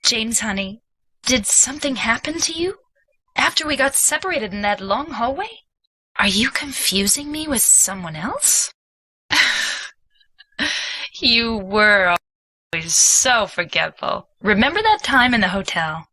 James, honey, did something happen to you? After we got separated in that long hallway? Are you confusing me with someone else? You were always so forgetful. Remember that time in the hotel?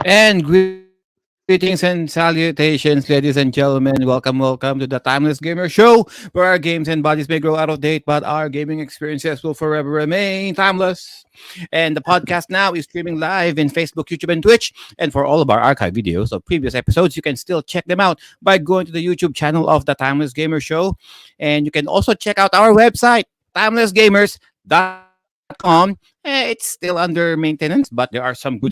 And greetings and salutations, ladies and gentlemen. Welcome to the Timeless Gamer Show, where our games and bodies may grow out of date, but our gaming experiences will forever remain timeless. And the podcast now is streaming live in Facebook, YouTube, and Twitch. And for all of our archive videos of previous episodes, you can still check them out by going to the YouTube channel of the Timeless Gamer Show. And you can also check out our website, timelessgamers.com. It's still under maintenance, but there are some good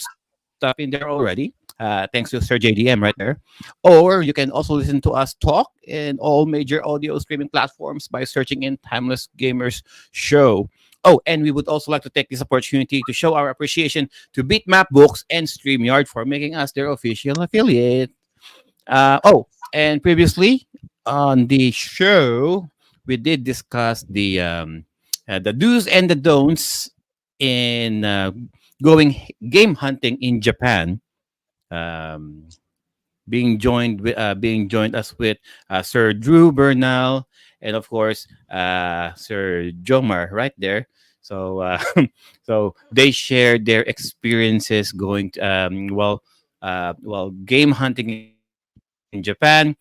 stuff in there already. Thanks to Sir JDM right there. Or you can also listen to us talk in all major audio streaming platforms by searching in Timeless Gamers Show. Oh, and we would also like to take this opportunity to show our appreciation to BitMap Books and Streamyard for making us their official affiliate. And previously on the show, we did discuss the do's and the don'ts in game hunting in Japan. Um, being joined us with Sir Drew Bernal and of course Sir Jomar right there. So so they shared their experiences going to, game hunting in Japan.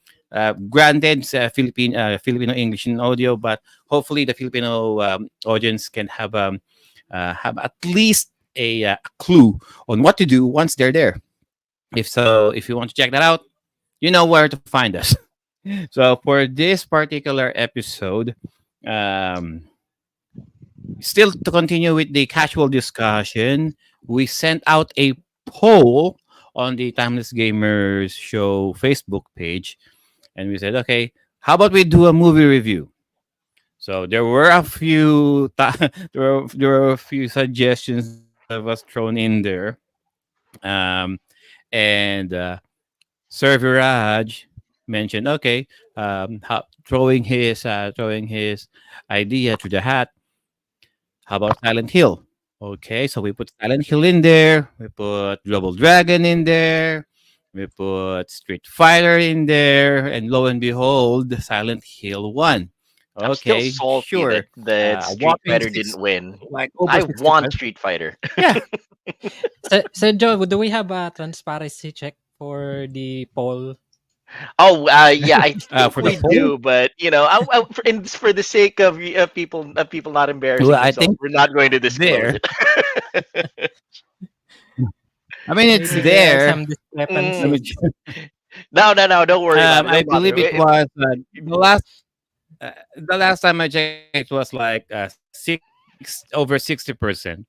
Granted, it's Filipino English and audio, but hopefully the Filipino audience can have at least a clue on what to do once they're there. If so, if you want to check that out, you know where to find us. So for this particular episode, Um, Still to continue with the casual discussion, we sent out a poll on the Timeless Gamers Show Facebook page, and we said, okay, how about we do a movie review? So there were a few there were a few suggestions that was thrown in there, um, and Sir Viraj mentioned, okay, throwing his idea to the hat. How about Silent Hill? Okay, so we put Silent Hill in there. We put Double Dragon in there. We put Street Fighter in there, and lo and behold, Silent Hill won. I'm still Okay, salty that sure. Street Whopping Fighter six, didn't win. like over I want 65. Street Fighter. Yeah, So Joe, do we have a transparency check for the poll? Oh, yeah, I think for the we poll. do, but for the sake of people not Well, embarrassing I themselves, think we're not going to disclose there. it. I mean, it's Maybe there are there. some Let me Mm. discrepancies. No, don't worry about it. I Don't bother. believe it was the last time I checked it was like over 60%.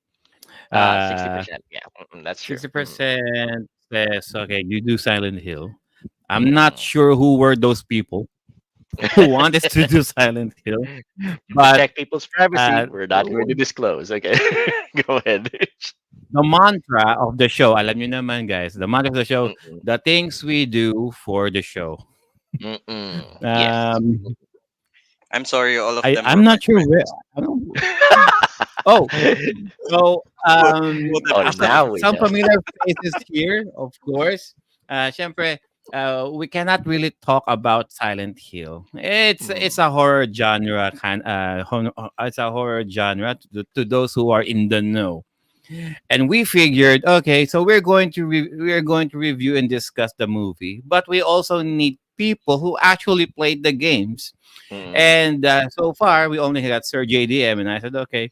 60%. Yeah, that's true. 60% says, okay, you do Silent Hill. I'm not Mm. sure who were those people who wanted to do Silent Hill, To but protect people's privacy, uh, we're not going to disclose. Okay, go ahead. the mantra of the show, alam nyo naman guys, the mantra of the show, Mm-mm. the things we do for the show. Yes. Um, I'm sorry, all of them I'm were my not sure where. friends. I don't, oh, so Who would Oh, have now we some know. familiar faces here, of course. Syempre, we cannot really talk about Silent Hill. It's a horror genre it's a horror genre to those who are in the know. And we figured, okay, so we're going to review and discuss the movie, but we also need people who actually played the games. Mm. And so far, we only got Sir JDM, and I said, okay,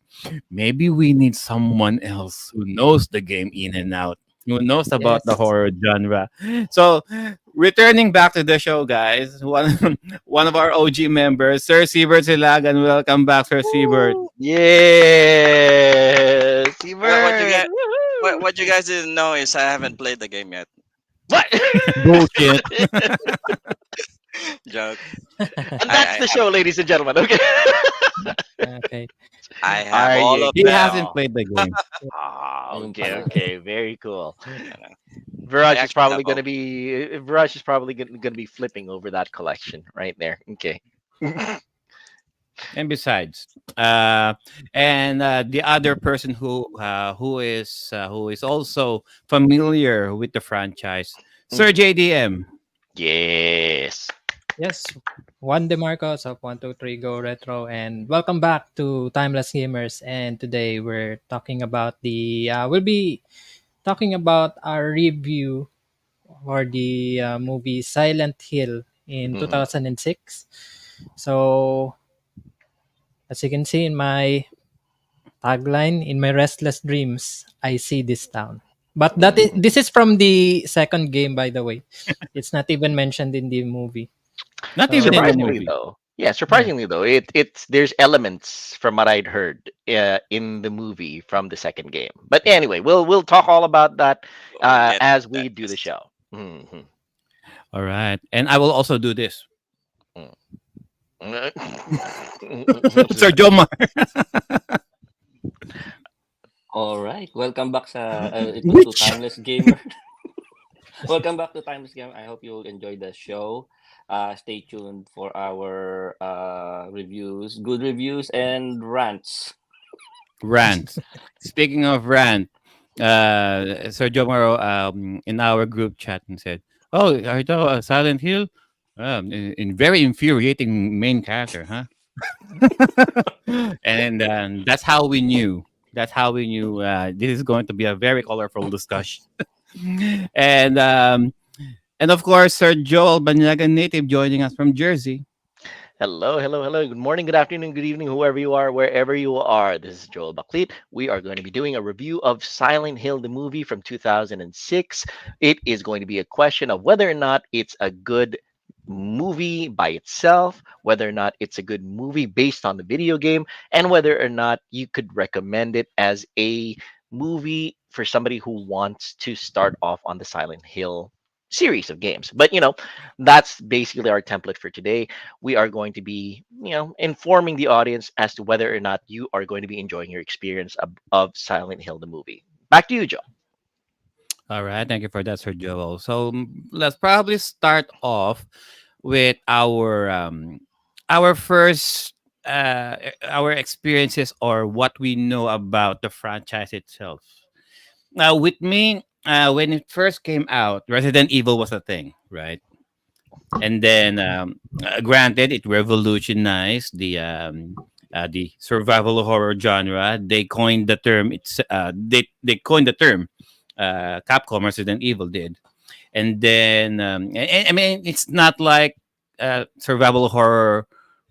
maybe we need someone else who knows the game in and out, who knows about the Yes. horror genre. So, returning back to the show, guys, one of our OG members, Sir Siebert Silagan. Welcome back, Sir Siebert. Woo! Yes, What you Seabird. guys Woohoo! what you guys didn't know is I haven't played the game yet. What? Bullshit. Joke. And that's I the have show, ladies and gentlemen. Okay. Okay. I have Are all you of He hasn't them. played the game. Ah, Ayun okay, pala. okay, very cool. You know, I Viraj is actually have probably all. gonna be Viraj is probably gonna be flipping over that collection right there. Okay. And besides, and the other person who is also familiar with the franchise, Sir Mhm. JDM. Yes. Yes. Juan DeMarcos of 123 Go Retro, and welcome back to Timeless Gamers. And today we'll be talking about our review for the movie Silent Hill in Mhm. 2006. So, as you can see in my tagline, in my restless dreams, I see this town. But Mhm. this is from the second game, by the way. It's not even mentioned in the movie. Not even in the So, Surprisingly movie. though, yeah, yeah. surprisingly though, it's there's elements from what I'd heard in the movie from the second game. But anyway, we'll talk all about that We'll get as that. we do the Yes. show. Mhm. All right, and I will also do this, Sir Mhm. Jomar. All right. Welcome back to Which Timeless Gamer. Welcome back to Timeless Gamer. I hope you'll enjoy the show. Stay tuned for our reviews, good reviews and rants. rant? Speaking of rant, Sir Jomar in our group chat and said, "Oh, are you talking about Silent Hill? In very infuriating main character, huh?" And that's how we knew. That's how we knew this is going to be a very colorful discussion. and um, and of course, Sir Joel Banyaga native joining us from Jersey. Hello, hello, hello. Good morning, good afternoon, good evening, whoever you are, wherever you are. This is Joel Baklit. We are going to be doing a review of Silent Hill, the movie from 2006. It is going to be a question of whether or not it's a good movie by itself, whether or not it's a good movie based on the video game, and whether or not you could recommend it as a movie for somebody who wants to start off on the Silent Hill series of games. But that's basically our template for today. We are going to be, informing the audience as to whether or not you are going to be enjoying your experience of Silent Hill the movie. Back to you, Joe. All right, thank you for that, Sir Joel. So let's probably start off with our first our experiences or what we know about the franchise itself. Now, with me, when it first came out, Resident Evil was a thing, right? And then, granted, it revolutionized the survival horror genre. They coined the term. They coined the term. Capcom Resident Evil did, and then I mean, it's not like survival horror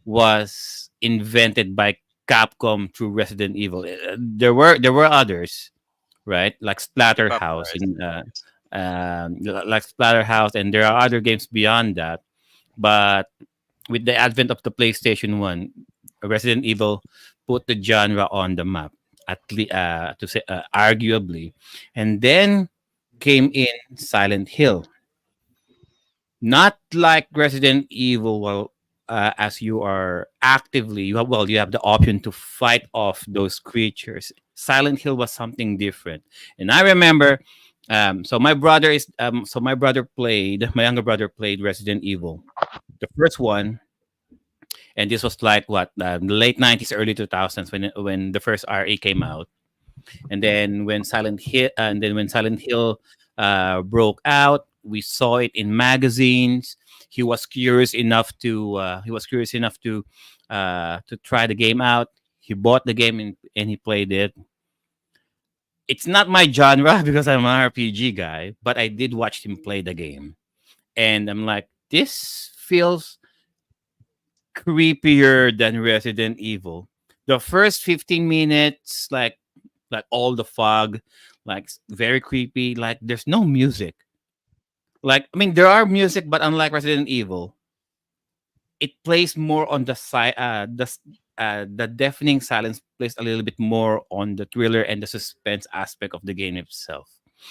was invented by Capcom through Resident Evil. There were others, right? Like Pop Splatterhouse Wars. like Splatterhouse, and there are other games beyond that. But with the advent of the PlayStation One, Resident Evil put the genre on the map. To say arguably, and then came in Silent Hill, not like Resident Evil. Well, as you are actively, you have the option to fight off those creatures. Silent Hill was something different, and I remember. My brother played. My younger brother played Resident Evil, the first one, and this was like what the late '90s, early 2000s when the first RE came out. And then when Silent Hill broke out, we saw it in magazines. He was curious enough to try the game out. He bought the game and he played it. It's not my genre because I'm an RPG guy, but I did watch him play the game, and I'm like, this feels creepier than Resident Evil. The first 15 minutes, like all the fog, like very creepy. Like there's no music. Like I mean, there are music, but unlike Resident Evil, it plays more on the side. The deafening silence plays a little bit more on the thriller and the suspense aspect of the game itself.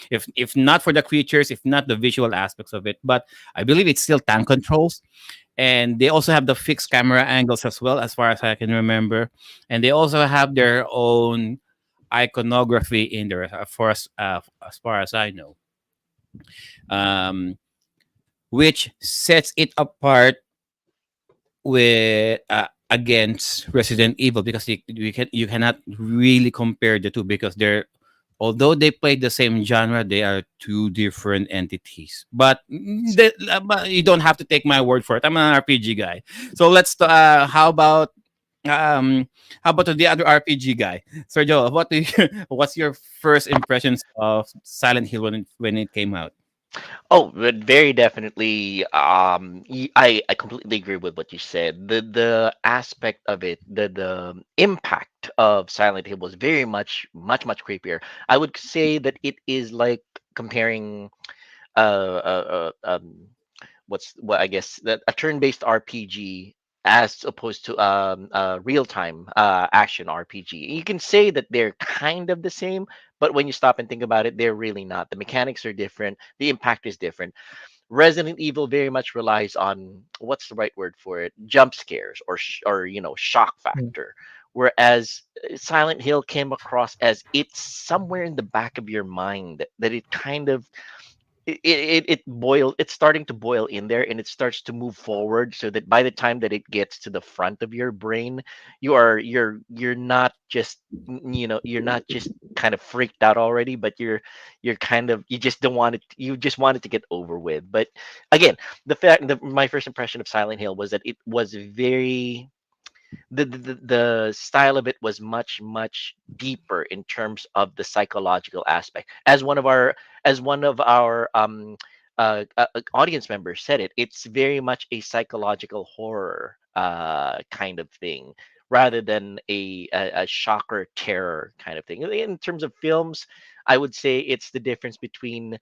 If not for the creatures, if not the visual aspects of it, but I believe it's still tank controls, and they also have the fixed camera angles as well, as far as I can remember, and they also have their own iconography in there, as far as I know, um, which sets it apart with against Resident Evil, because you cannot really compare the two, because they're although they play the same genre, they are two different entities. But you don't have to take my word for it. I'm an RPG guy, so um how about the other RPG guy, Sir Joe? What's your first impressions of Silent Hill when it came out? Oh, but very definitely. I completely agree with what you said. The aspect of it, the impact of Silent Hill was very much creepier. I would say that it is like comparing uh, uh, uh um what I guess that a turn-based RPG as opposed to real-time action RPG. You can say that they're kind of the same, but when you stop and think about it, they're really not. The mechanics are different. The impact is different. Resident Evil very much relies on, what's the right word for it? Jump scares or shock Mm. factor. Whereas Silent Hill came across as it's somewhere in the back of your mind that it kind of it's starting to boil in there, and it starts to move forward, so that by the time that it gets to the front of your brain, you're not just you're not just kind of freaked out already, but you're kind of, you just want it to get over with. But again, my first impression of Silent Hill was that it was very, the style of it was much deeper in terms of the psychological aspect. As one of our audience members said, it's very much a psychological horror kind of thing, rather than a shocker terror kind of thing. In terms of films, I would say it's the difference between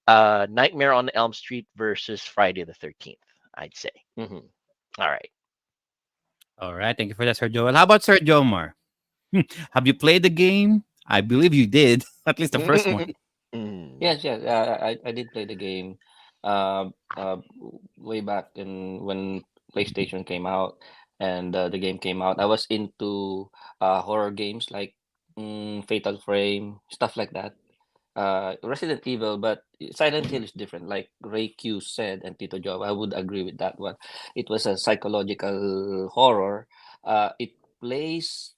Nightmare on Elm Street versus Friday the 13th. I'd say. All right. All right. Thank you for that, Sir Joel. How about Sir Jomar? Have you played the game? I believe you did. At least the first one. Mm. Yes, yes. I did play the game, way back in when PlayStation came out, and the game came out. I was into horror games like Fatal Frame, stuff like that. Resident Evil, but Silent Hill is different. Like Ray Q said and Tito Joe, I would agree with that one. It was a psychological horror. It plays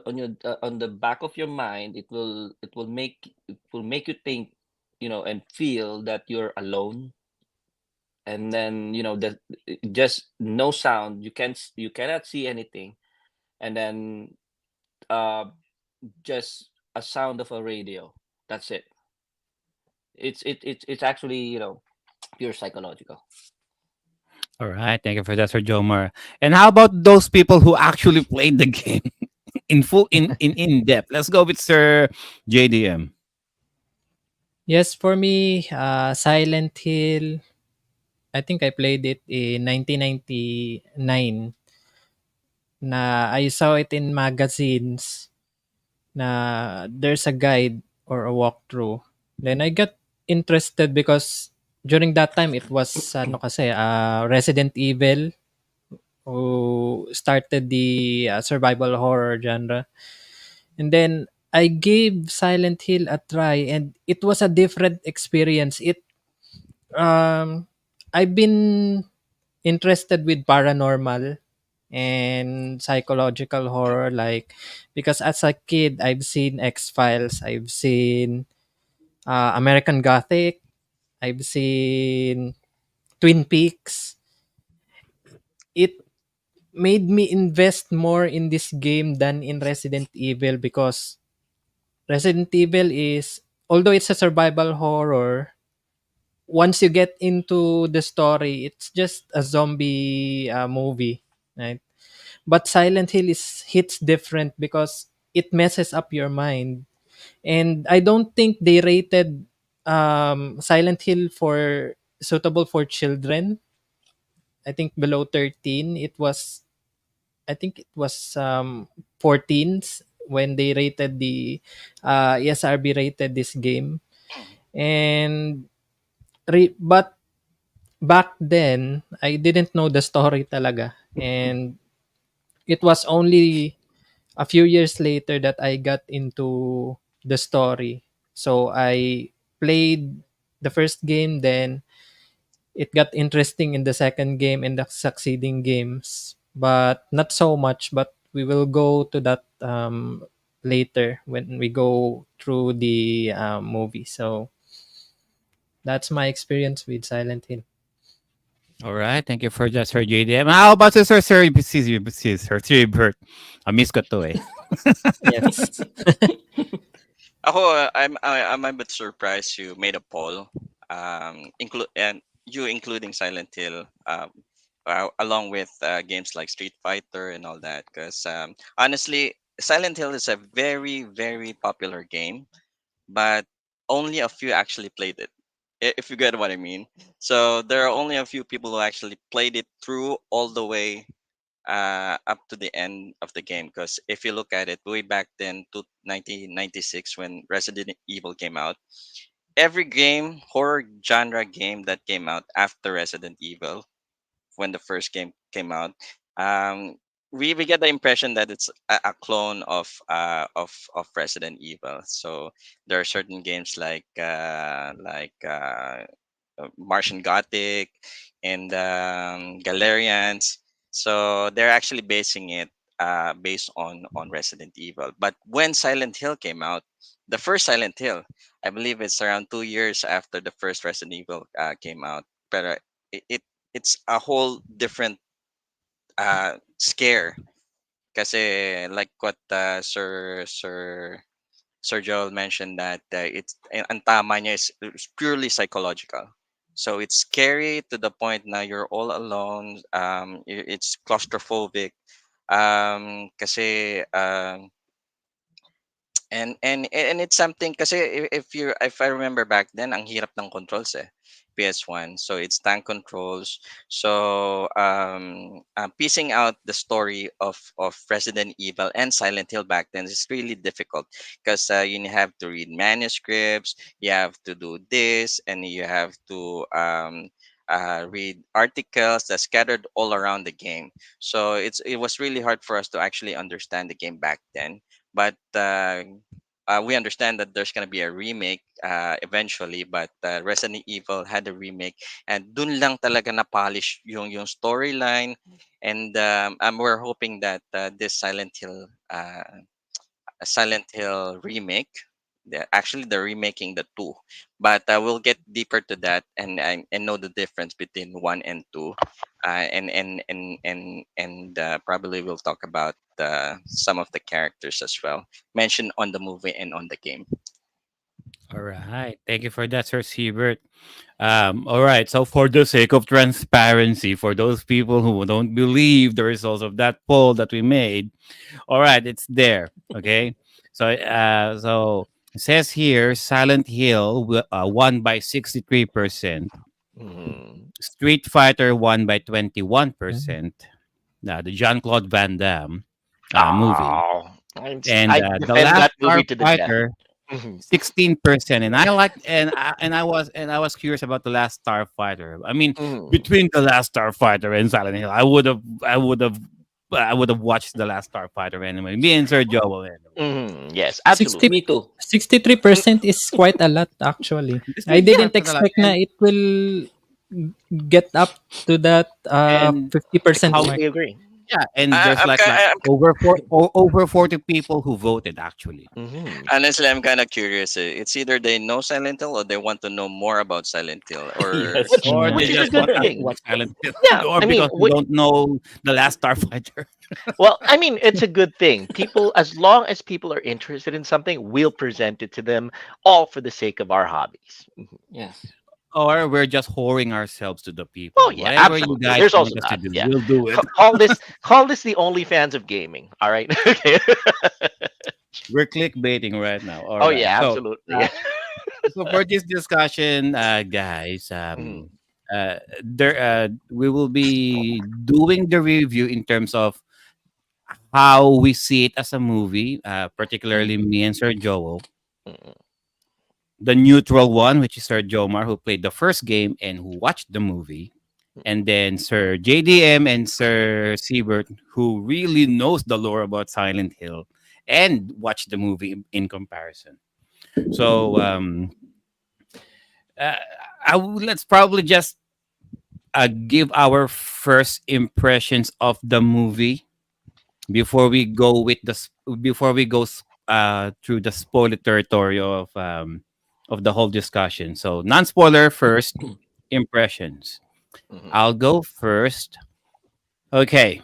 on your on the back of your mind. It will make you think, and feel that you're alone. And then that just no sound. You cannot see anything. And then uh, just a sound of a radio. That's it. It's actually pure psychological. All right. Thank you for that, Sir Jomar. And how about those people who actually played the game in full in depth? Let's go with Sir JDM. Yes, for me, Silent Hill, I think I played it in 1999 na I saw it in magazines na there's a guide or a walkthrough. Then I got interested because during that time it was ano kasi Resident Evil who started the survival horror genre. And then I gave Silent Hill a try and it was a different experience. Um I've been interested with paranormal and psychological horror like because as a kid I've seen X-Files, I've seen American Gothic, I've seen Twin Peaks. It made me invest more in this game than in Resident Evil because Resident Evil is, although it's a survival horror, once you get into the story, it's just a zombie movie, right? But Silent Hill is hits different because it messes up your mind. And I don't think they rated Silent Hill for suitable for children. I think below 13. I think it was 14s when they rated the ESRB rated this game. And but back then I didn't know the story talaga. And it was only a few years later that I got into the story. So I played the first game, then it got interesting in the second game and the succeeding games, but not so much. But we will go to that later when we go through the movie. So that's my experience with Silent Hill. All right. Thank you for that, Sir JDM. How about Sir Bert? Miss ko to eh. Yes. I'm a bit surprised you made a poll, you including Silent Hill, along with games like Street Fighter and all that. Because honestly, Silent Hill is a very very popular game, but only a few actually played it. If you get what I mean. So there are only a few people who actually played it through all the way up to the end of the game. Because if you look at it, way back then to 1996 when Resident Evil came out, every game, horror genre game that came out after Resident Evil, when the first game came out, um, we get the impression that it's a clone of Resident Evil. So there are certain games like Martian Gothic and Galerians. So they're actually basing it based on Resident Evil. But when Silent Hill came out, the first Silent Hill, I believe it's around 2 years after the first Resident Evil came out. But it's a whole different scare. Kasi like what Sir Joel mentioned that ang tama niya is it's purely psychological. So it's scary to the point now you're all alone. It's claustrophobic. Kasi and it's something kasi if I remember back then ang hirap ng controls eh. PS1. So it's tank controls. So piecing out the story of Resident Evil and Silent Hill back then is really difficult because you have to read manuscripts, you have to do this, and you have to read articles that scattered all around the game. So it was really hard for us to actually understand the game back then. But we understand that there's gonna be a remake eventually, but Resident Evil had a remake, and dun lang talaga na polish yung storyline, and we're hoping that this Silent Hill remake. Actually, they're remaking the two, but we'll get deeper to that and know the difference between one and two, and probably we'll talk about some of the characters as well mentioned on the movie and on the game. All right. Thank you for that, Sir Siebert. All right. So, for the sake of transparency, for those people who don't believe the results of that poll that we made, all right, it's there. Okay. So it says here Silent Hill won by 63%, Mhm. Street Fighter won by 21%, the Jean Claude Van Damme movie, Oh, and I The defend Last that movie to the death. Starfighter Mhm. 16%. And I like and I was curious about The Last Starfighter. I mean, Mhm. between The Last Starfighter and Silent Hill, I would have watched The Last Starfighter anyway. Me and Sir Joel anyway. Mhm. Yes, 60 absolutely. Me too. 63% is quite a lot actually. This I is Yeah. didn't quite a lot. expect na it will get up to that And 50% how mark. Completely agree. Yeah, and I, there's I'm, ki- like I'm over 40 people who voted actually. Mhm. Honestly, I'm kind of curious. It's either they know Silent Hill or they want to know more about Silent Hill, or Yes. Which Or Yeah. they which is a just good want us to thing. watch Silent Hill. Yeah, Or I mean, because they don't know The Last Starfighter. well, I mean, it's a good thing. People, as long as people are interested in something, we'll present it to them, all for the sake of our hobbies. Mhm. Yes. Or we're just whoring ourselves to the Oh people. yeah, Whatever you absolutely. guys There's want also us to that. do, Yeah, we'll do it. call this the OnlyFans of gaming. All right. Okay. We're clickbaiting right now. All Oh right. yeah, So, absolutely. uh, so for this discussion, guys, Mhm. we will be doing the review in terms of how we see it as a movie, particularly me and Sir Joel. Mhm. The neutral one, which is Sir Jomar, who played the first game and who watched the movie. And then Sir JDM and Sir Siebert, who really knows the lore about Silent Hill and watched the movie in comparison. So uh, let's probably just give our first impressions of the movie before we go before we go through the spoiler territory of the whole discussion. So non-spoiler first impressions. Mhm. I'll go first. Okay.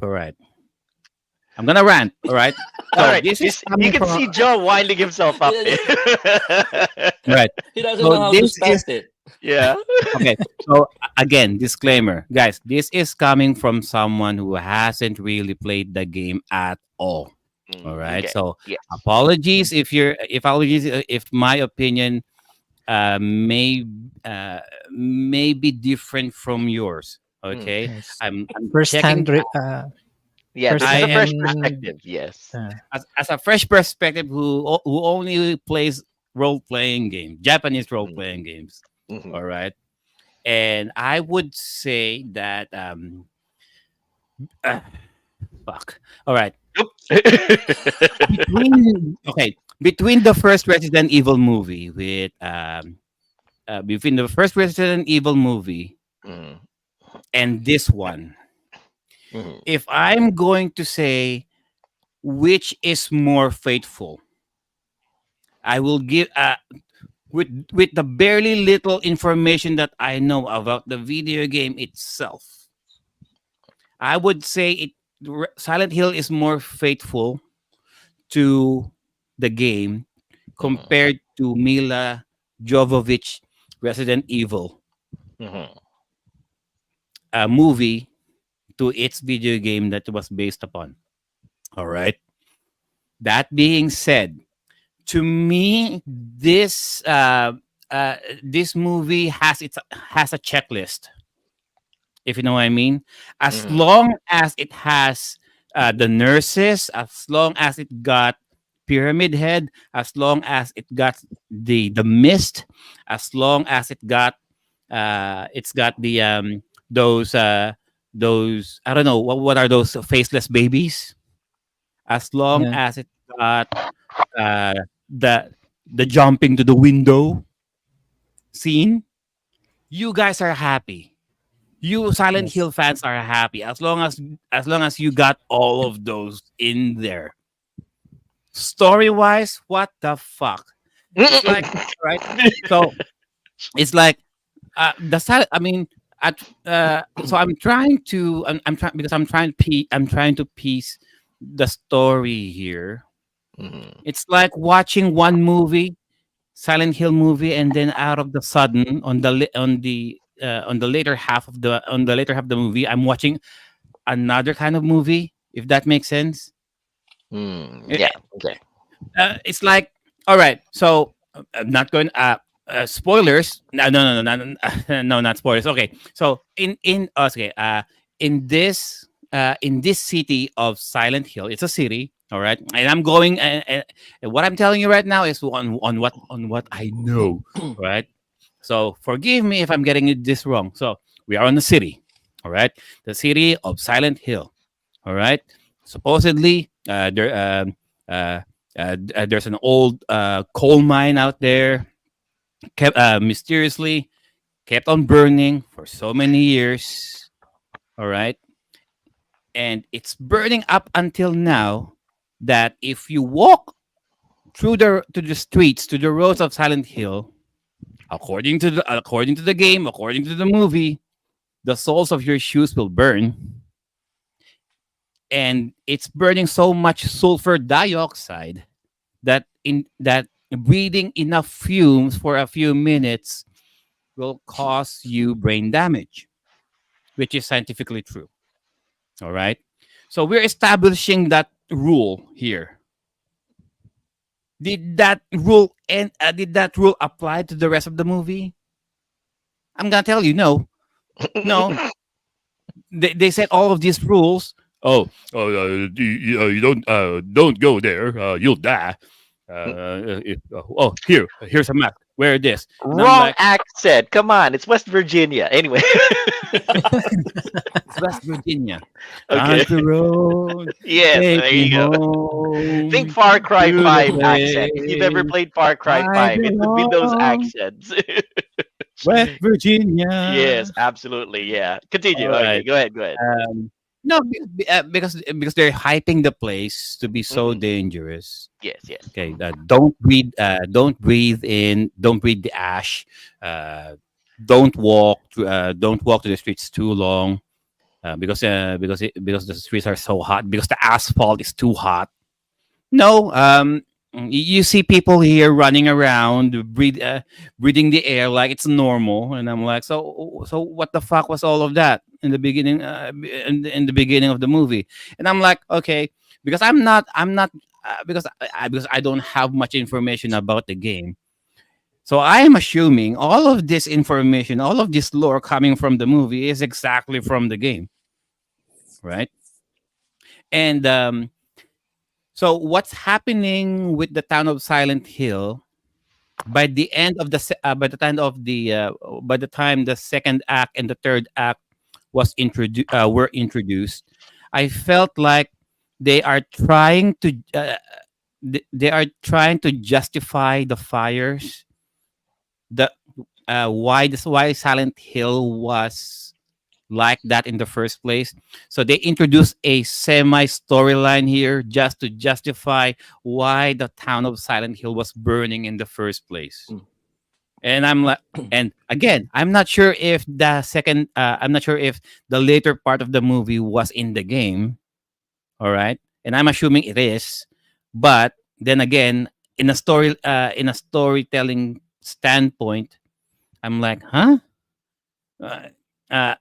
All right. I'm gonna rant. All right. All So right. this is You coming can from see Joe winding himself up there. right. He doesn't So know how to this is start it. Yeah. okay. So again, disclaimer, guys. This is coming from someone who hasn't really played the game at all. All right. Okay. So Yes. apologies if my opinion may be different from yours. Mm. Okay. Yes. I'm First checking. hand Yeah, first this is I a fresh am hand perspective. Yes. as a fresh perspective who only plays role playing games, Japanese role Mhm. playing games. Mhm. All right. And I would say that uh, fuck. All right. Between the first Resident Evil movie with between the first Resident Evil movie Mhm. and this one, Mhm. if I'm going to say which is more faithful, I will give with the barely little information that I know about the video game itself. I would say Silent Hill is more faithful to the game Mhm. compared to Mila Jovovich Resident Evil Mhm. movie to its video game that it was based upon. All right. That being said, to me, this movie has a checklist, if you know what I mean. As Mhm. long as it has the nurses, as long as it got Pyramid Head, as long as it got the mist, as long as it's got those those, I don't know what are those faceless babies. As long Yeah. as it got uh, the jumping to the window scene, you guys are happy. You Silent Yes. Hill fans are happy as long as you got all of those in there. Story wise, what the fuck? It's like, right. So it's like I mean, so I'm trying because I'm trying to piece the story here. Mhm. It's like watching one movie, Silent Hill movie, and then out of the sudden on the later half of the movie, I'm watching another kind of movie. If that makes sense, Yeah. Okay. it's like, all right. So I'm not going. Spoilers. No, not spoilers. Okay. So in this city of Silent Hill, it's a city. All right, and I'm going. And what I'm telling you right now is on what I know. Right. So forgive me if I'm getting this wrong. So we are on the city. All right, the city of Silent Hill. All right. Supposedly, uh, there's an old coal mine out there, kept mysteriously kept on burning for so many years. All right, and it's burning up until now. That if you walk through the streets, to the roads of Silent Hill, according to the game, according to the movie, the soles of your shoes will burn, and it's burning so much sulfur dioxide that breathing enough fumes for a few minutes will cause you brain damage, which is scientifically true. All right. So we're establishing that rule here. Did that rule apply to the rest of the movie? I'm gonna tell you, no, no. They said all of these rules. You don't go there. You'll die. Here's a map. Wear this, and I'm Wrong like, accent. Come on, it's West Virginia. Anyway. it's West Virginia. Okay. Country road, Yes, take there me you go. Think home Far Cry to the 5 accent. If you've ever place played Far Cry I 5, it would be those belong. accents. West Yes, Virginia. absolutely. Yeah. Continue. All Okay, right. go ahead. Go ahead. No, because they're hyping the place to be so Hmm. dangerous. Yes, yes. Okay, don't breathe the ash. Uh, don't walk to the streets too long. Because the streets are so hot, because the asphalt is too hot. No, you see people here running around, breathing the air like it's normal, and I'm like, so what the fuck was all of that in the beginning? In the beginning of the movie, and I'm like, okay, because I'm not because I don't have much information about the game, so I am assuming all of this information, all of this lore coming from the movie is exactly from the game, right? And so what's happening with the town of Silent Hill by the time the second act and the third act were introduced, I felt like they are trying to they are trying to justify the fires, the why Silent Hill was like that in the first place. So they introduced a semi storyline here just to justify why the town of Silent Hill was burning in the first place. Mm. And I'm like, and again, I'm not sure if the later part of the movie was in the game. All right. And I'm assuming it is. But then again, in a storytelling standpoint, I'm like, huh? Uh,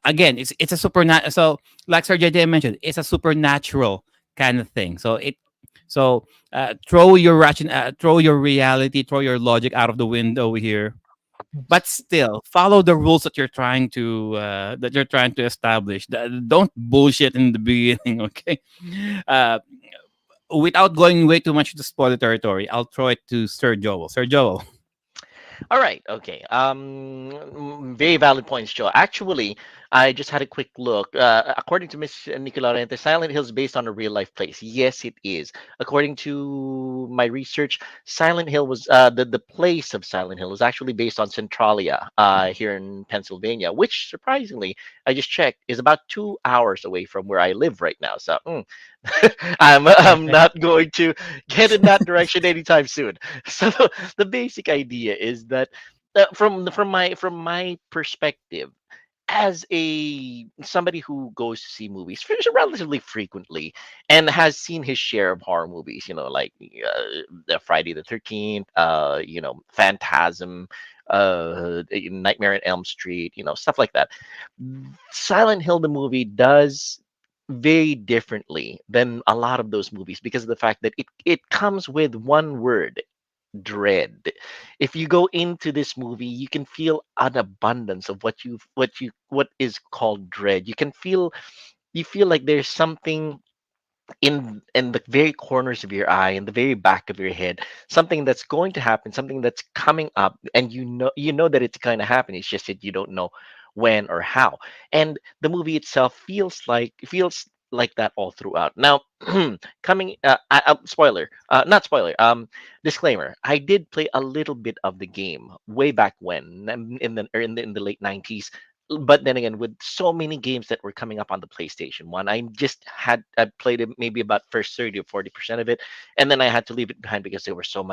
Again, it's a supernatural. So, like Sir JJ mentioned, it's a supernatural kind of thing. So So throw your throw your reality, throw your logic out of the window here, but still follow the rules that you're trying to establish. Don't bullshit in the beginning, okay? Uh, Without going way too much to spoiler territory, I'll throw it to Sir Joel. Sir Joel. All right. Okay. Very valid points, Joe. Actually, I just had a quick look. According to Miss Nicola Rente, Silent Hill is based on a real life place. Yes, it is. According to my research, Silent Hill was the place of Silent Hill is actually based on Centralia here in Pennsylvania, which surprisingly, I just checked, is about 2 hours away from where I live right now. So I'm Perfect. not going to get in that direction anytime soon. So the basic idea is that from my perspective, as a somebody who goes to see movies relatively frequently and has seen his share of horror movies, like the Friday the 13th, Phantasm, Nightmare on Elm Street, stuff like that. Silent Hill the movie does very differently than a lot of those movies because of the fact that it comes with one word: dread. If you go into this movie, you can feel an abundance of what is called dread. You feel like there's something in the very corners of your eye, in the very back of your head, something that's going to happen, something that's coming up, and you know that it's going to happen. It's just that you don't know when or how. And the movie itself feels like that all throughout. Now, coming spoiler, not spoiler, disclaimer. I did play a little bit of the game way back when, in the late 90s. But then again, with so many games that were coming up on the PlayStation 1, I played it maybe about first 30 or 40% of it, and then I had to leave it behind because there were so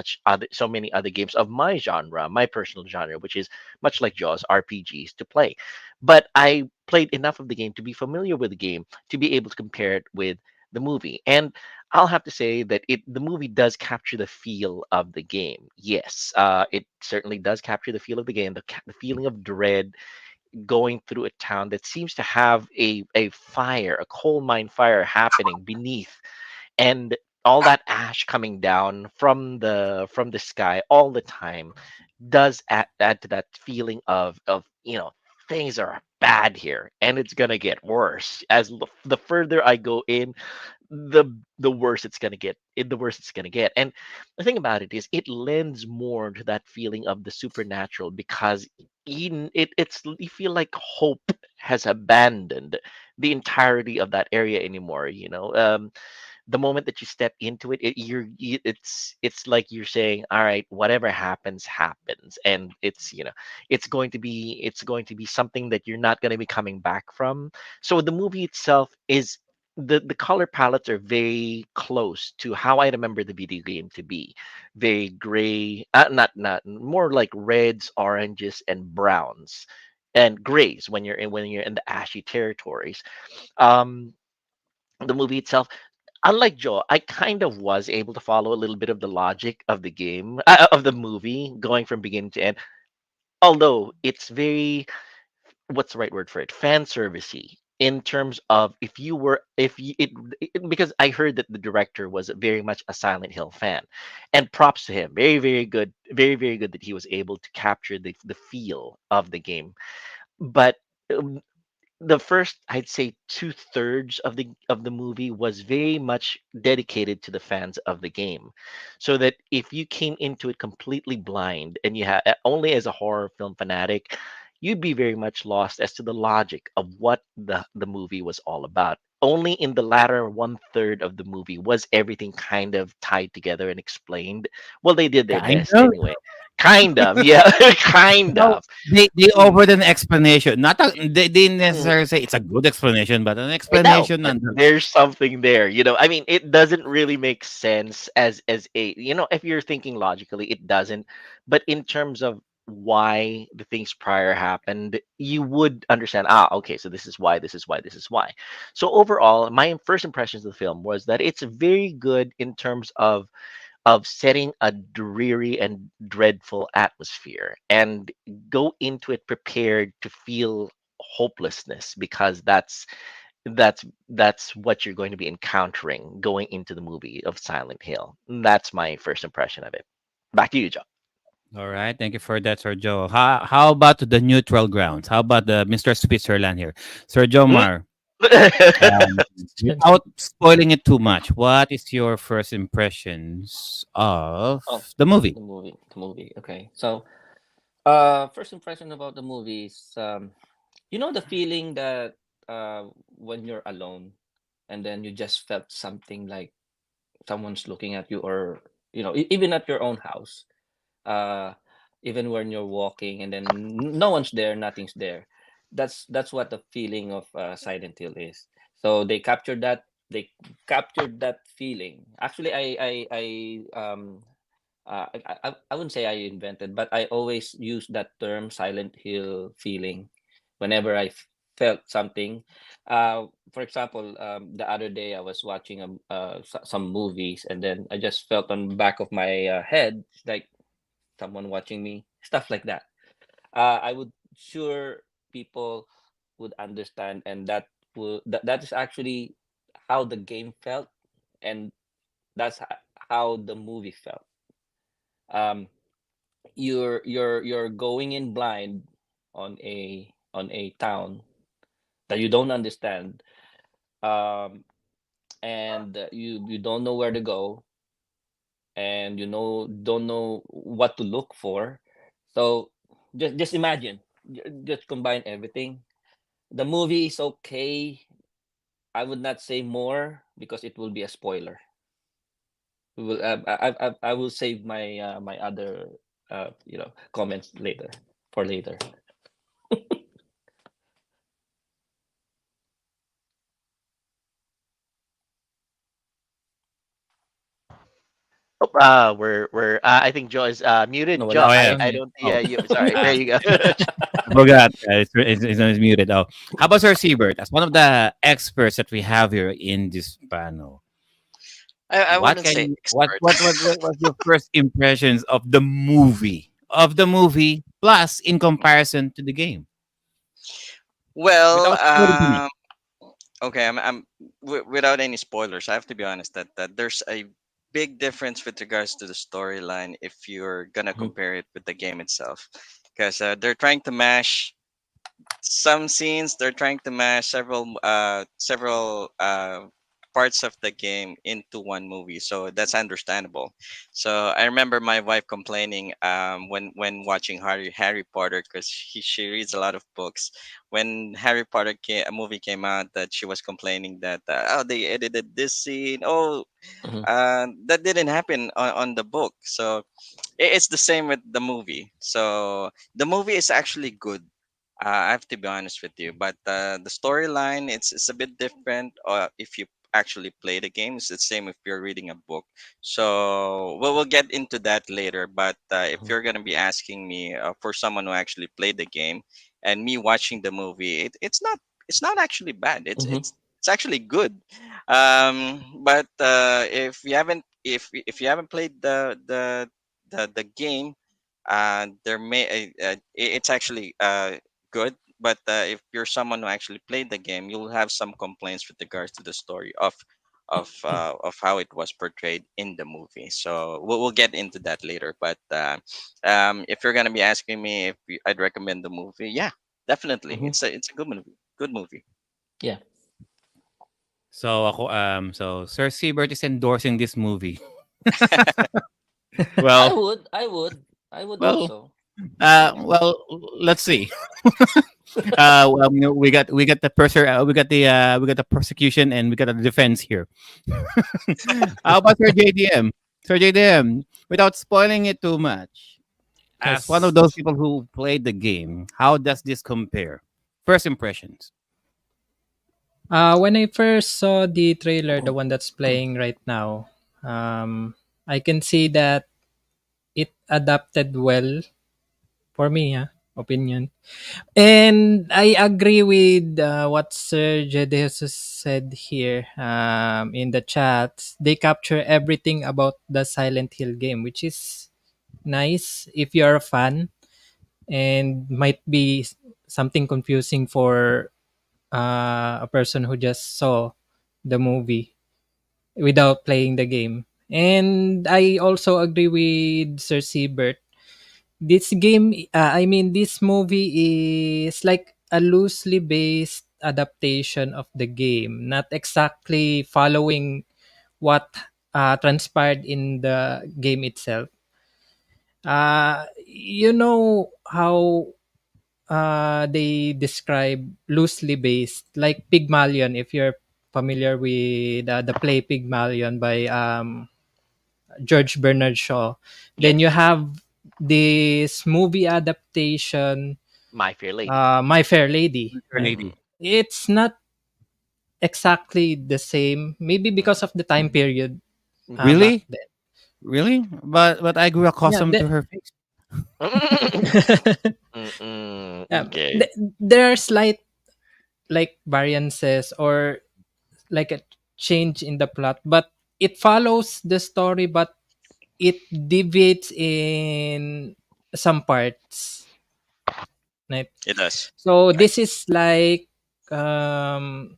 many other games of my genre, my personal genre, which is much like Jaws, RPGs to play. But I played enough of the game to be familiar with the game to be able to compare it with the movie. And I'll have to say that the movie does capture the feel of the game. Yes, it certainly does capture the feel of the game, the feeling of dread, going through a town that seems to have a fire, a coal mine fire happening beneath, and all that ash coming down from the sky all the time does add to that feeling of things are bad here and it's gonna get worse as the further I go in, the worse it's gonna get. The worse it's gonna get. And the thing about it is, it lends more to that feeling of the supernatural because you feel like hope has abandoned the entirety of that area anymore. The moment that you step into it, it's like you're saying, all right, whatever happens happens, and it's going to be something that you're not going to be coming back from. So the movie itself is, the color palettes are very close to how I remember the video game to be. Very gray, not more like reds, oranges, and browns, and grays when you're in the ashy territories. um the movie itself, unlike Joe, I kind of was able to follow a little bit of the logic of the game, of the movie, going from beginning to end. Although it's very, what's the right word for it? Fan servicey, in terms of, if you because I heard that the director was very much a Silent Hill fan, and props to him. Very, very good, very, very good that he was able to capture the feel of the game. But um, the first, I'd say, two-thirds of the movie was very much dedicated to the fans of the game, so that if you came into it completely blind and you had only as a horror film fanatic, you'd be very much lost as to the logic of what the movie was all about. Only in the latter one-third of the movie was everything kind of tied together and explained. Well, they did their Kind best of. anyway. Kind of, yeah. Kind No, of. they Mm, offered an explanation. Not they didn't mm. necessarily say it's a good explanation, but an I know, explanation but nonetheless. there's something there. I mean, it doesn't really make sense as if you're thinking logically, it doesn't. But in terms of why the things prior happened, you would understand, okay, so this is why, this is why, this is why. So overall, my first impressions of the film was that it's very good in terms of setting a dreary and dreadful atmosphere, and go into it prepared to feel hopelessness, because that's what you're going to be encountering going into the movie of Silent Hill. That's my first impression of it. Back to you, John. All right, thank you for that, Sir Joe. How about the neutral grounds? How about the Mr. Switzerland here, Sir Joe Mm? Mar? Without spoiling it too much, what is your first impressions of Oh, the movie? the movie. Okay, so first impression about the movie is, you know, the feeling that when you're alone and then you just felt something like someone's looking at you, or even at your own house, uh even when you're walking and then no one's there, nothing's there. That's what the feeling of Silent Hill is. So they captured that feeling. Actually, I wouldn't say I invented, but I always use that term Silent Hill feeling whenever felt something. For example, the other day I was watching some movies, and then I just felt on the back of my head like someone watching me, stuff like that. I would sure people would understand, and that is actually how the game felt, and that's how the movie felt. Um, you're going in blind on a town that you don't understand, um, and you don't know where to go, and don't know what to look for. So just imagine, just combine everything. The movie is okay. I would not say more because it will be a spoiler. We will I will save my other comments later, for later. Oh, I think Joe is No, muted. Joe, Oh wala. yeah. I don't see Oh, you. Sorry, there you go. I forgot. It's muted. Oh, how about Sir Siebert? As one of the experts that we have here in this panel, I what wouldn't can say you, expert. what was your first impressions of the movie? Of the movie, plus in comparison to the game, Well, without spoiling too much. okay, without any spoilers, I have to be honest that there's a big difference with regards to the storyline if you're gonna Mhm. compare it with the game itself, because they're trying to mash some scenes. They're trying to mash several parts of the game into one movie, so that's understandable. So I remember my wife complaining when watching Harry Potter, because she reads a lot of books. When a movie came out, that she was complaining that oh, they edited this scene. Oh, Mhm. that didn't happen on the book. So it's the same with the movie. So the movie is actually good. I have to be honest with you, but the storyline, it's a bit different. If you actually play the game, it's the same if you're reading a book. So we'll get into that later. But if Mhm. you're gonna be asking me for someone who actually played the game and me watching the movie, it's not actually bad. It's Mhm. it's it's actually good. But if you haven't played the game, it's actually good. But if you're someone who actually played the game, you'll have some complaints with regards to the story of how it was portrayed in the movie. So we'll get into that later. But if you're gonna be asking me if I'd recommend the movie, yeah, definitely, Mhm. it's a good movie. Good movie. Yeah. So Sir Siebert is endorsing this movie. I Well, would. I would. I would well, also. well. Let's see. Well, we got we got the prosecution and we got the defense here. How about Sir JDM? Sir JDM, without spoiling it too much, as one of Yes. those people who played the game, how does this compare? First impressions. When I first saw the trailer, the one that's playing right now, I can see that it adapted well for me, opinion. And I agree with what Sir Jedeus said here in the chat. They capture everything about the Silent Hill game, which is nice if you're a fan, and might be something confusing for a person who just saw the movie without playing the game. And I also agree with Sir Siebert. This game, I mean, this movie is like a loosely based adaptation of the game, not exactly following what transpired in the game itself. You know how they describe loosely based, like Pygmalion, if you're familiar with the play Pygmalion by George Bernard Shaw. Then you Yes, have this movie adaptation, My Fair Lady. My Fair Lady, Fair right? Hmm. lady. It's not exactly the same, maybe because of the time period Hmm. back Really? then. Really? But I grew Yeah, accustomed to her face. Mm-mm. yeah, Okay. there are slight like variances or like a change in the plot, but it follows the story, but it deviates in some parts, right? It does. So Right. this is um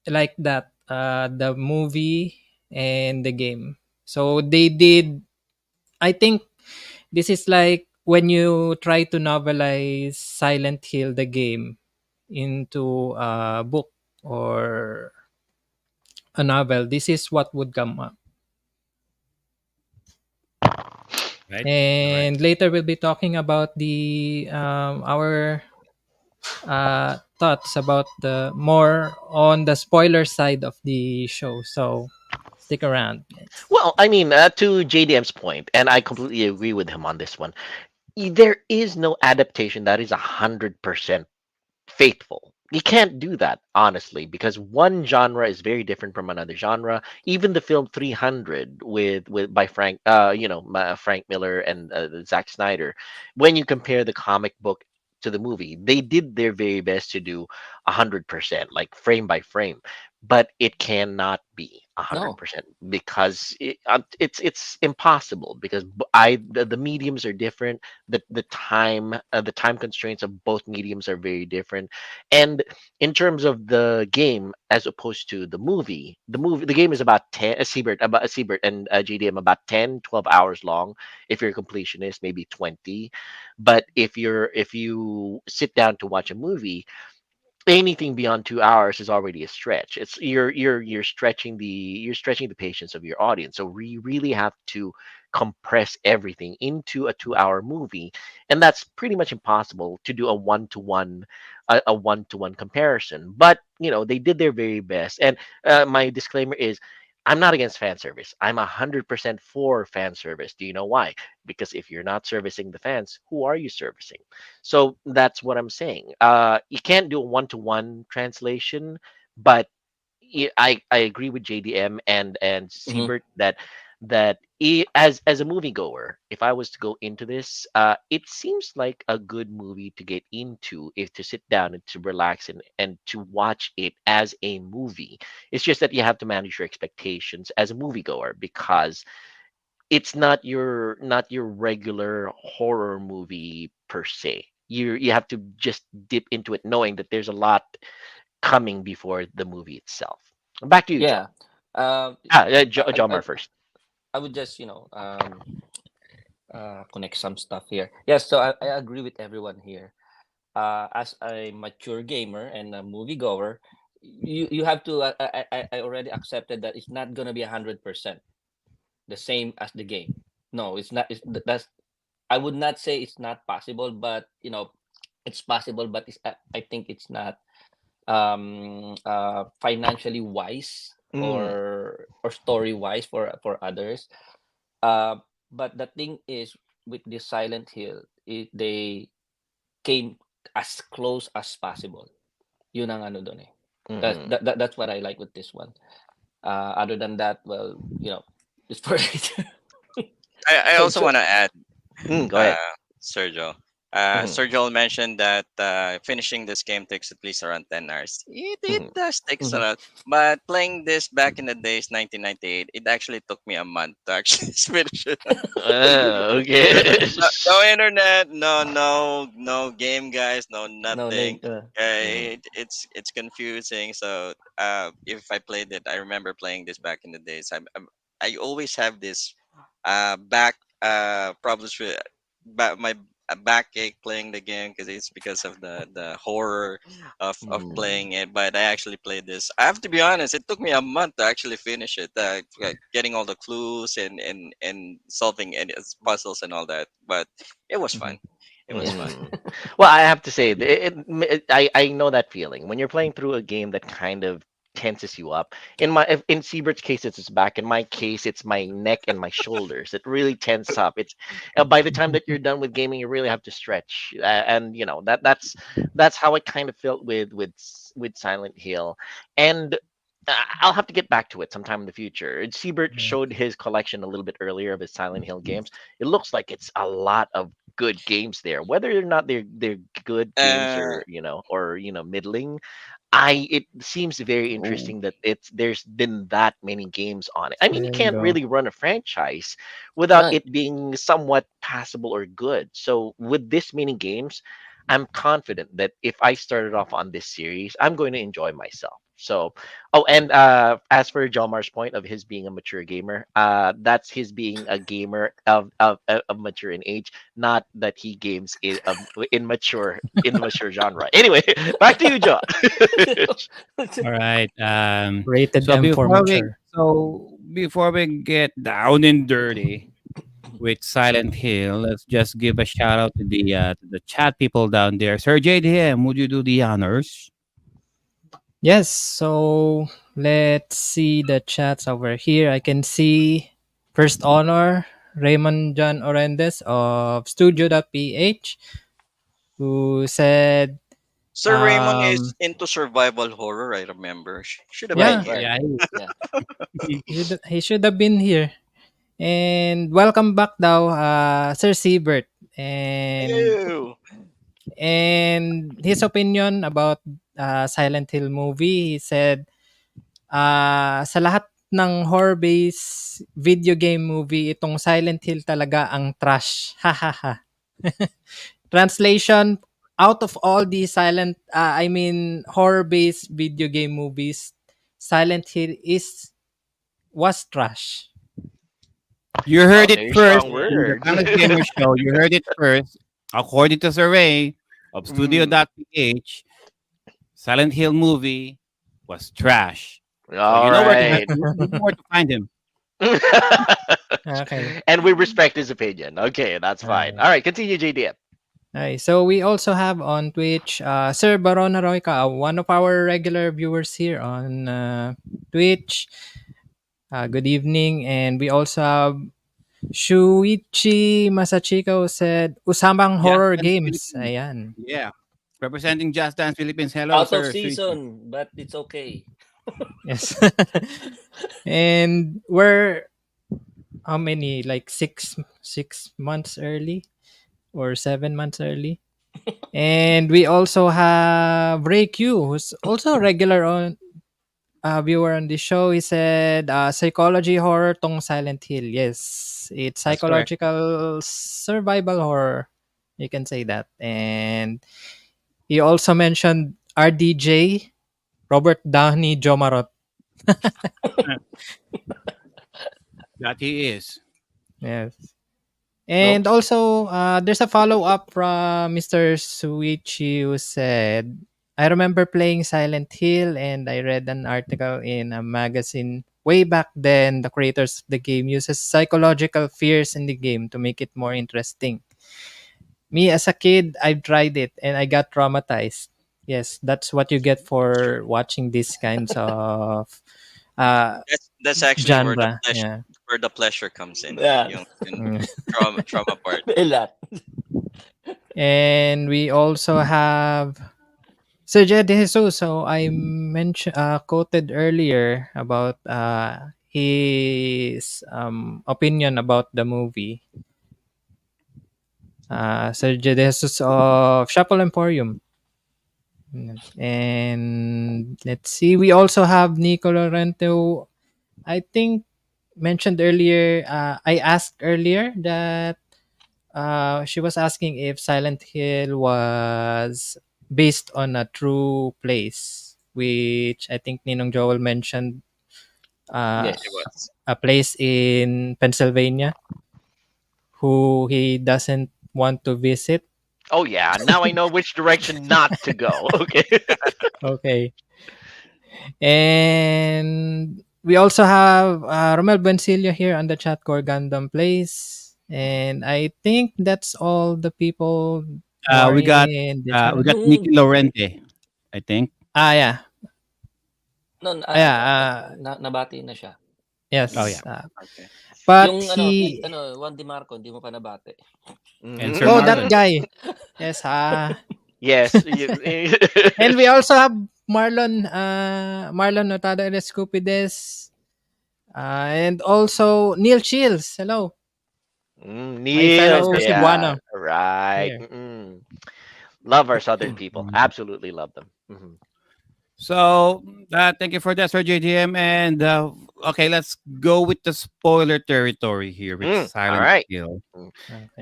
like that the movie and the game. So they did, I think this is like when you try to novelize Silent Hill the game into a book or a novel, this is what would come up. Right? All right. And later we'll be talking about the our thoughts about the more on the spoiler side of the show. So stick around, guys. Well, I mean, to JDM's point, and I completely agree with him on this one. There is no adaptation that is 100% faithful. You can't do that, honestly, because one genre is very different from another genre. Even the film 300 with by Frank, Frank Miller and Zack Snyder, when you compare the comic book to the movie, they did their very best to do 100%, like frame by frame, but it cannot be a hundred No. percent because it's impossible because the mediums are different, the time constraints of both mediums are very different, and in terms of the game as opposed to the game is about 10 a Siebert and GDM about 10-12 hours long. If you're a completionist, maybe 20. But if you sit down to watch a movie, anything beyond 2 hours is already a stretch. It's you're stretching the patience of your audience. So we really have to compress everything into a 2 hour movie, and that's pretty much impossible to do a one-to-one comparison. But they did their very best. And my disclaimer is, I'm not against fan service. I'm 100% for fan service. Do you know why? Because if you're not servicing the fans, who are you servicing? So that's what I'm saying. You can't do a one-to-one translation, but I agree with JDM and Hmm. Siebert as a moviegoer, if I was to go into this, it seems like a good movie to get into, if to sit down and to relax and to watch it as a movie. It's just that you have to manage your expectations as a moviegoer because it's not your regular horror movie per se. You have to just dip into it knowing that there's a lot coming before the movie itself. Back to you, John. Yeah. Um, John Mar first. I would just connect some stuff here. Yes, so I agree with everyone here. As a mature gamer and a moviegoer, you have to. I already accepted that it's not gonna be 100% the same as the game. No, it's not. That's I would not say it's not possible, but it's possible, but I think it's not financially wise Mm. or story wise for others. Uh, but the thing is, with the Silent Hill, they came as close as possible. Yun ang ano dun eh. Hmm. That's what I like with this one. Other than that, well, it's for I So also so want to add, go ahead. Sergio. Mhm, Sergio mentioned that finishing this game takes at least around 10 hours. It mhm. does take a Mhm. lot. But playing this back in the days, 1998, it actually took me a month to actually finish it. Okay. No internet, no game, guys, no No nothing. name. Mm. It's confusing. So if I played it, I remember playing this back in the days. I always have this back problems with my backache playing the game because it's because of the horror of Mhm, playing it. But I actually played this. I have to be honest, it took me a month to actually finish it, like getting all the clues and solving any puzzles and all that. But it was fun. Mhm. It was Yeah. fun. mhm. Well, I have to say, I know that feeling when you're playing through a game that kind of tenses you up. In Siebert's case, it's his back. In my case, it's my neck and my shoulders. It really tense up. It's by the time that you're done with gaming, you really have to stretch, and that's how I kind of felt with Silent Hill, and. I'll have to get back to it sometime in the future. Siebert Yeah. showed his collection a little bit earlier of his Silent Hill games. It looks like it's a lot of good games there. Whether or not they're good games Uh, or middling, I it seems very Oh. interesting that there's been that many games on it. I mean, you There you can't go. really run a franchise without Right. it being somewhat passable or good. So with this many games, I'm confident that if I started off on this series, I'm going to enjoy myself. So, oh, and as for Jomar's point of his being a mature gamer, that's his being a gamer of mature in age, not that he games in mature genre. Anyway, back to you, John. All right. Rated So M for mature. before we get down and dirty with Silent Hill, let's just give a shout out to the chat people down there. Sir JDM, would you do the honors? Yes, so let's see the chats over here. I can see First Honor, Raymond John Orendes of Studio.ph, who said, Sir Raymond is um, into survival horror. I remember. Should have been Right. yeah, here. Right. Yeah, Yeah. he should have been here. And welcome back daw, Sir Siebert. And Ew. his opinion about Silent Hill movie, he said, sa lahat ng horror-based video game movie, itong Silent Hill talaga ang trash. Hahaha. Translation, out of all the horror-based video game movies, Silent Hill was trash. you Oh, heard it very first strong Yeah. in the words. Palace Gamer Show. You heard it first. According to Survey of Mm. Studio.ph, Silent Hill movie was trash. So All right. you know where to find him. Okay. And we respect his opinion. Okay, that's fine. Alright. All right, continue, JDM. Okay, so we also have on Twitch, Sir Baron Haroika, one of our regular viewers here on Twitch. Good evening. And we also have Shuichi Masachiko said, Usambang Just horror Dance games. Philippines. Ayan. Yeah. Representing Just Dance Philippines. Hello, Out of sir. Sweetie. season, but it's okay. Yes. And we're how many? Like six months early or 7 months early. And we also have Ray Q, who's also a regular on viewer on the show. He said, psychology horror tong Silent Hill. Yes, it's That's correct. psychological survival horror. You can say that. And he also mentioned RDJ, Robert Downey Jomarot. That he is. Yes. And Nope. also, there's a follow up from Mr. Suichi who said, I remember playing Silent Hill and I read an article in a magazine way back then. The creators of the game uses psychological fears in the game to make it more interesting. Me as a kid, I've tried it and I got traumatized. Yes, that's what you get for watching these kinds of uh, That's actually genre. Yeah. where the pleasure comes in. Yeah. Yung Mm. trauma part. A lot. And we also have Sir Jed De Jesus. So I mentioned quoted earlier about his opinion about the movie. Sergio De Jesus of Shuffle Emporium. And let's see, we also have Nico Lorente. I think mentioned earlier. I asked earlier that she was asking if Silent Hill was based on a true place, which I think Ninong Joel mentioned. Uh, It Yes. was. a place in Pennsylvania who he doesn't want to visit. Oh yeah, now I know which direction not to go. Okay. Okay. And we also have Romel Bencilio here on the chat core Gundam Place. And I think that's all the people who are We got in the channel. Nikki Lorente, I think. Yeah. No, Yeah. nabati na siya. Oh yeah, Yes. Okay. But Yung he. Juan Di Marco, hindi mo pa nabati. and Sir Oh, that Marlon. guy. Yes. Yes. And we also have Marlon. Marlon Notada Escupides. And also Neil Shields. Hello. My Neil, fellow Yes, yeah, Cebuano right. here. Love our southern people. Absolutely love them. So thank you for that, Sir JDM. And okay, let's go with the spoiler territory here with All Silent right. Hill.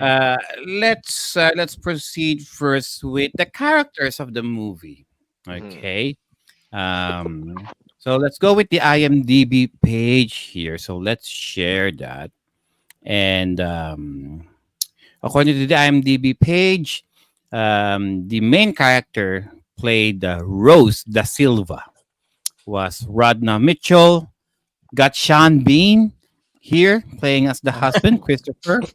Okay. Let's proceed first with the characters of the movie. Mhm. Okay. Um, so let's go with the IMDb page here. So let's share that. And according to the IMDb page, the main character played Rose da Silva was Rodna Mitchell. Got Sean Bean here playing as the husband, Christopher.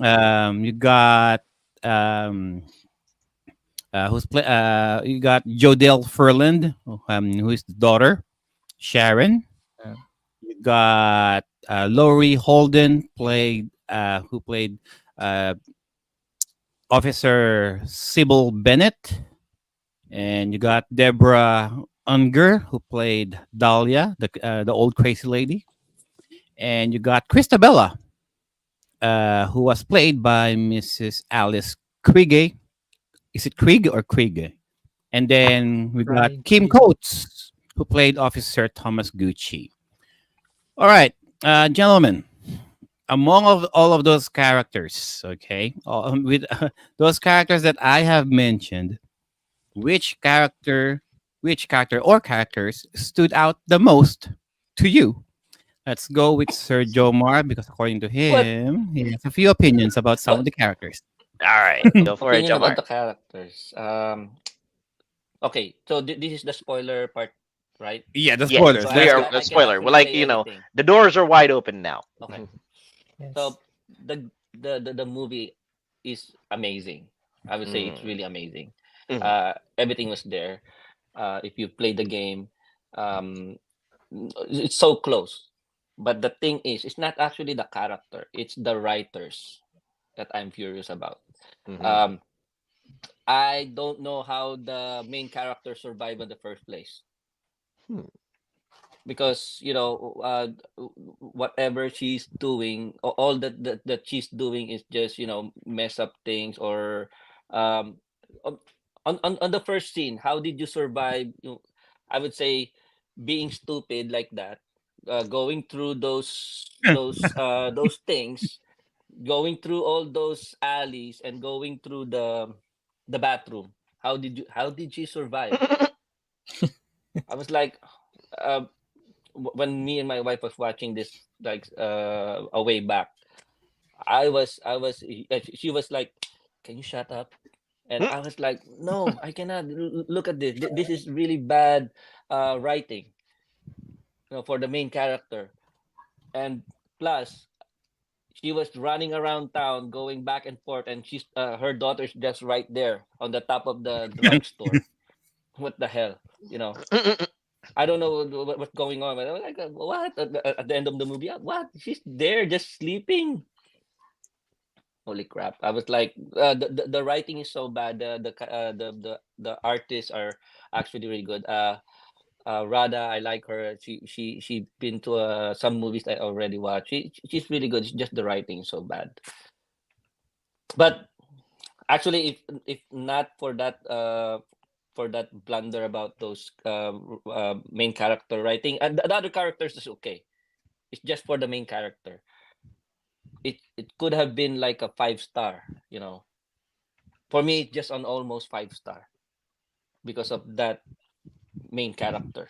You got um, you got Jodelle Ferland, who is the daughter, Sharon. Yeah. You got Laurie Holden who played uh, Officer Sybil Bennett, and you got Deborah Unger who played Dahlia, the old crazy lady, and you got Christabella, who was played by Mrs. Alice Kriege. Is it Krieg or Kriege? And then we got Right. Kim Coates, who played Officer Thomas Gucci. All right, gentlemen, among all of those characters, okay, with those characters that I have mentioned, which character, which character or characters stood out the most to you? Let's go with Sir Jomar because according to What? him, he has a few opinions about some of What? the characters. All right. Go for it, Opinion about Jomar. the characters. Okay, so this is the spoiler part, right? Yeah, the Yes, spoilers. So we Let's are go. a I can spoiler. We're actually like, say anything. the doors are wide open now. Okay. Yes. So the movie is amazing. I would say it's really amazing. Mhm. Everything was there. If you play the game, um, it's so close. But the thing is, it's not actually the character; it's the writers that I'm furious about. Mhm. Um, I don't know how the main character survived in the first place Hmm. because whatever she's doing, all that she's doing is just mess up things or um on, on the first scene. How did you survive? I would say being stupid like that, going through those things, going through all those alleys and going through the bathroom. How did she survive? I was like, uh, when me and my wife was watching this like a way back, she was like, "Can you shut up?" And I was like, "No, I cannot. Look at this. This is really bad writing, for the main character." And plus, she was running around town, going back and forth, and her daughter's just right there on the top of the drugstore. What the hell, you know? I don't know what's going on. But I was like, what? At the end of the movie, what? She's there just sleeping. Holy crap! I was like, the writing is so bad. The artists are actually really good. Rada, I like her. She been to some movies I already watched. She's really good. It's just the writing is so bad. But Actually, if not for that blunder about those main character writing, and the other characters is okay. It's just for the main character. It could have been like a 5 star. For me, it's just on almost 5 star because of that main character.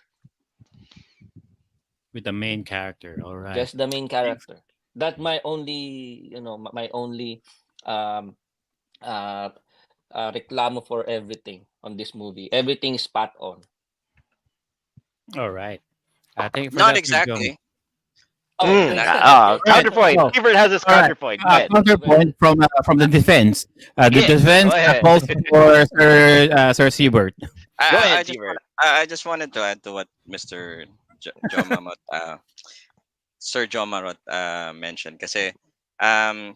With the main character. All right. Just the main Thanks. character. That my only, my only um uh, reclamo for everything on this movie. Everything is spot on. All right. Thank you for Not that, Sir Joe. exactly. Oh, Mm, Not ah, exactly. All right. counterpoint. So, Favorite has his all right. counterpoint. Go ahead. Counterpoint from the defense. The Yeah, defense go ahead. calls for Sir Siebert. Go I ahead, just Seabird. I just wanted to add to what Mr. Joe Mamot, Sir Joe Marot mentioned. Kasi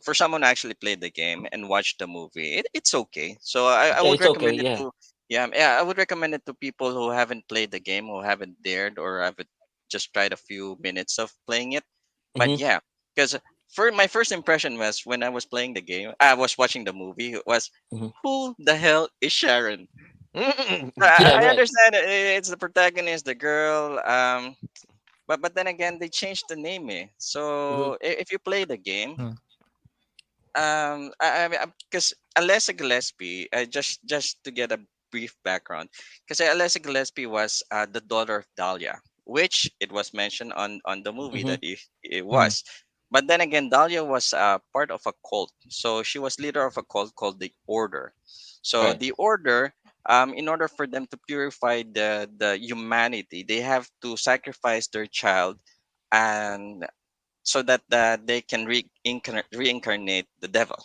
for someone who actually played the game and watched the movie, it's okay. So I Yeah, would it's okay. recommend it Yeah. to, yeah, I would recommend it to people who haven't played the game, who haven't dared or haven't just tried a few minutes of playing it. But Mm-hmm. yeah, because for my first impression was when I was playing the game, I was watching the movie, was Mm-hmm. who the hell is Sharon? Mm-mm. Yeah. I Right. understand it's the protagonist, the girl, but then again they changed the name. Mm-hmm. So if you play the game, Hmm. I mean, because Alessa Gillespie, just to get a brief background, because Alessa Gillespie was the daughter of Dahlia, which it was mentioned on the movie Mm-hmm. that it Hmm. was. But then again, Dahlia was part of a cult, so she was leader of a cult called the Order. So Right. the Order, in order for them to purify the humanity, they have to sacrifice their child, and so that they can reincarnate the devil.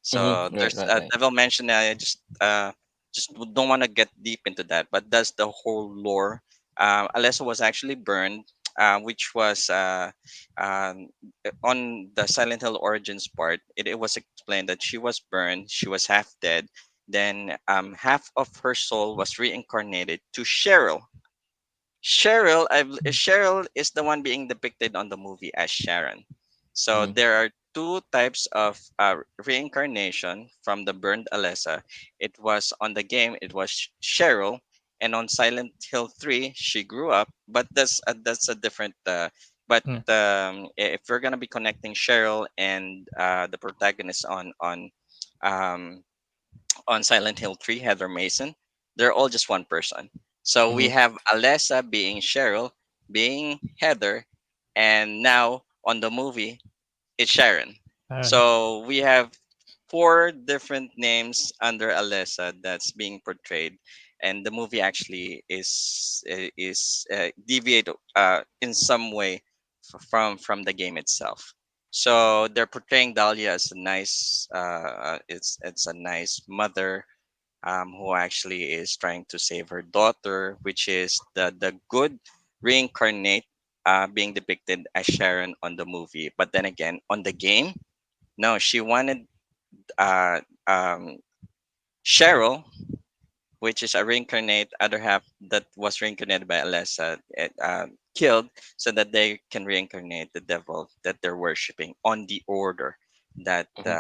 So Mm-hmm. Right. there's Right. a Right. devil mentioned. I just don't want to get deep into that, but that's the whole lore. Alessa was actually burned, which was on the Silent Hill Origins part. It was explained that she was burned, she was half dead, then half of her soul was reincarnated to Cheryl. Cheryl is the one being depicted on the movie as Sharon. So Mm-hmm. there are two types of reincarnation from the burned Alessa. It was on the game. It was Cheryl, and on Silent Hill 3, she grew up. But that's a different. But Hmm. if we're gonna be connecting Cheryl and the protagonist um, on Silent Hill 3, Heather Mason, they're all just one person. So we Mm-hmm. have Alessa being Cheryl, being Heather, and now on the movie, it's Sharon. Alright. So we have four different names under Alessa that's being portrayed, and the movie actually is deviate in some way from the game itself. So they're portraying Dahlia as a nice, it's a nice mother, who actually is trying to save her daughter, which is the good reincarnate, being depicted as Sharon on the movie. But then again, on the game, no, she wanted uh, um, Cheryl, which is a reincarnate, other half that was reincarnated by Alessa, killed, so that they can reincarnate the devil that they're worshiping on the order. That Mm-hmm.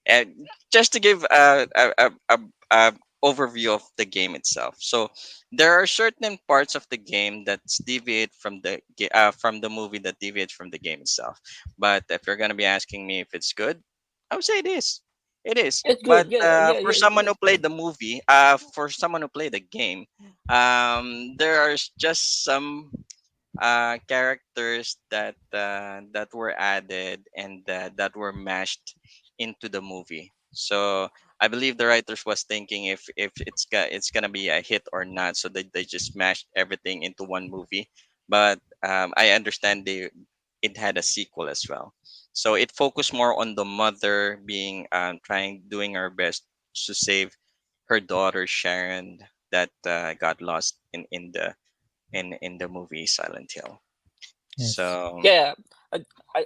and just to give a overview of the game itself. So there are certain parts of the game that's deviate from the movie, that deviate from the game itself. But if you're gonna be asking me if it's good, I would say it is. It is. It's good. But Yeah. Yeah. for Yeah. someone Yeah. who It's played good. the movie, for someone who played the game, there are just some characters that were added and that were mashed into the movie. So I believe the writers was thinking if it's gonna be a hit or not, so they just mashed everything into one movie. But I understand it had a sequel as well. So it focused more on the mother being trying doing her best to save her daughter Sharon that got lost in the movie Silent Hill. Yes. So Yeah.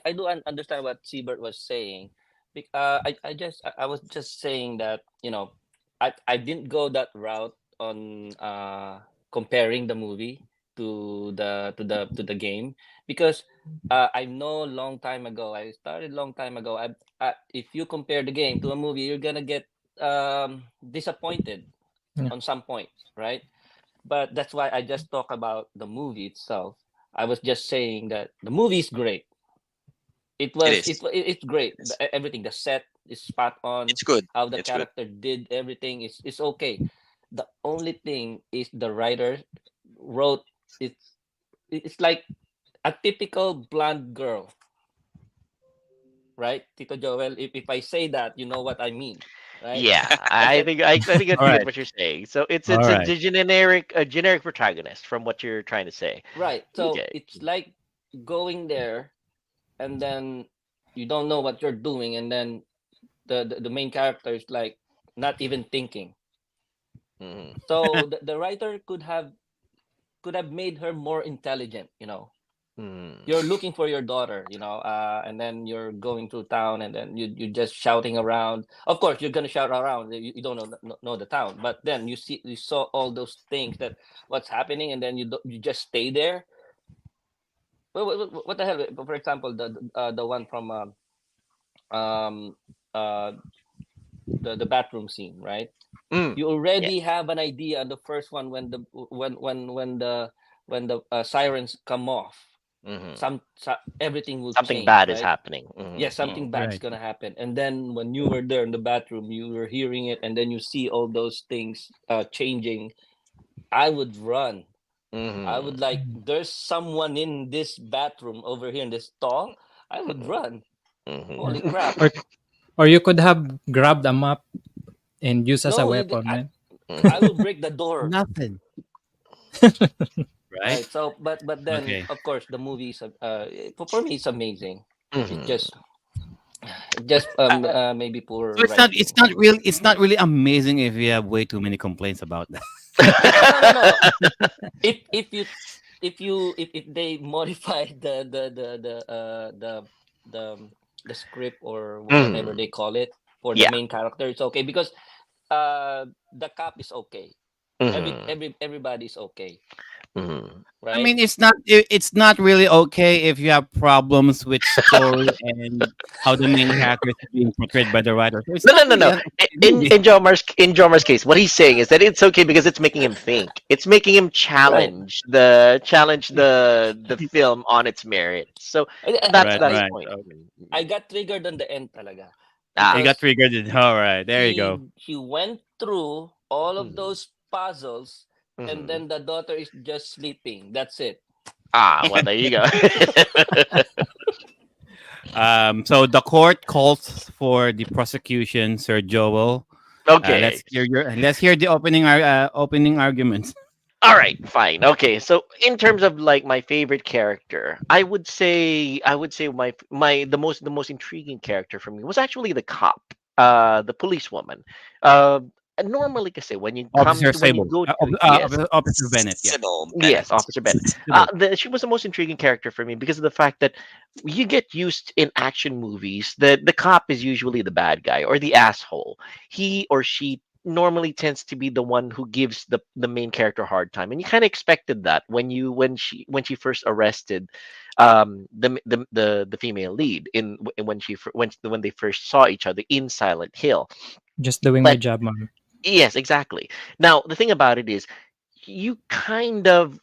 I do understand what Siebert was saying. I was just saying that I didn't go that route on comparing the movie to the game, because I know long time ago, I started long time ago. If you compare the game to a movie, you're gonna get disappointed Yeah. on some point, right? But that's why I just talk about the movie itself. I was just saying that the movie is great. It It was is. it's great. Yes. Everything, the set is spot on. It's good. How the It's good. character did everything is okay. The only thing is the writer wrote it's like a typical blonde girl, right? Tito Joel, if I say that, you know what I mean, right? Yeah, And I then think I think I All get right. what you're saying. So All it's right. a generic protagonist from what you're trying to say. right. So Okay. it's like going there and then you don't know what you're doing, and then the main character is like not even thinking. Mhm. So the writer could have made her more intelligent, Mhm. you're looking for your daughter, and then you're going through town, and then you're just shouting around. Of course you're going to shout around, you don't know the town, but then you saw all those things that what's happening, and then you just stay there. What the hell, for example, the one from um uh the bathroom scene, right? Mm. You Yeah. already have an idea on the first one, when the sirens come off, Mhm. everything will Something change, bad is right? happening. Yes, Mhm. something Mhm. bad's Right. gonna happen. And then when you were there in the bathroom, you were hearing it, and then you see all those things changing. I would run. I Mhm. would like, there's someone in this bathroom over here in this stall. I would run. Mhm. Holy Yeah. crap! Or or you could have grabbed a map and used as a No, weapon, man. I will Mhm. break the door. Nothing. Right. Right. So, but then Okay. of course the movie is for me it's amazing. It Mhm. just maybe So poor it's not writing. it's not really amazing if you have way too many complaints about that. No. If they modify the the script, or whatever Mhm. they call it, for the Yeah. main character, it's okay, because the cop is okay. Mhm. Everybody's okay, Mhm. I right? mean, it's not really okay if you have problems with story and how the main character is being portrayed by the writer. So it's No, no, not no, really no. an okay movie. In Jomar's case, what he's saying is that it's okay because it's making him think. It's making him Right. challenge the film on its merit. So I, I, Right, that's I, the right. point. Okay. I got triggered on the end talaga, You Ah. got because triggered. All right, there you go. he went through all of Mhm. those puzzles, and Mhm. then the daughter is just sleeping. That's it. Ah, well, there you go. So the court calls for the prosecution, Sir Joel. Okay. Let's hear the opening arguments. All right, fine. Okay, so in terms of like my favorite character, I would say my the most intriguing character for me was actually the cop, the policewoman. Uh, normally, kasi Officer when you Sable, go to yes, Officer Bennett. Yeah. Sybil yes, Bennett. Officer Bennett. Sybil. She was the most intriguing character for me because of the fact that you get used in action movies that the cop is usually the bad guy or the asshole. He or she normally tends to be the one who gives the main character a hard time, and you kind of expected that when she first arrested the female lead when they first saw each other in Silent Hill. Just doing my But job, man. yes, exactly. Now the thing about it is you kind of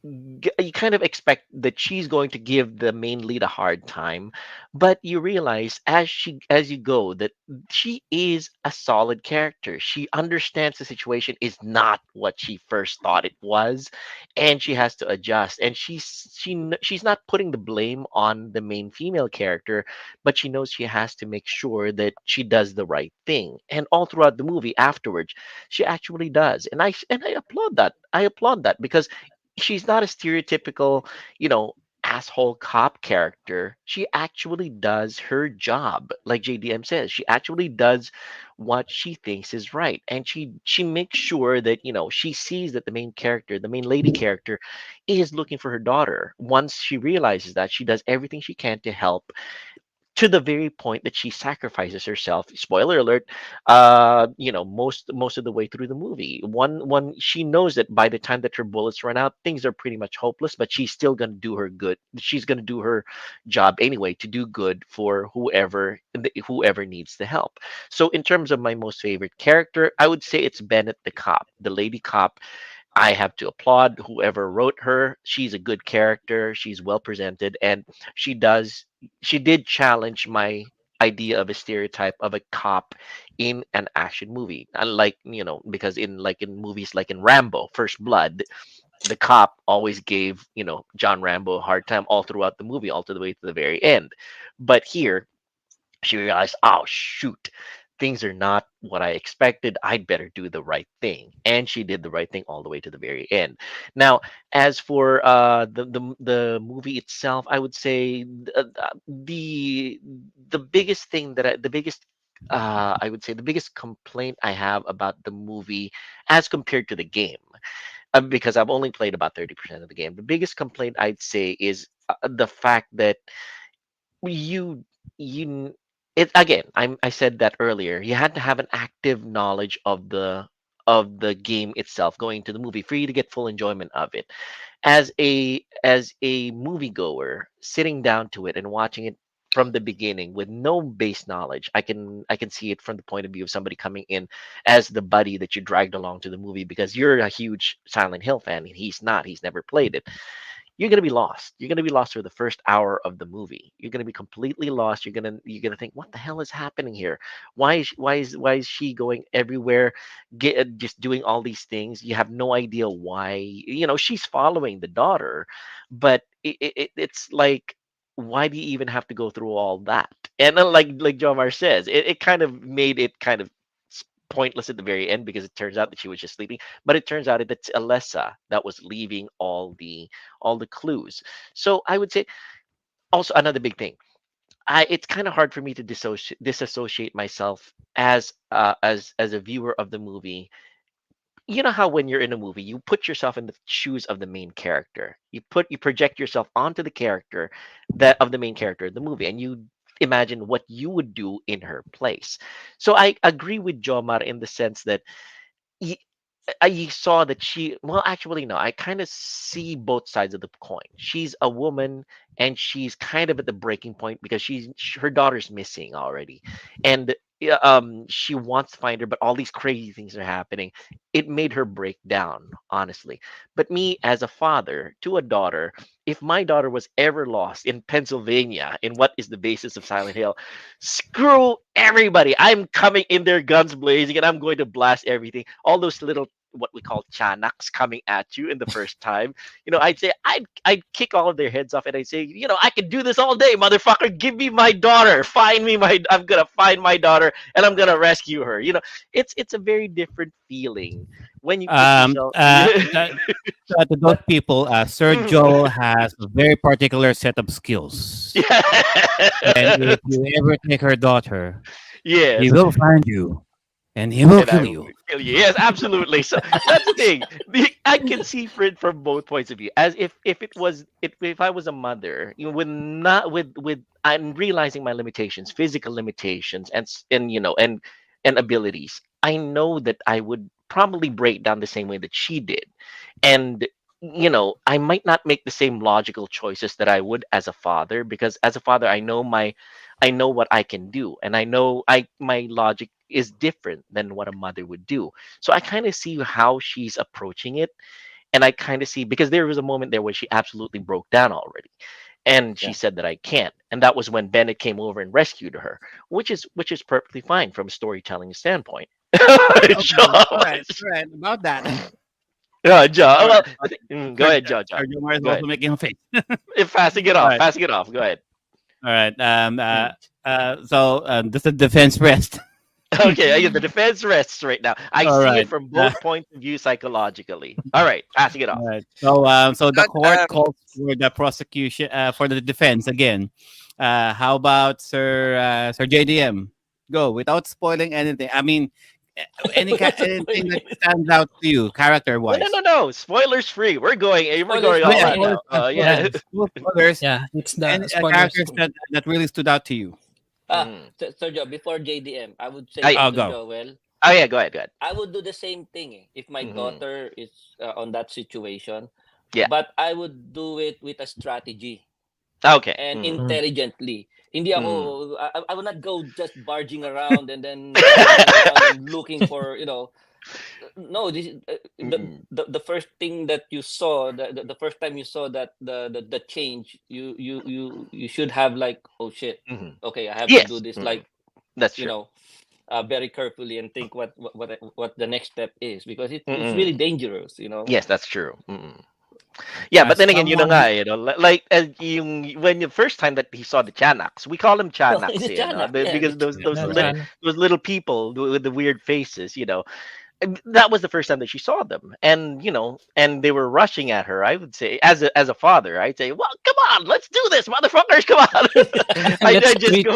you kind of expect that she's going to give the main lead a hard time, but you realize as you go that she is a solid character. She understands the situation is not what she first thought it was, and she has to adjust, and she's not putting the blame on the main female character, but she knows she has to make sure that she does the right thing, and all throughout the movie afterwards she actually does, and I applaud that. I applaud that because she's not a stereotypical, you know, asshole cop character. She actually does her job, like JDM says. She actually does what she thinks is right, and she makes sure that she sees that the main character, the main lady character, is looking for her daughter. Once she realizes that, she does everything she can to help to the very point that she sacrifices herself. Spoiler alert. Most of the way through the movie, one she knows that by the time that her bullets run out, things are pretty much hopeless. But she's still gonna do her good. She's gonna do her job anyway to do good for whoever needs the help. So in terms of my most favorite character, I would say it's Bennett the cop, the lady cop. I have to applaud whoever wrote her. She's a good character. She's well presented, and she does. She did challenge my idea of a stereotype of a cop in an action movie. Unlike, because in movies like in Rambo, First Blood, the cop always gave John Rambo a hard time all throughout the movie, all to the way to the very end. But here, she realized, oh shoot, things are not what I expected. I'd better do the right thing, and she did the right thing all the way to the very end. Now, as for the movie itself, I would say the biggest thing the biggest I would say the biggest complaint I have about the movie as compared to the game, because I've only played about 30% of the game. The biggest complaint I'd say is the fact that you you it again, I said that earlier, you had to have an active knowledge of the game itself going to the movie for you to get full enjoyment of it. As a moviegoer, sitting down to it and watching it from the beginning with no base knowledge, I can see it from the point of view of somebody coming in as the buddy that you dragged along to the movie because you're a huge Silent Hill fan and he's not. He's never played it. You're gonna be lost. You're gonna be lost for the first hour of the movie. You're gonna be completely lost. You're gonna think, what the hell is happening here? Why is she going everywhere, just doing all these things? You have no idea why. She's following the daughter, but it's like, why do you even have to go through all that? And then, like Jomar says, it kind of made it kind of pointless at the very end because it turns out that she was just sleeping. But it turns out that it's Alessa that was leaving all the clues. So I would say also another big thing. It's kind of hard for me to disassociate myself as a viewer of the movie. You know how when you're in a movie, you put yourself in the shoes of the main character. You project yourself onto the character that of the main character of the movie, and you imagine what you would do in her place. So I agree with Jomar in the sense that y- I saw that well, actually, no, I kind of see both sides of the coin. She's a woman and she's kind of at the breaking point because her daughter's missing already. And yeah, she wants to find her, but all these crazy things are happening. It made her break down, honestly. But me, as a father to a daughter, if my daughter was ever lost in Pennsylvania, in what is the basis of Silent Hill, screw everybody. I'm coming in there guns blazing and I'm going to blast everything. All those little what we call chanaks coming at you in the first time. I'd say I'd kick all of their heads off and I'd say, I can do this all day, motherfucker. Give me my daughter. I'm gonna find my daughter and I'm gonna rescue her. It's a very different feeling when you put yourself. To those people, Sir Joel has a very particular set of skills. Yeah. And if you ever take her daughter, Yes. he will find you and he will And I kill will you. kill you. Yes, absolutely. So that's the thing. I can see it from both points of view. As if I was a mother, with not with I'm realizing my limitations, physical limitations, and abilities. I know that I would probably break down the same way that she did, and I might not make the same logical choices that I would as a father, because as a father I know what I can do, and I know my logic is different than what a mother would do. So I kind of see how she's approaching it, and I kind of see, because there was a moment there where she absolutely broke down already, and she Yeah. said that I can't, and that was when Bennett came over and rescued her, which is perfectly fine from a storytelling standpoint. Okay, Josh. all right. About that. Yeah, Josh. All Well, right. go ahead, Josh. Sir Jomar is Go also ahead. making a face. Passing it All off. right. Passing it off. Go ahead. All right. So this is defense rest. Okay, the defense rests right now. I All see right. it from both points of view psychologically. All right, passing it off. All right. So the But court calls for the prosecution, for the defense again. How about Sir JDM? Go without spoiling anything. I mean, Anything that stands out to you character No, no, wise? no, no. Spoilers free. We're Spoilers going free all Yeah, out again. now. Yeah, Yeah. full spoilers. yeah, it's the And spoilers. characters that really stood out to you. Mhm. Sir Joe, before JDM, I would say I, this I'll to go. Joel. oh yeah, go ahead, go ahead. I would do the same thing if my Hmm. daughter is on that situation, Yeah. but I would do it with a strategy Okay. and Mm. Mm. intelligently. Hindi Mm. ako, I will not go just barging around and then sneaking around and looking for, no, this is, Mm. the first thing that you saw, the first time you saw that the change, you should have like, oh shit, Mhm. okay, I have to do Yes. this Mm. like, That's you true. know, very carefully and think what the next step is, because it's really Mm-mm. dangerous, Yes, that's true. Mm. Yeah, but As then again, yun na someone nga, who, like yung when the first time that he saw the Chanaks, we call them It's Chanaks, a Chanak, yeah, because yeah, Yeah. those little people with the weird faces, and that was the first time that she saw them, and and they were rushing at her. I would say, as a father, I'd say, well, come on, let's do this, motherfuckers, come on. let's I just treat go.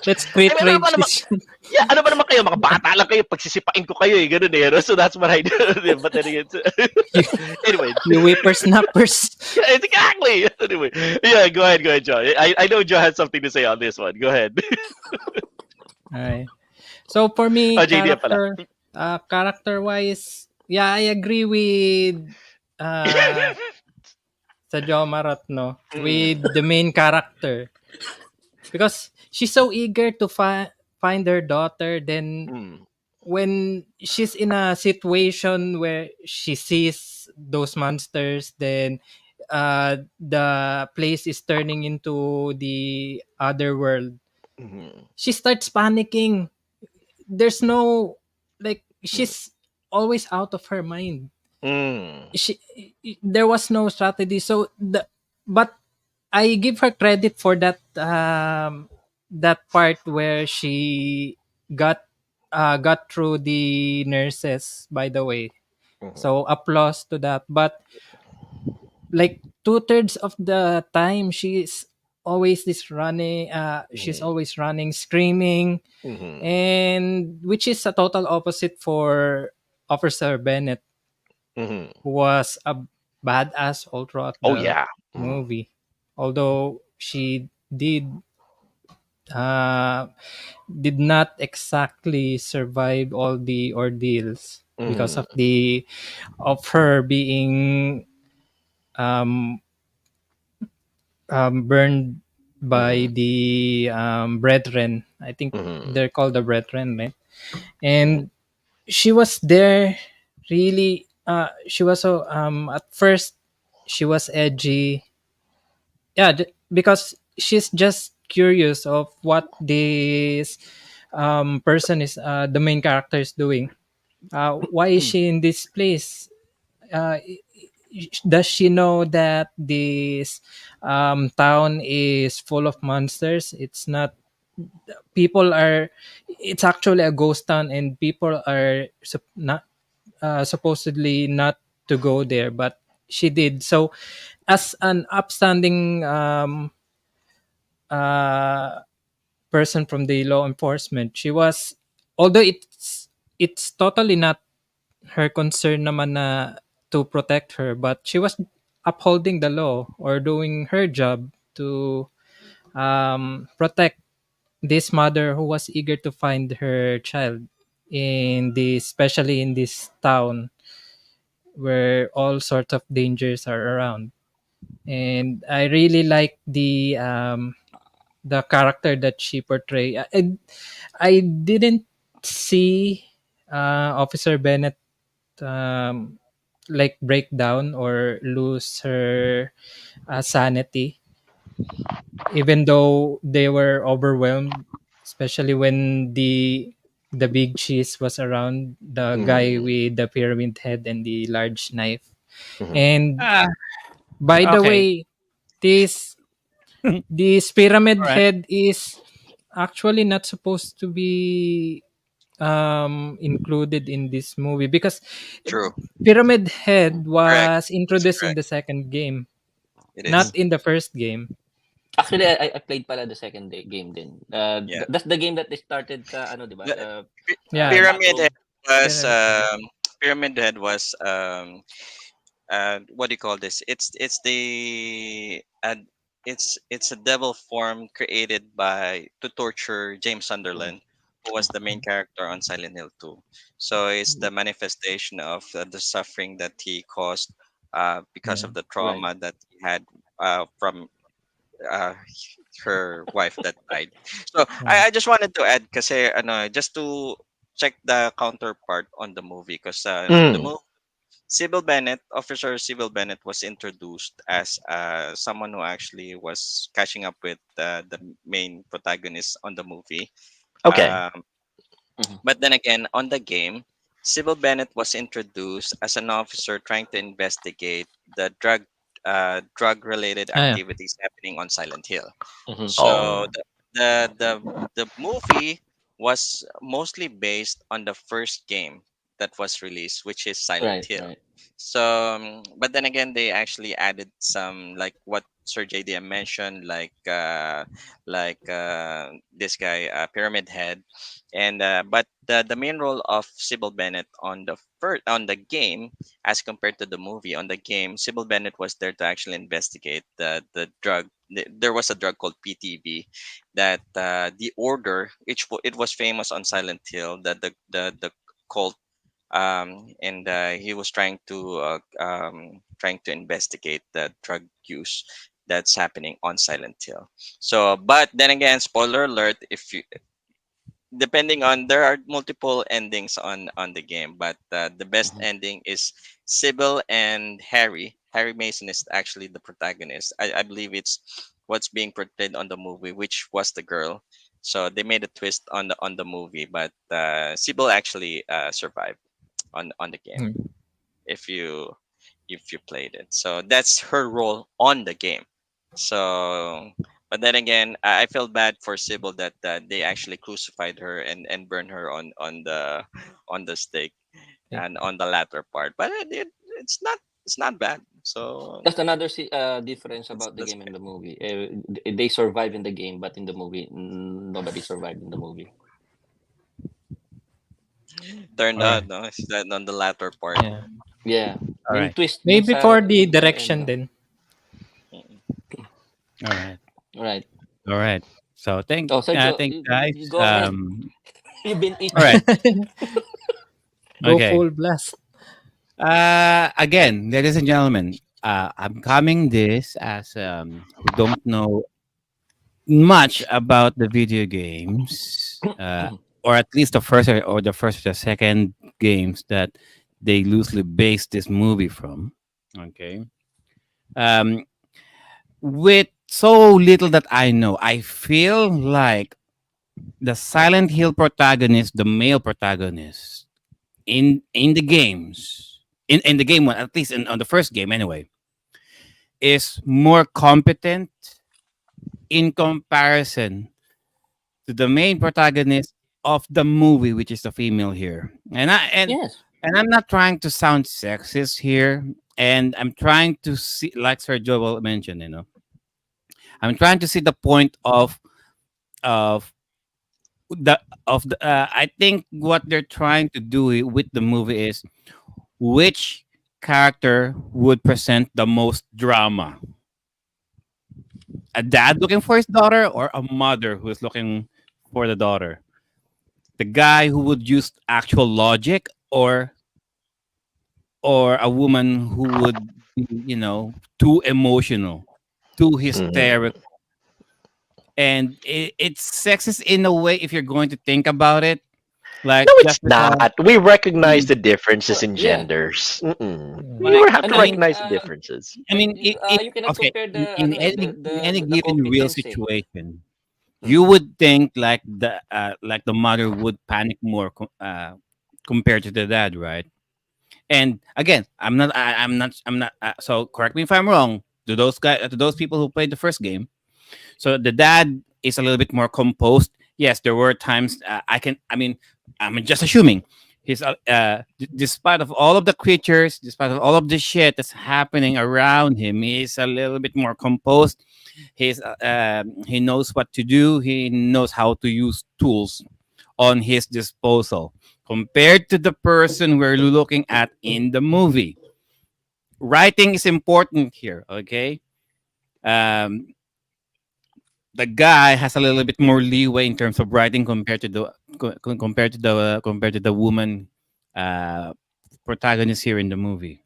let's I treat mean, ano ba rage naman, this. yeah, ano ba naman kayo, mga bata lang kayo, pagsisipain ko kayo, ganun so that's what I do. But then again, you, anyway, you whippersnappers. exactly. Anyway, yeah, go ahead, John. I know John has something to say on this one. Go ahead. Alright. So for me, Oh, JDM pala. character wise, yeah, I agree with uh sa Jo Marot, no, Mm, with the main character, because she's so eager to find her daughter. Then mm, when she's in a situation where she sees those monsters, then the place is turning into the other world. mm, She starts panicking. There's no, like, mm, she's always out of her mind. mm, She There was no strategy. So but I give her credit for that part where she got got through the nurses, by the way. mhm, So applause to that. But like two-thirds of the time, she's mhm, always running, screaming, mhm, and which is a total opposite for Officer Bennett, mhm. who was a badass all throughout Oh the yeah. Mm, movie. Although she uh, did not exactly survive all the ordeals because mhm, of her being um, burned by mhm, the brethren. I think mhm, they're called the brethren, right? mhm, And she was there really. She was so at first she was edgy, yeah, because she's just curious of what this person is the main character is doing. Why is she in this place? uh, does she know that this town is full of monsters? It's not, people are, it's actually a ghost town, and people are not supposedly not to go there, but she did. So as an upstanding uh, person from the law enforcement, she was, although it's totally not her concern naman na to protect her, but she was upholding the law or doing her job to protect this mother who was eager to find her child in this, especially in this town where all sorts of dangers are around. And I really like the character that she portrayed. I didn't see Officer Bennett um, like break down or lose her sanity, even though they were overwhelmed, especially when the big cheese was around, the guy mhm, with the pyramid head and the large knife. mhm, And Ah, by the okay. way, this All this pyramid right. head is actually not supposed to be included in this movie, because True. pyramid head Correct. was That's introduced in correct. the second game, It not is. in the first game. Actually, I played pala the second day, game din. Yeah. That's the game that they started sa ano, 'di ba? The Yeah, Pyramid Bathroom. Head was Pyramid Head. Pyramid Head was what do you call this? It's the it's a devil form created by to torture James Mm. Sunderland, who was the main character on Silent Hill 2. So it's the manifestation of the suffering that he caused because Yeah. of the Right. trauma that he had from uh, her wife that died. So Yeah. I just wanted to add kasi ano just to check the counterpart on the movie because the Mm. movie Sybil Bennett, Officer Sybil Bennett, was introduced as someone who actually was catching up with the main protagonist on the movie. Okay. Um, Mhm. but then again, on the game, Sybil Bennett was introduced as an officer trying to investigate the drug related Ah, yeah. activities happening on Silent Hill. Mhm. So Oh. the movie was mostly based on the first game that was released, which is Silent Right, Hill. right. So, but then again, they actually added some like what Sir JDM mentioned, this guy, Pyramid Head, and but the main role of Sybil Bennett on the first on the game, as compared to the movie, on the game, Sybil Bennett was there to actually investigate the drug. There was a drug called PTV that the Order, it was famous on Silent Hill, that the cult, and he was trying to investigate the drug use that's happening on Silent Hill. So, but then again, spoiler alert, if you depending on, there are multiple endings on the game, but the best Mhm. ending is Sybil and Harry Mason is actually the protagonist. I believe it's what's being portrayed on the movie, which was the girl. So they made a twist on the movie, but Sybil actually survived on the game, Mm. if you played it. So that's her role on the game. So, but then again, I felt bad for Sybil that they actually crucified her and burned her on the stake Okay. and on the latter part. But it's not bad. So That's another difference that's about the that's game and okay. the movie. They survive in the game, but in the movie, nobody survived in the movie. Turned All right. out, no, it's that on the latter part. Yeah. Yeah, All yung right. twist dun Maybe sa for the end, direction no? then. Mm. All right. Right. All right. So Oh, Sergio, thanks guys. you go ahead. You've been All right. itching. Go Okay. full blast. Again, ladies and gentlemen, I'm coming this as who don't know much about the video games, or at least the first or the second games that they loosely based this movie from. Okay. Um, with so little that I know, I feel like the Silent Hill protagonist, the male protagonist in the games, in the game one, at least on the first game anyway, is more competent in comparison to the main protagonist of the movie, which is the female here. Yes. And I'm not trying to sound sexist here, and I'm trying to see, like Sir Joel mentioned, I'm trying to see the point of I think what they're trying to do with the movie is which character would present the most drama, a dad looking for his daughter or a mother who is looking for the daughter, the guy who would use actual logic or a woman who would be too emotional, too Mhm. hysterical. And it's sexist in a way if you're going to think about it, like No, it's just because. not. We recognize Mm, the differences Well, in yeah. genders. Mm-mm. Yeah. We like will have I to mean, recognize the differences. I mean, if you cannot okay, compare in any the given real competency. situation, you Mm. would think like the mother would panic more compared to the dad, right? And again, I'm not. So correct me if I'm wrong. To those people who played the first game, so the dad is a little bit more composed. Yes, there were times I mean, I'm just assuming despite of all of the creatures, despite of all of the shit that's happening around him, he's a little bit more composed. He knows what to do. He knows how to use tools on his disposal compared to the person we're looking at in the movie. Writing is important here, okay? Um, the guy has a little bit more leeway in terms of writing compared to the woman uh, protagonist here in the movie.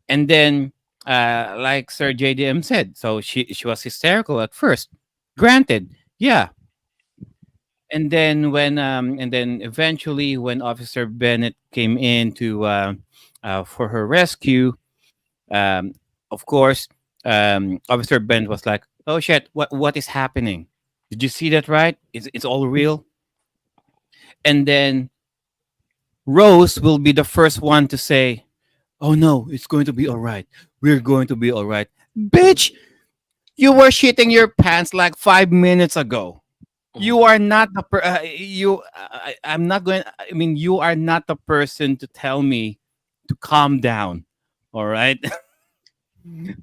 And then, like Sir JDM said, so she was hysterical at first. Granted, yeah. And then eventually, when Officer Bennett came in to for her rescue, um, of course, Officer Bennett was like, "Oh shit, what is happening? Did you see that? Right? It's all real." And then Rose will be the first one to say, "Oh no, it's going to be all right. We're going to be all right." Bitch, you were shitting your pants like 5 minutes ago. You are not the you. I'm not going. I mean, you are not the person to tell me to calm down. All right.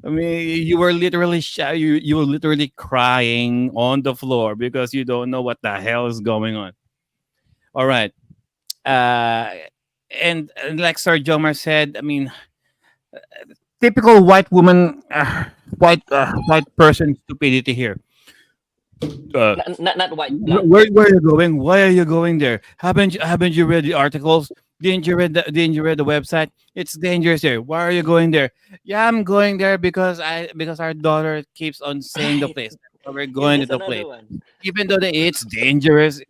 I mean, you were literally you were literally crying on the floor because you don't know what the hell is going on. All right. Uh, and like Sir Jomar said, I mean, typical white woman, white person stupidity here. Uh, Not white, black. where are you going? Why are you going there? Haven't you read the articles? Didn't you read the website? It's dangerous there. Why are you going there? Yeah, I'm going there because our daughter keeps on saying the place. So we're Yeah, going to that's the another place, one. even though it's dangerous.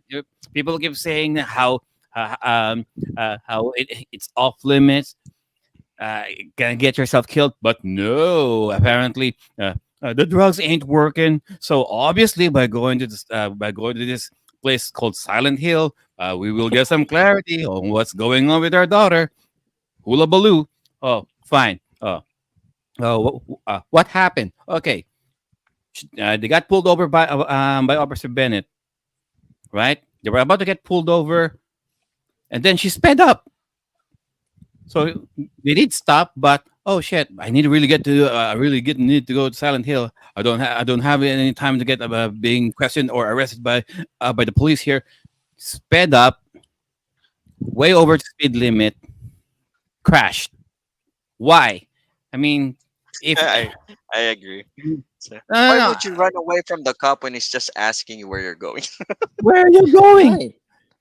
People keep saying how it's off limits. Gonna get yourself killed. But no, apparently, the drugs ain't working. So obviously, by going to this place called Silent Hill, we will get some clarity on what's going on with our daughter. Hula baloo. Oh, fine. What happened? Okay, they got pulled over by Officer Bennett. Right? They were about to get pulled over, and then she sped up. So they did stop, but oh shit! I need to really get to. I really get need to go to Silent Hill. I don't have any time to get being questioned or arrested by the police here. Sped up, way over the speed limit. Crashed. Why? I mean, if I agree. So, no, why no, would you run away from the cop when he's just asking you where you're going? where are you going Right.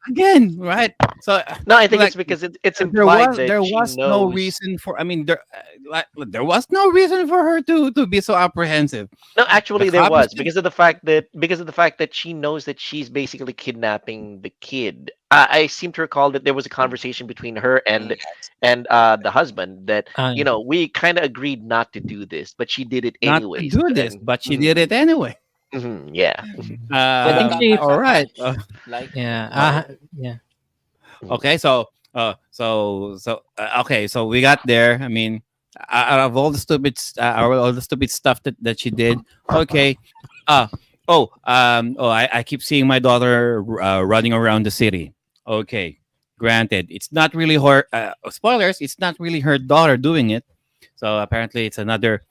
again? Right. So No, I think it's like because it's implied that there she was no knows. reason for. I mean, there was no reason for her to be so apprehensive. No, The actually, there cop is was just because of the fact that she knows that she's basically kidnapping the kid. I seem to recall that there was a conversation between her Mm, and the husband that Yeah. we kind of agreed not to do this, but she did it not to anyways. do But this, then, but she did it anyway. yeah. I When the think cop she. All has right. crashed, like Yeah. Yeah. Okay. Okay. So we got there. I mean, out of all the all the stupid stuff that she did. Okay. Uh I keep seeing my daughter running around the city. Okay. Granted, it's not really her. Spoilers. It's not really her daughter doing it. So apparently, it's another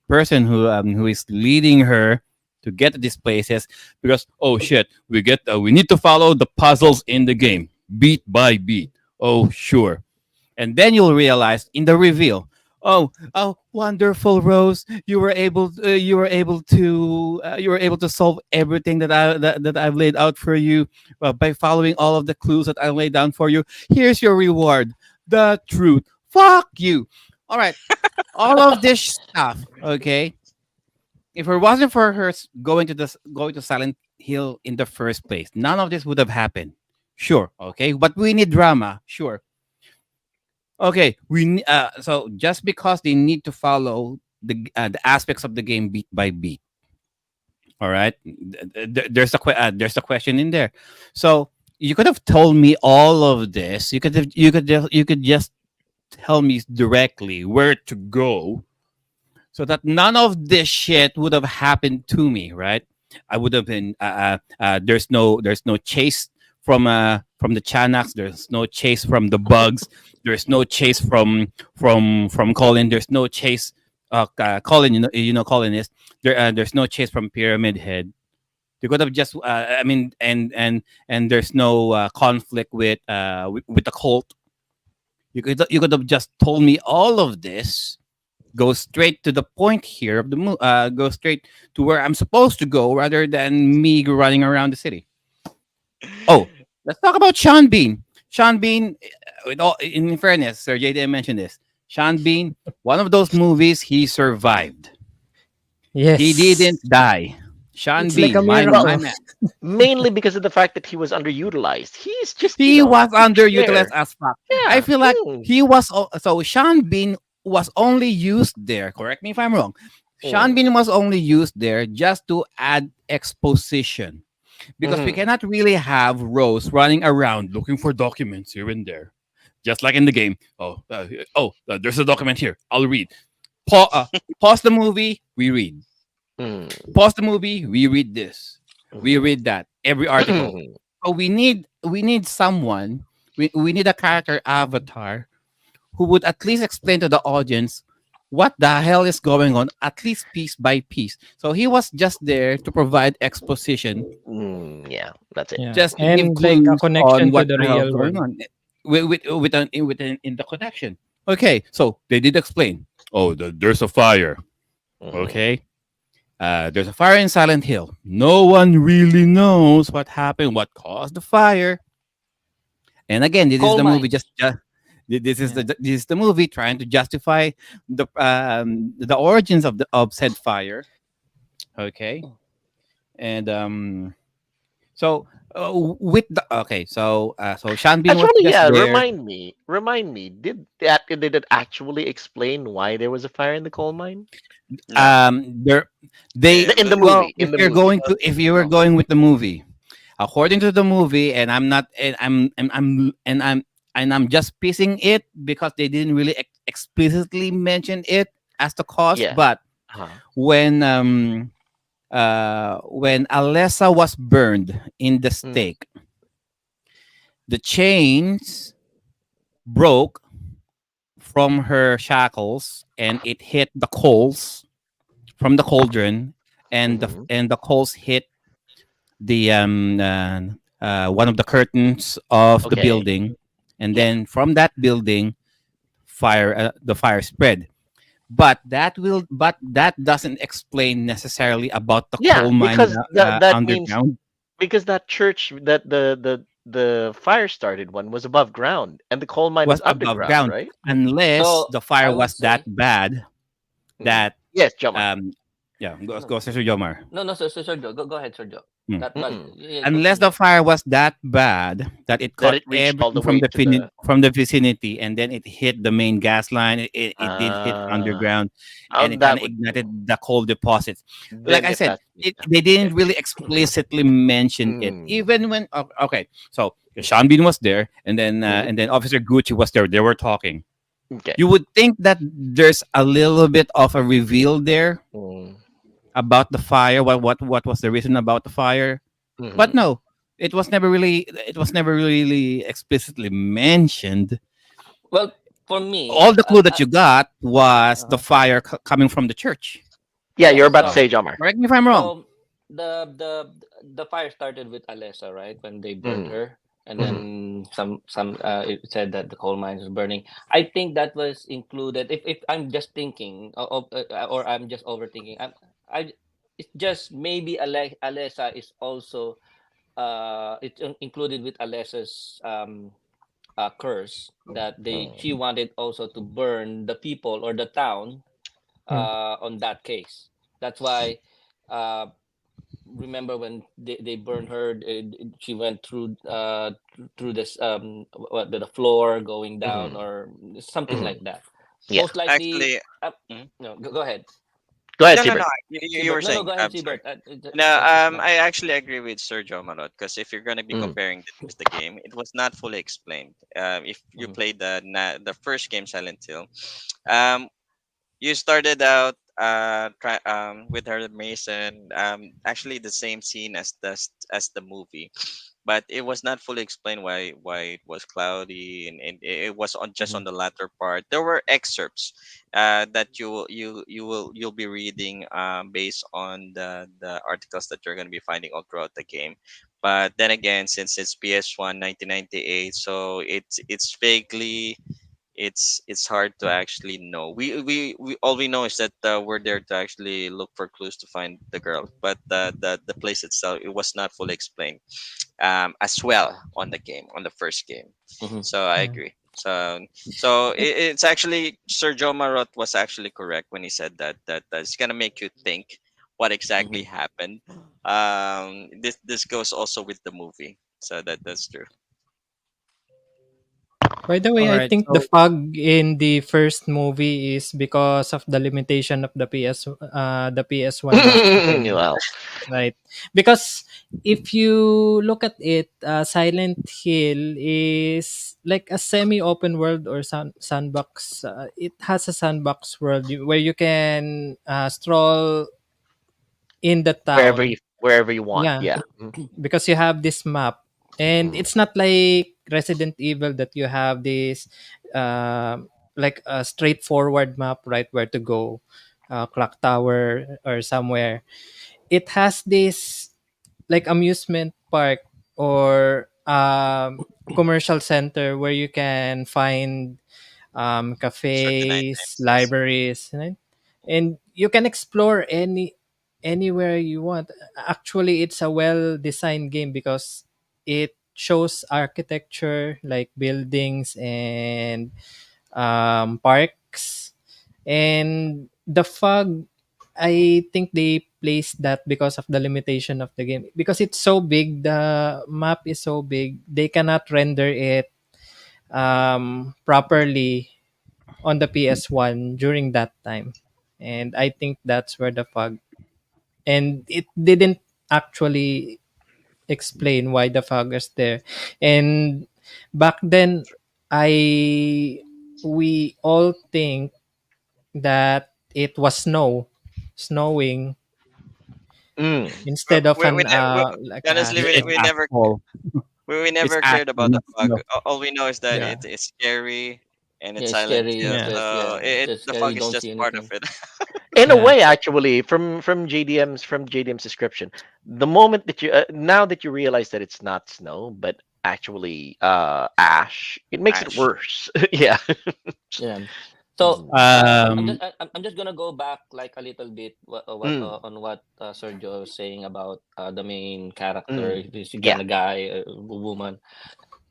person who is leading her to get to these places because oh shit, we need to follow the puzzles in the game beat by beat. Oh sure, and then you'll realize in the reveal. Oh, wonderful, Rose! You were able to solve everything that I've laid out for you by following all of the clues that I laid down for you. Here's your reward, the truth. Fuck you. All right, all of this stuff. Okay, if it wasn't for her going to Silent Hill in the first place, none of this would have happened. Sure, okay, but we need drama. Sure, okay. So just because they need to follow the aspects of the game beat by beat. All right, there's a question in there. So you could have told me all of this. You could just tell me directly where to go so that none of this shit would have happened to me, right? I would have been there's no chase from the Chanaks. There's no chase from the Bugs. There's no chase from Colin. There's no chase. Colin, Colin is there. There's no chase from Pyramid Head. You could have just, I mean, and there's no conflict with the cult. You could have just told me all of this. Go straight to the point here of the go straight to where I'm supposed to go, rather than me running around the city. Oh, let's talk about Sean Bean. Sean Bean, with all in fairness, Sir JDM mentioned this. Sean Bean, one of those movies, he survived. He Yes. didn't die. Sean It's like a Bean, my Well, my miracle. man. mainly because of the fact that he was underutilized. He's just, He was just underutilized there. as fuck. I Yeah. feel like he was so Sean Bean was only used there. Correct me if I'm wrong. Sean Mm. Bean was only used there just to add exposition, because we Mhm. cannot really have Rose running around looking for documents here and there, just like in the game. There's a document here. I'll read. Pause the movie. We read. Mm. Pause the movie. We read this. We Mhm. read that. Every article. So we need someone. We need a character avatar who would at least explain to the audience what the hell is going on, at least piece by piece. So he was just there to provide exposition, Yeah, that's it. Yeah. just to give And like a clues on connection to what the the hell is real going world. on in the connection. Okay, so they did explain. Oh, there's a fire. Mhm. Okay, there's a fire in Silent Hill. No one really knows what happened, what caused the fire. And again, this is Coal the movie. mines. Yeah. This is the movie trying to justify the origins of said fire. Okay, and so with the okay, so Sean Bean was Actually, just yeah. there. Remind me. Did it actually explain why there was a fire in the coal mine? No, There they In the well, movie. In the it movie. was if you were no. going with the movie, according to the movie, and I'm not, and I'm just piecing it because they didn't really explicitly mention it as the cause. Yeah. But Uh-huh. when Alessa was burned in the Mm. stake, the chains broke from her shackles and it hit the coals from the cauldron, and Mhm. the coals hit the one of the curtains of the Okay. building, and Yeah. then from that building, the fire spread. But that doesn't explain necessarily about the Yeah, coal mine because that means underground. because that church that the fire started one was above ground and the coal mine Was was above underground, ground, right? unless So the fire I would was that say bad Mm. that Yes, Jomar. um yeah, no, go Sir Jomar. no, Sir Sergio. Go ahead, Sergio. Hmm. That, but Mm-mm. yeah, Unless continue. the fire was that bad that it That caught it reached all everything the way to the from the vicinity, and then it hit the main gas line. It did hit ah underground, oh, and it kind that of would ignited the coal deposits. Like then I if said, that's yeah. they didn't Okay. really explicitly mention it, Mm. even when okay. So Sean Bean was there, Mhm. and then Officer Gucci was there. They were talking. Okay. You would think that there's a little bit of a reveal there Mm. about the fire. What was the reason about the fire? But Mhm. no, it was never really explicitly mentioned. Well, for me, All the clue that you got was the fire coming from the church. Yeah, yeah. you're about to So say Jomar. correct me if I'm wrong. So the the the fire started with Alessa, right? When they burned Mhm. her, and Mhm. then it said that the coal mines was burning. I think that was included. If I'm just thinking or I'm just overthinking, I it's just maybe Alessa is also it's included with Alessa's curse that she Mm. wanted also to burn the people or the town Mm. on that case. That's why uh, remember when they burned her, she went through this the floor going down Mhm. or something Mhm. like that. Yeah. Most likely, Actually, mm, no, go ahead, Go ahead, no, no, no. Siebert. You were Seabird. No, saying. go ahead, I'm sorry. Seabird. No, Just go ahead. I actually agree with Sergio Malot because if you're gonna be Mm. comparing this with the game, it was not fully explained. If you Mhm. played the first game, Silent Hill, um, you started out with her Mason. Actually, the same scene as the movie, but it was not fully explained why it was cloudy, and it was on just Mhm. on the latter part. There were excerpts that you'll be reading based on the articles that you're going to be finding all throughout the game. But then again, since it's PS1 1998, so it's vaguely, it's hard to actually know. We all we know is that we're there to actually look for clues to find the girl, but the place itself, it was not fully explained as well on the game, on the first game. Mhm. So I Yeah. agree. So it's actually Sir Joe Marot was actually correct when he said that it's gonna make you think what exactly Mhm. happened. This goes also with the movie, so that's true. By the All way, I right. think the So fog in the first movie is because of the limitation of the PS1 back then, Well, right? Because if you look at it, Silent Hill is like a semi-open world or sandbox. It has a sandbox world where you can stroll in the town. wherever you want. Yeah, Yeah. because you have this map, and Mm. it's not like Resident Evil that you have this like a straightforward map, right, where to go, clock tower or somewhere. It has this like amusement park or commercial center where you can find Certain cafes, items, yes. libraries, right? And you can explore anywhere you want. Actually, it's a well designed game because it shows architecture like buildings and parks, and the fog. I think they placed that because of the limitation of the game, because it's so big. The map is so big, they cannot render it properly on the PS1 during that time. And I think that's where the fog, and it didn't actually explain why the fog is there. And back then, I we all think that it was snowing Mm. instead of We an we, like honestly, it's we never asphalt. we It's never cared asphalt, about the not fog. snow. All we know is that Yeah. it's scary and Yeah, it's it's Silent scary. Hill. It's yeah. just, So yeah, it's just the scary. You fog is don't just see part of anything. it. In a Yeah. way, actually, from JDM's description, the moment that you now that you realize that it's not snow, but actually ash, it makes it Ash. worse. Yeah. Yeah. So Mhm. Um. I'm just gonna go back like a little bit Mm. on what Sergio was saying about the main character, Mm. this Yeah. kind of guy, woman.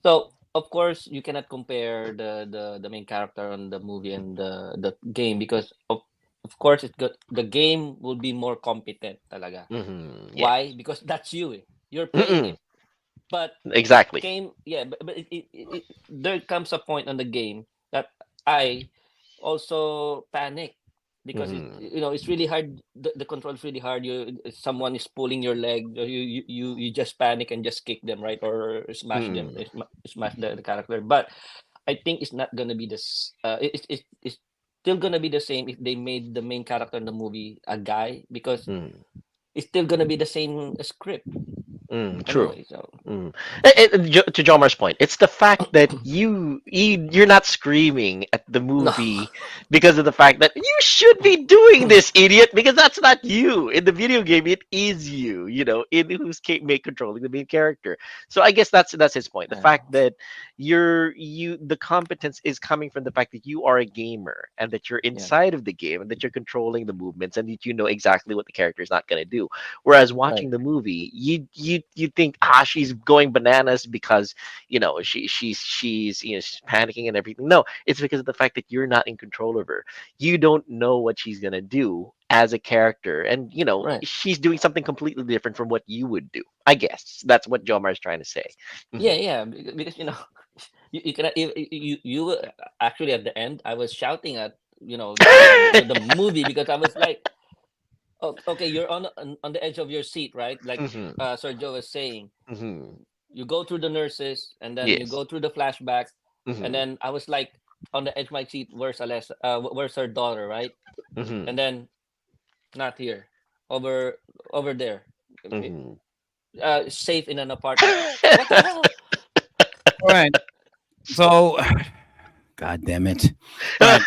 So of course you cannot compare the main character on the movie and the game, because of course the game will be more competent talaga. Hmm. Yeah. Why? Because that's you. You're playing Mm-mm. it. But it Exactly. came, yeah, but there comes a point on the game that I also panic, because Hmm. it's really hard. The control is really hard. Someone is pulling your leg, you just panic and just kick them, right, or smash them, Mm. smash the character. But I think it's not gonna be this. It's still gonna be the same if they made the main character in the movie a guy, because Mm. it's still gonna be the same script Mm. True. anyway. So Mm. To Jomar's point, it's the fact that you're not screaming at the no. movie because of the fact that you should be doing this, idiot, because that's not you. In the video game, it is you, in who's controlling the main character. So I guess that's his point. The fact that the competence is coming from the fact that you are a gamer and that you're Yeah, inside of the game and that you're controlling the movements and that you know exactly what the character is not going to do. Whereas right. watching the movie, you think, she's going bananas because she's she's panicking and everything. No, it's because of the fact that you're not in control of her. You don't know what she's gonna do as a character, and Right. she's doing something completely different from what you would do. I guess that's what Jomar is trying to say. Yeah, Mhm. yeah, because you cannot you were actually at the end. I was shouting at the movie, because I was like, oh, okay, you're on the edge of your seat, right? Like Mhm. Sergio was saying, Mhm. you go through the nurses, and then you Yes. go through the flashback, and Mhm. then I was like on the edge of my seat. Where's Alessa? Where's her daughter, right? And Mhm. then not here, over there. Mhm. safe in an apartment. What the hell? All right. So, God damn it. All right.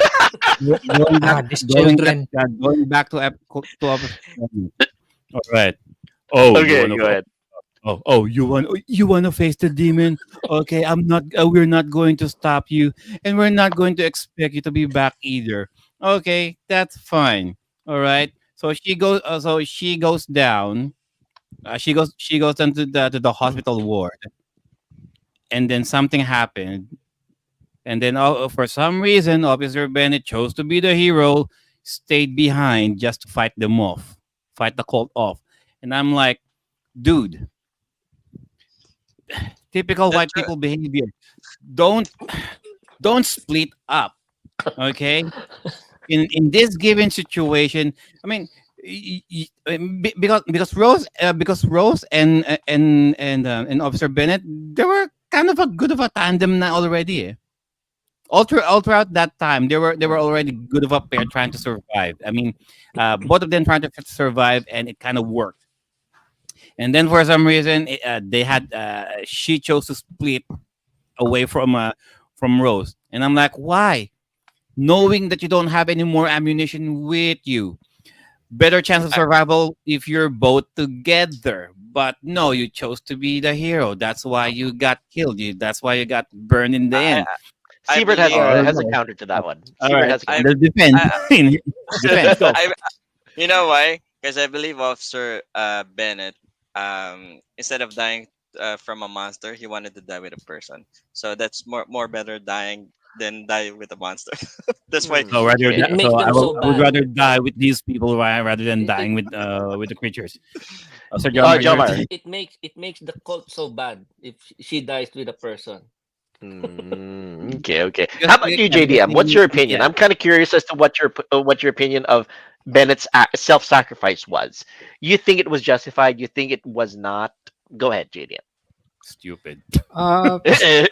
Going back, Ah, these children. going back to episode. All right. Oh, you Okay, want go to? ahead. You want to face the demon? Okay, I'm not. We're not going to stop you, and we're not going to expect you to be back either. Okay, that's fine. All right. So she goes. So she goes down. She goes down to the hospital ward, and then something happened. And then, for some reason, Officer Bennett chose to be the hero, stayed behind just to fight them off, fight the cult off. And I'm like, dude, typical That's white people behavior. Don't don't split up, okay? In this given situation, I mean, because Rose and Officer Bennett, they were kind of a good of a tandem now already. Eh. All throughout that time, they were already good of a pair trying to survive. I mean, both of them trying to survive, and it kind of worked. And then for some reason, they had she chose to split away from Rose, and I'm like, why? Knowing that you don't have any more ammunition with you, better chance of I, survival if you're both together. But no, you chose to be the hero. That's why you got killed. That's why you got burned in the I end. I Siebert has believe a Oh, has a no. counter to that one. All Siebert right, has a I counter. let's defend. I Defend. Go. I you know why? Because I believe Officer Bennett, instead of dying from a monster, he wanted to die with a person. So that's more better dying than die with a monster. That's why. So rather, It Okay. makes so them so I would bad. rather die with these people rather than It, dying it with the creatures. Sir yeah, John, John your Mar. take. it makes the cult so bad if she dies with a person. Okay, okay. Because How about you, because JDM? What's your opinion? yeah, I'm kind of curious as to what your opinion of Bennett's self-sacrifice was. You think it was justified? You think it was not? Go ahead, stupid. Uh, JDM.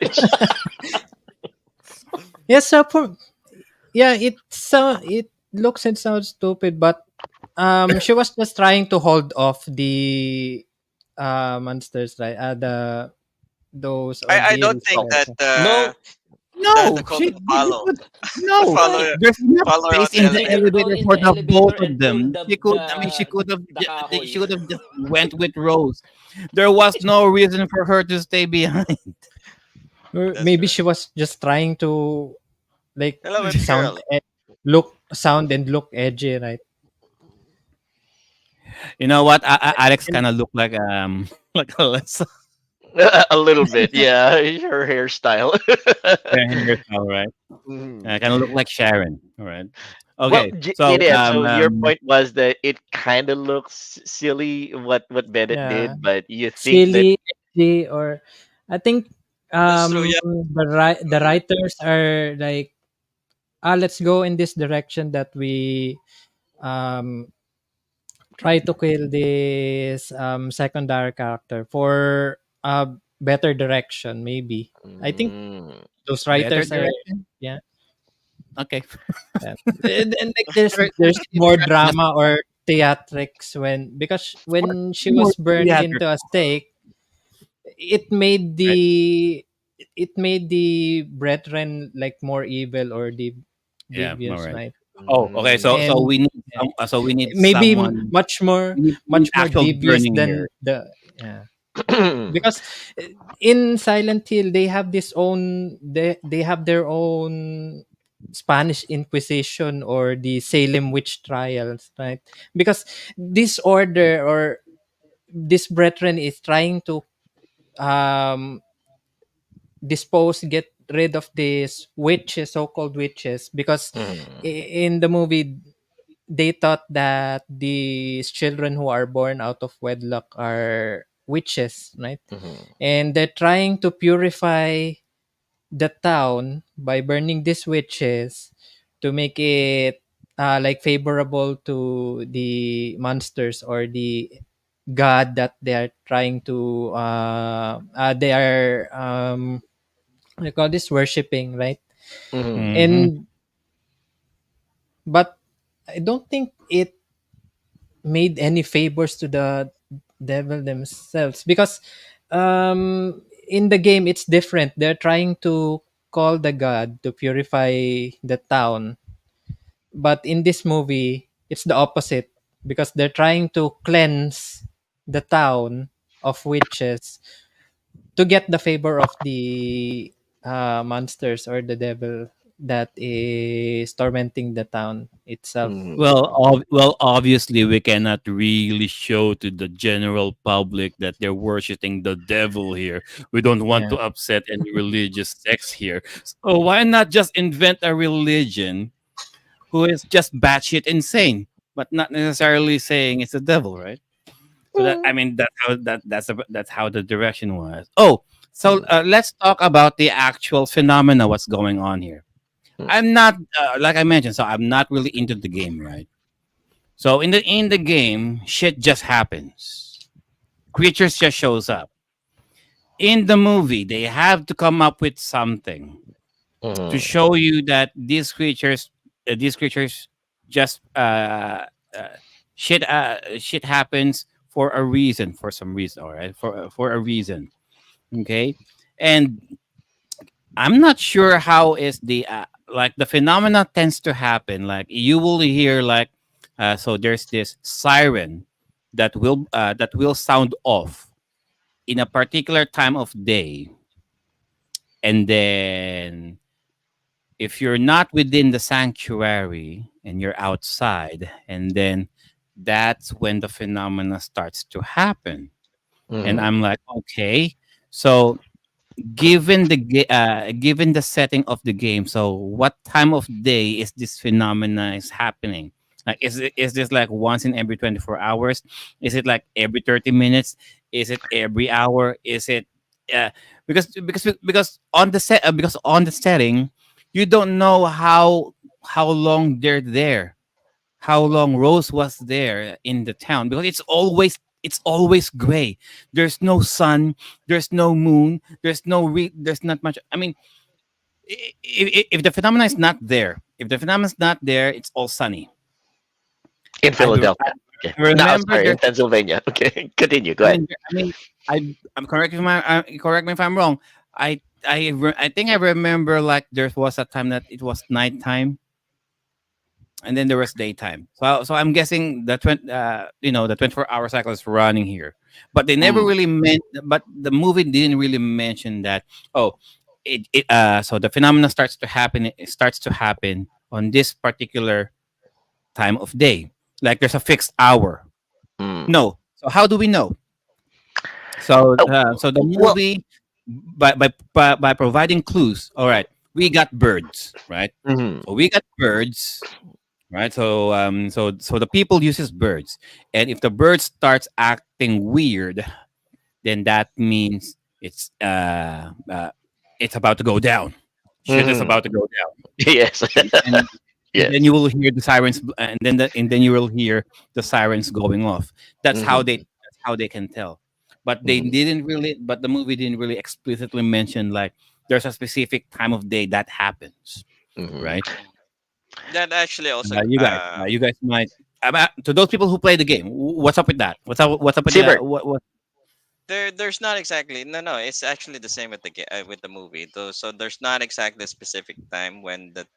yes, for yeah, it looks and sounds stupid, but she was just trying to hold off the monsters, right? Those I don't ordeals, think Well, right? that No, the No, cult would she follow could no. why? follow There's enough follow space on the in the They could elevator. go elevator in for the the both elevator of and pull them. the She could. I mean, the she kahoy. could have just went with Rose. There was no reason for her to stay behind. Or That's maybe right. she was just trying to like Hello, I'm sound girl. sound and look edgy, right? You know what? Alex And kind of looked like like Alyssa. a little bit, yeah. Her hairstyle. Her hairstyle, right? Mhm. Kind of look like Sharon. All right. Well, Okay. So JDM, so your point was that it kind of looks silly what Bennett yeah, did, but you think that silly, edgy, or I think That's true. Yeah. the writers are like, let's go in this direction that we um try to kill this secondary character for a better direction, maybe. I think mm, those better writers are, direction. yeah. Okay. Yeah. And like there's If more you're asking drama or theatrics because more, when she more was burned theater, into a stake, it made right? the brethren like more evil or the Yeah. All devious, right. right? Oh, okay. So And we need yeah, so we need maybe someone. We need much more actual devious burning here. than the, yeah. mm. Because in Silent Hill they have they have their own Spanish Inquisition or the Salem witch trials, right? Because this order or this brethren is trying to um get rid of these witches, so-called witches, because in the movie they thought that these children who are born out of wedlock are witches, right? And they're trying to purify the town by burning these witches to make it like favorable to the monsters or the god that they are trying to they are what do you call this, worshiping, right? Mm-hmm. And but I don't think it made any favors to the devil themselves, because in the game it's different. They're trying to call the god to purify the town, but in this movie it's the opposite, because they're trying to cleanse the town of witches to get the favor of the monsters or the devil that is tormenting the town itself. Mm. Well, obviously, we cannot really show to the general public that they're worshiping the devil here. We don't want Yeah. to upset any religious sects here. So why not just invent a religion who is just batshit insane, but not necessarily saying it's the devil, right? So that I mean that's how the direction was. Oh, so Mm. let's talk about the actual phenomena. What's going on here? Mm. I'm not like I mentioned, so I'm not really into the game, right? So in the game, shit just happens. Creatures just shows up. In the movie, they have to come up with something to Mhm. show you that these creatures just shit happens for a reason, for some reason, all right, for a reason, okay, and I'm not sure how is the like the phenomena tends to happen. Like you will hear like so there's this siren that will sound off in a particular time of day, and then if you're not within the sanctuary and you're outside, and then that's when the phenomena starts to happen. And Mhm. I'm like, okay, so given the setting of the game, so what time of day is this phenomena is happening? Like is this like once in every 24 hours? Is it like every 30 minutes? Is it every hour? Is it uh, because on the because on the setting you don't know how long they're there, how long Rose was there in the town, because it's always gray. There's no sun, there's no moon, there's not much. I mean, if the phenomena is not there, if the phenomena is not there, it's all sunny. In I, be- Philadelphia. Okay. I No, remember sorry, in there's. Pennsylvania. Okay, continue. Go I ahead. mean, I mean, I'm correct if correct me if I'm wrong. I think I remember like there was a time that it was nighttime and then there was daytime. So I'm guessing the 24-hour cycle is running here, but they never Mm. really meant. But the movie didn't really mention that. Oh, so the phenomena starts to happen. It starts to happen on this particular time of day. Like there's a fixed hour. Mm. No. So how do we know? So the Well. movie by providing clues. All right, we got birds, right? Mhm. So we got birds, right? So the people uses birds, and if the bird starts acting weird, then that means it's about to go down. Shit is Mhm. about to go down, Yes. and then Yes. you will hear the sirens, and then you will hear the sirens going off. Mhm. That's how they can tell. But Mhm. but the movie didn't really explicitly mention like there's a specific time of day that happens, Mhm. right? That actually also You guys might. To those people who play the game, what's up with that? What's up with the Seabird. what? there's not exactly, no, it's actually the same with with the movie though. So there's not exactly a specific time when the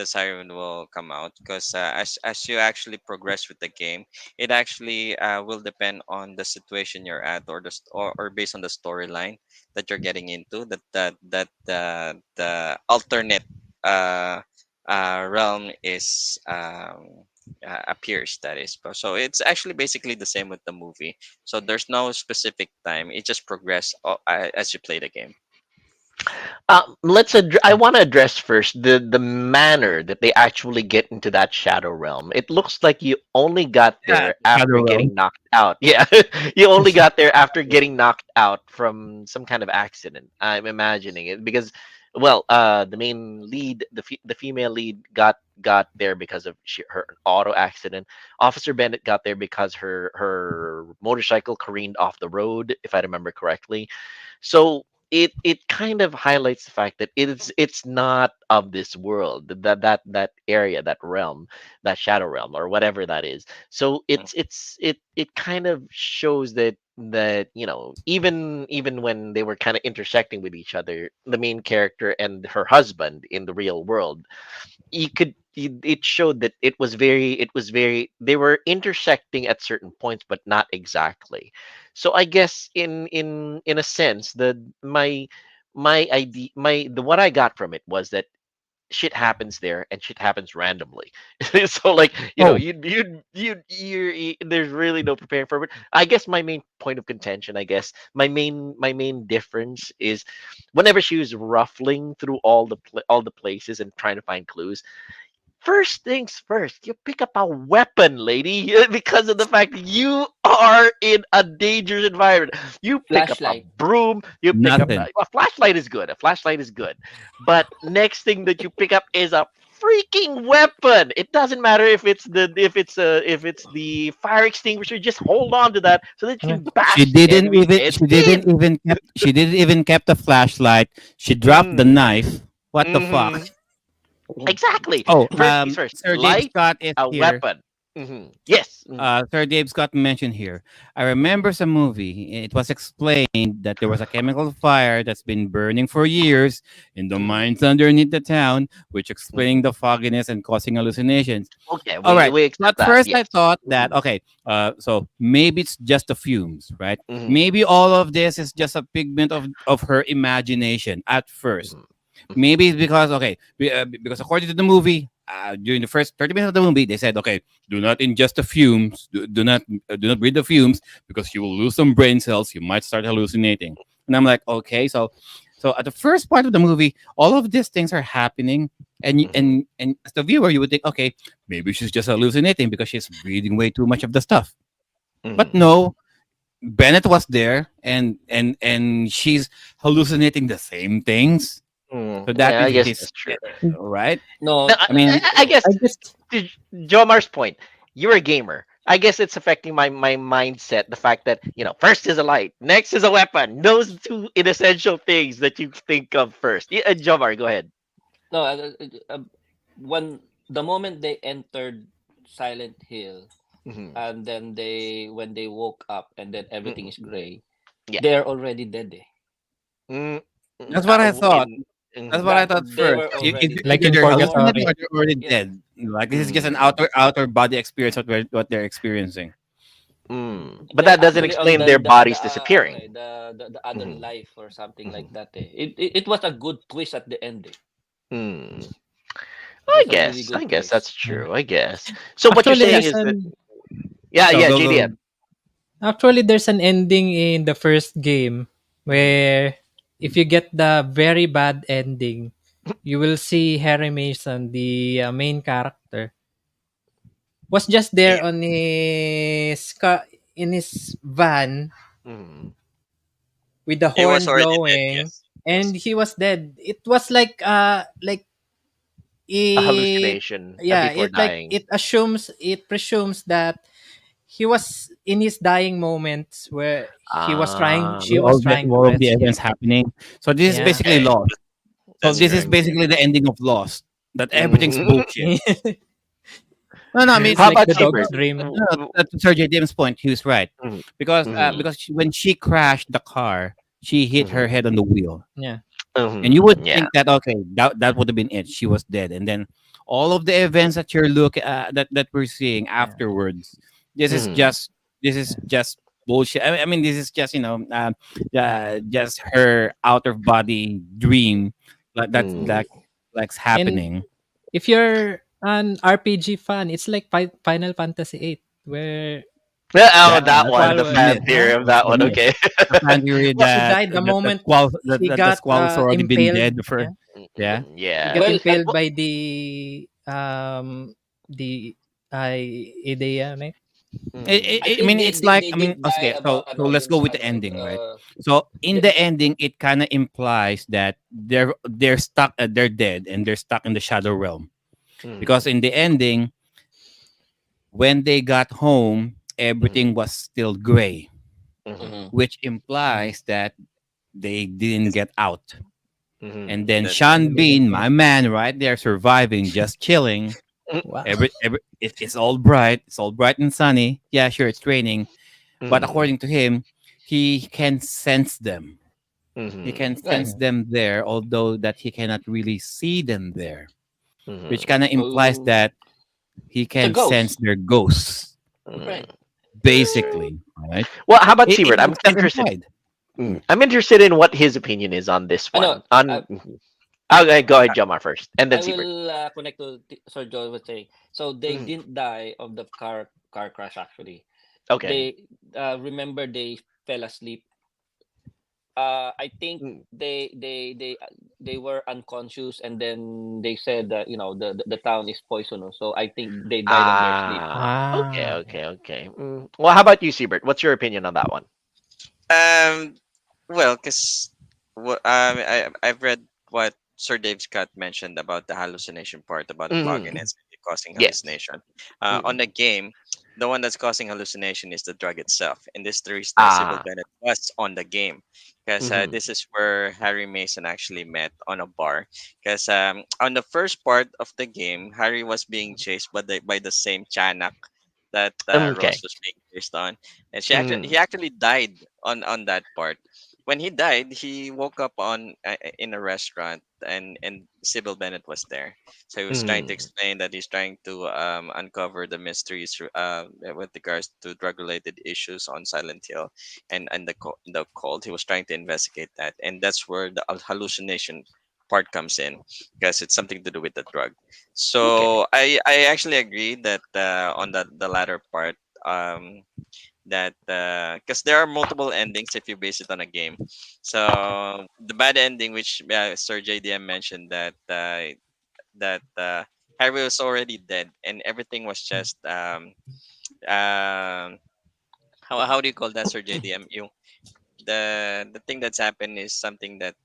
siren will come out, because as you actually progress with the game, it actually will depend on the situation you're at, or or based on the storyline that you're getting into, the alternate uh, realm is appears, that is. So it's actually basically the same with the movie. So there's no specific time, it just progress as you play the game. I want to address first the manner that they actually get into that shadow realm. It looks like you only got Yeah, there the after Shadow getting Realm. knocked out. Yeah, you only got there after getting knocked out from some kind of accident. I'm imagining it because, well, the main lead, the female lead, got there because of her auto accident. Officer Bennett got there because her motorcycle careened off the road, if I remember correctly. So it kind of highlights the fact that it's not of this world, that area, that realm, that shadow realm, or whatever that is. So it kind of shows that even when they were kind of intersecting with each other, the main character and her husband in the real world, it showed that it was very they were intersecting at certain points, but not exactly. So I guess in a sense, my idea my the what I got from it was that shit happens there, and shit happens randomly. So like, Oh, there's really no preparing for it. I guess my main point of contention, I guess my main difference is whenever she was ruffling through all the places and trying to find clues. First things first, you pick up a weapon, lady, because of the fact that you are in a dangerous environment. You pick up a Flashlight. broom, you pick up nothing. a flashlight is good. A flashlight is good. But next thing that you pick up is a freaking weapon. It doesn't matter if it's the fire extinguisher, just hold on to that so that you Yeah. can bash the enemy's heads in. She didn't even kept the flashlight. She dropped the Mm, knife. What the fuck? mhm. Exactly. Oh, First things first. Sir Dave Light Scott is a here. weapon. Yes. Sir Dave Scott mentioned here. I remember some movie. It was explained that there was a chemical fire that's been burning for years in the Mhm, mines underneath the town, which explaining mhm. the fogginess and causing hallucinations. Okay, All we right. we So accept at that. first I Yes. thought that Mhm, okay, so maybe it's just the fumes, right? mhm, Maybe all of this is just a pigment of her imagination at first. mhm, mhm, Maybe it's because okay, because according to the movie, during the first 30 minutes of the movie, they said okay, do not ingest the fumes, do not breathe the fumes because you will lose some brain cells. You might start hallucinating. And I'm like, okay, so at the first part of the movie, all of these things are happening, and mhm, as the viewer, you would think, okay, maybe she's just hallucinating because she's breathing way too much of the stuff. But mhm, no, Bennett was there, and she's hallucinating the same things. So that Yeah, I is guess his that's true. right. Now, No, I mean, I guess I just to Jomar's point, you're a gamer. I guess it's affecting my mindset. The fact that first is a light, next is a weapon. Those two inessential things that you think of first. Yeah, Jomar, go ahead. no. When the moment they entered Silent Hill, Hmm. and then when they woke up, and then everything Hmm. is gray, Yeah. they're already dead. Eh. Mm, that's what I thought. in. That's what Mhm. I That thought they first. were Either, already like dead. either in they're The hallucinating purgatory. or moment, they're already yeah, dead. Like this is just an Mm, outer body experience what they're experiencing. But they're that doesn't actually on explain their the bodies ano disappearing. eh, the other Hmm. life or something like Hmm. that. Eh. It was a good twist at the end. Eh. Mm. It I was a really guess. I good guess twist. that's Yeah. true. I guess. So what you're Actually, saying Yeah. there's is that, an yeah, Go yeah, go go. JDM. actually there's an ending in the first game Hmm. where if you get the very bad ending, you will see Harry Mason, the main character, was just there on in his van Hmm. with the He was horn already dead. blowing, Yes, he was. and he was dead. It was like A it hallucination yeah, before it like dying. it presumes that he was in his dying moments where Ah. she was trying to All of the rescue events him. happening. So this is Yeah. basically Okay, Lost. So that's this is correct. Mm. basically the ending of Lost. That everything's Mhm. bullshit. No, no. I mean, It's How like about the dog's Cheapers? dream. no, to Sergey Dim's point, he was right Mhm. because Mhm. when she crashed the car, she hit her Mhm. head on the wheel, Yeah. and you would Yeah. think that okay, that would have been it. She was dead, and then all of the events that you're looking that we're seeing Yeah. afterwards, this is Mhm. just this is just bullshit. I mean, this is just just her out of body dream Mm. that's And happening. if you're an RPG fan, it's like Final Fantasy 8 where Yeah, oh, Yeah, that that's one, Squall the the was, fan myth. theory yeah, of That's that the one. myth. Okay. The fan theory she died the moment he that the got squall's already been impaled. dead. The first, Yeah. yeah. He Yeah. got Well, impaled Well, by the idea, right? I I mean, think it's like they I mean, did die okay. So about an let's go audience with the ano ending, right? So in the the, ending, it kind of implies that they're stuck, they're dead, and they're stuck in the shadow realm because mm, in the ending, when they got home, mm, everything was still gray, mhm, Mhm. which implies that they didn't get out. Mhm. And then That Sean Finally get Bean, out. my man, right there, surviving, just chilling. Wow. It's all bright. It's all bright and sunny. Yeah, sure, it's raining, but Mhm. according to him, he can sense them. He can Mhm. Right. sense them there, although that he cannot really see them there, which Mhm. kind of implies So that he it's a can sense ghost. their ghosts, Mhm. Right. That's right. basically. Right? Well, how about It Siebert? I'm was kind of interested. implied. I'm interested in what his opinion is on this I know. one. On okay, go ahead, Jomar first, and then I Siebert. will connect to Sir Joe was saying. So they Mhm. didn't die of the car crash. Actually, Okay. they remember they fell asleep. I think Mm. they were unconscious, and then they said that the town is poisonous. So I think they died on their sleep. Okay, Ah, okay, okay. Well, how about you, Siebert? What's your opinion on that one? Um, well, because I've read what Sir Dave Scott mentioned about the hallucination part about the Mhm. fogginess causing Yes. hallucination. On the Mhm. game, the one that's causing hallucination is the drug itself. In this series, the Sybil Ah. Bennett was on the game because Mhm. this is where Harry Mason actually met on a bar. Because on the first part of the game, Harry was being chased by the same Chanak that Rose Okay. was being chased on, and he Mhm. actually died on that part. When he died, he woke up in a restaurant, and Sybil Bennett was there. So he was trying to Mhm. explain that he's trying to uncover the mysteries with regards to drug-related issues on Silent Hill and the cult. He was trying to investigate that, and that's where the hallucination part comes in because it's something to do with the drug. Okay. So I actually agree that on the latter part. That because there are multiple endings if you base it on a game. So the bad ending, which Sir JDM mentioned, that Harry was already dead and everything was just um how do you call that, Sir JDM? You the thing that's happened is something that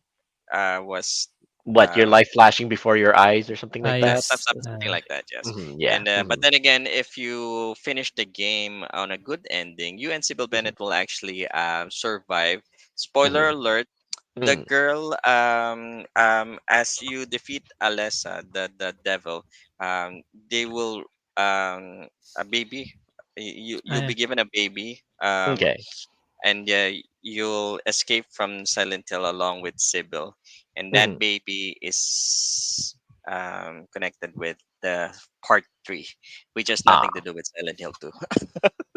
was What, your uh life flashing before your eyes or something like that? yes. something like that, yes. Yeah. And but then again, if you finish the game on a good ending, you and Sybil Mhm. Bennett will actually survive. Spoiler Mhm. alert: the Mhm. girl, as you defeat Alessa, the devil, they will a baby. You'll I, be given a baby. Okay. And you'll escape from Silent Hill along with Sybil, and that Mhm. baby is connected with the part three, which has nothing to Ah. do with Silent Hill 2.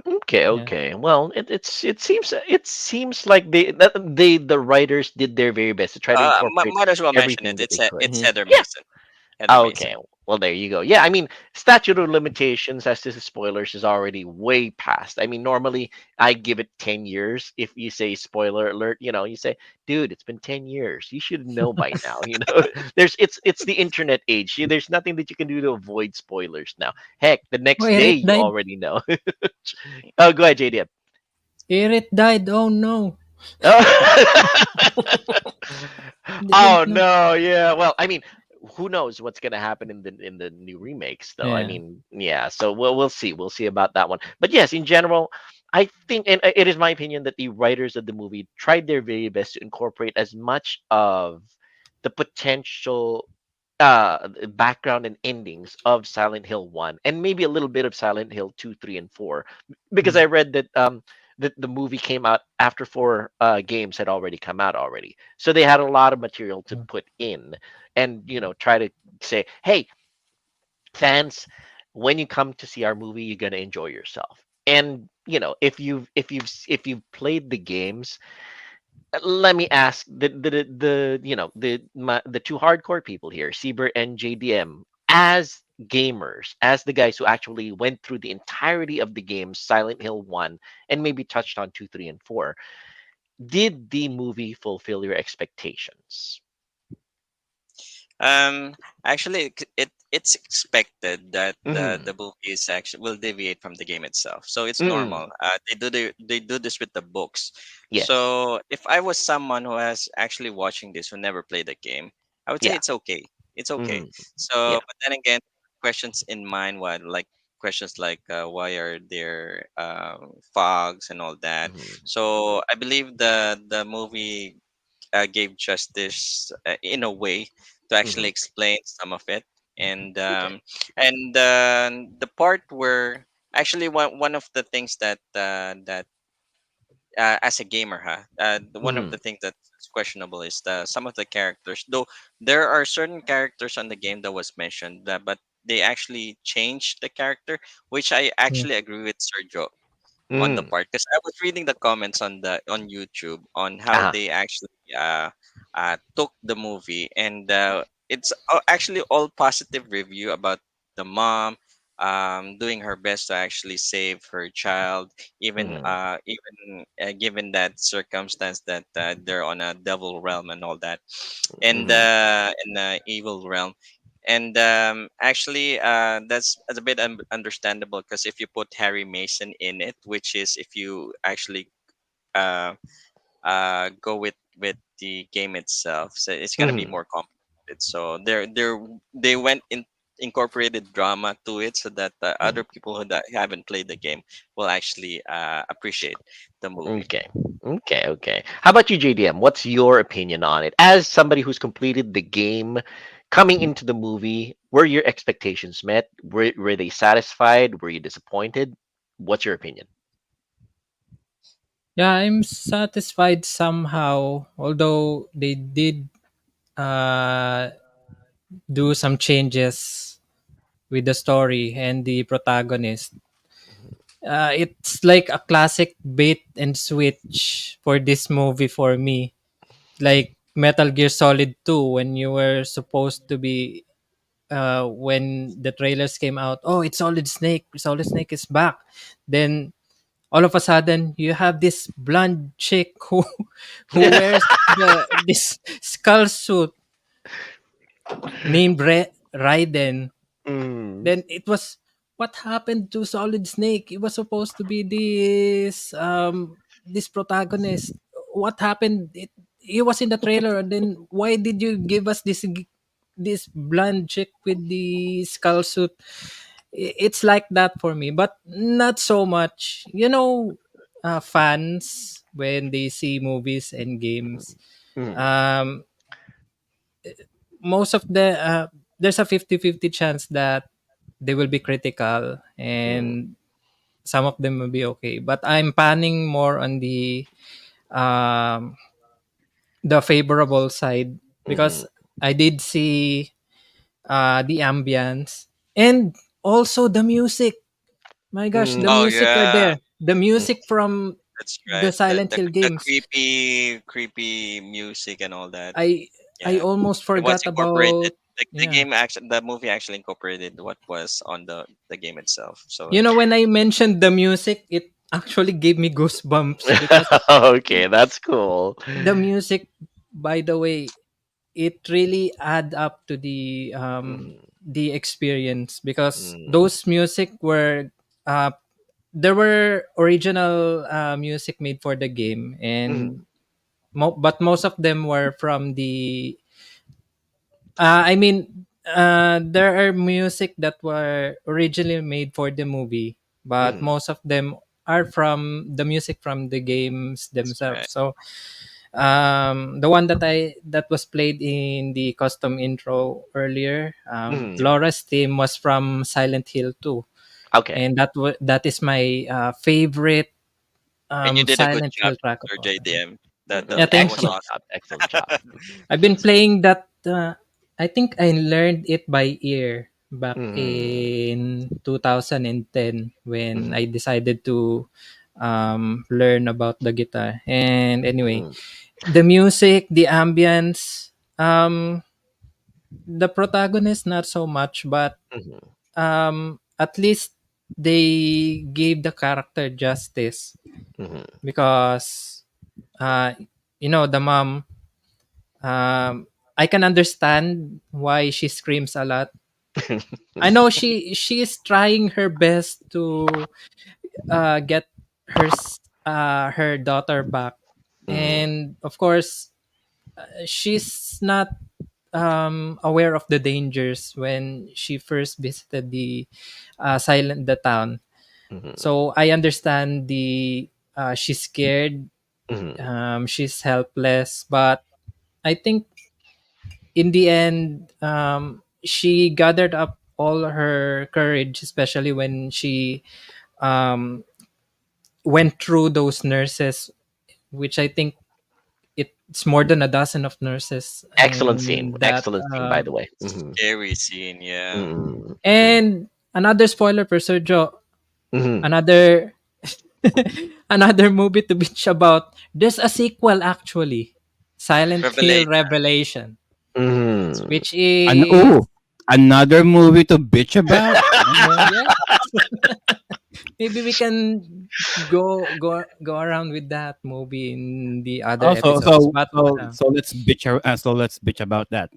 Okay, yeah. okay. Well, it seems like the writers did their very best to try to incorporate Might as well mention everything it. that they could. It's Mhm. Heather Yeah. Mason. Heather Okay. Mason. Well, there you go. Yeah, I mean, statute of limitations as this is spoilers is already way past. I mean, normally I give it 10 years. If you say spoiler alert, you say, dude, it's been 10 years. You should know by now, There's the internet age. There's nothing that you can do to avoid spoilers now. Heck, the Oh, next day Eric you died. already know. Oh, go ahead, JDM. Eric died. Oh no. Oh Didn't know. no, yeah. Well, I mean, who knows what's gonna happen in the new remakes, though. I Yeah. mean, yeah. So we'll see. We'll see about that one. But yes, in general, I think, and it is my opinion that the writers of the movie tried their very best to incorporate as much of the potential background and endings of Silent Hill 1 and maybe a little bit of Silent Hill 2, 3 and 4 because Mm. I read that the movie came out after four games had already come out already. So they had a lot of material to Mm. put in and try to say, "Hey, fans, when you come to see our movie, you're going to enjoy yourself." And if you've played the games, let me ask the two hardcore people here, Siebert and JDM, as gamers, as the guys who actually went through the entirety of the game, Silent Hill 1, and maybe touched on 2, 3, and 4, did the movie fulfill your expectations? Um, Actually, it's expected that Mm, the movie is actually will deviate from the game itself, so it's mm, normal. They do this with the books. yes. So if I was someone who has actually watching this who never played the game, I would say Yeah. it's okay. It's okay. Mm, So, yeah. but then again, questions in mind, what like questions like why are there fogs and all that. Mm, So I believe the movie gave justice in a way to actually Mhm. explain some of it. And the part where actually one of the things that as a gamer, one of Mhm. the things that's questionable is some of the characters. Though there are certain characters on the game that was mentioned, but they actually changed the character, which I Mm. actually agree with Sergio on the Mm. part, because I was reading the comments on YouTube on how Ah. they actually took the movie, and it's actually all positive review about the mom doing her best to actually save her child, Mhm. even given that circumstance that they're on a devil realm and all that, and Mhm. in the evil realm. And actually, that's a bit understandable, because if you put Harry Mason in it, which is if you actually uh, go with the game itself, so it's gonna be Mhm. more complicated. So they went in incorporated drama to it, so that Mhm. other people who that haven't played the game will actually appreciate the movie. Okay. Okay. Okay. How about you, JDM? What's your opinion on it? As somebody who's completed the game, coming into the movie, were your expectations met? Were they satisfied? Were you disappointed? What's your opinion? Yeah, I'm satisfied somehow, although they did uh, do some changes with the story and the protagonist. It's like a classic bait and switch for this movie for me. Like Metal Gear Solid 2, when you were supposed to be when the trailers came out, oh, it's Solid Snake. Solid Snake is back. Then all of a sudden, you have this blonde chick who who wears this skull suit named Raiden. Mm. Then it was, what happened to Solid Snake? It was supposed to be this protagonist. What happened? He was in the trailer. And then why did you give us this blonde chick with the skull suit? It's like that for me, but not so much. Fans, when they see movies and games, Mm. um, most of there's a 50-50 chance that they will be critical, Mm. and some of them will be okay, but I'm panning more on um the favorable side, because Mhm. I did see the ambience, and also the music. My gosh, the Mm. Oh music are yeah, there, the Mm. music from that's the right. Silent Hill The games. creepy music and all that. I Yeah, almost it was forgot incorporated. about. The Yeah, game actually, the movie actually incorporated what was on the game itself. So when I mentioned the music, it actually gave me goosebumps, because Okay, that's cool. the music, by the way, it really add up to Mhm. the experience, because Mm. those music were uh there were original music made for the game, Mhm. and but most of them were from the I mean, there are music that were originally made for the movie, but Mhm. most of them are from the music from the games that's themselves. right. So the one that was played in the custom intro earlier, Mhm. Laura's theme was from Silent Hill 2, Okay. and that is my favorite And you did a good Silent job, Hill track of Sir all time. JDM. Yeah, That thank was you. Excellent awesome. job. Excellent job. I've been That's right. playing that. I think I learned it by ear back Mhm. in 2010, when Mhm. I decided to learn about the guitar. And anyway, Mhm. the music, the ambience, the protagonist not so much, but Mhm. at least they gave the character justice, Mhm. because uh, the mom. I can understand why she screams a lot. I know she is trying her best to get her daughter back, Mhm. and of course, she's not aware of the dangers when she first visited the town. Mhm. So I understand she's scared, Mhm. she's helpless, but I think in the end, she gathered up all her courage, especially when she um, went through those nurses, which I think it's more than a dozen of nurses Excellent scene. in that. Excellent scene, by the way. Scary scene, yeah. Mm. And another spoiler for Sergio, Mhm. another another movie to bitch about. There's a sequel actually, Silent Hill Revelation. Revelation, Mhm. which And is oh, another movie to bitch about. Okay. yeah. Maybe we can go around with that movie in the other Also, episodes. But so let's bitch about that.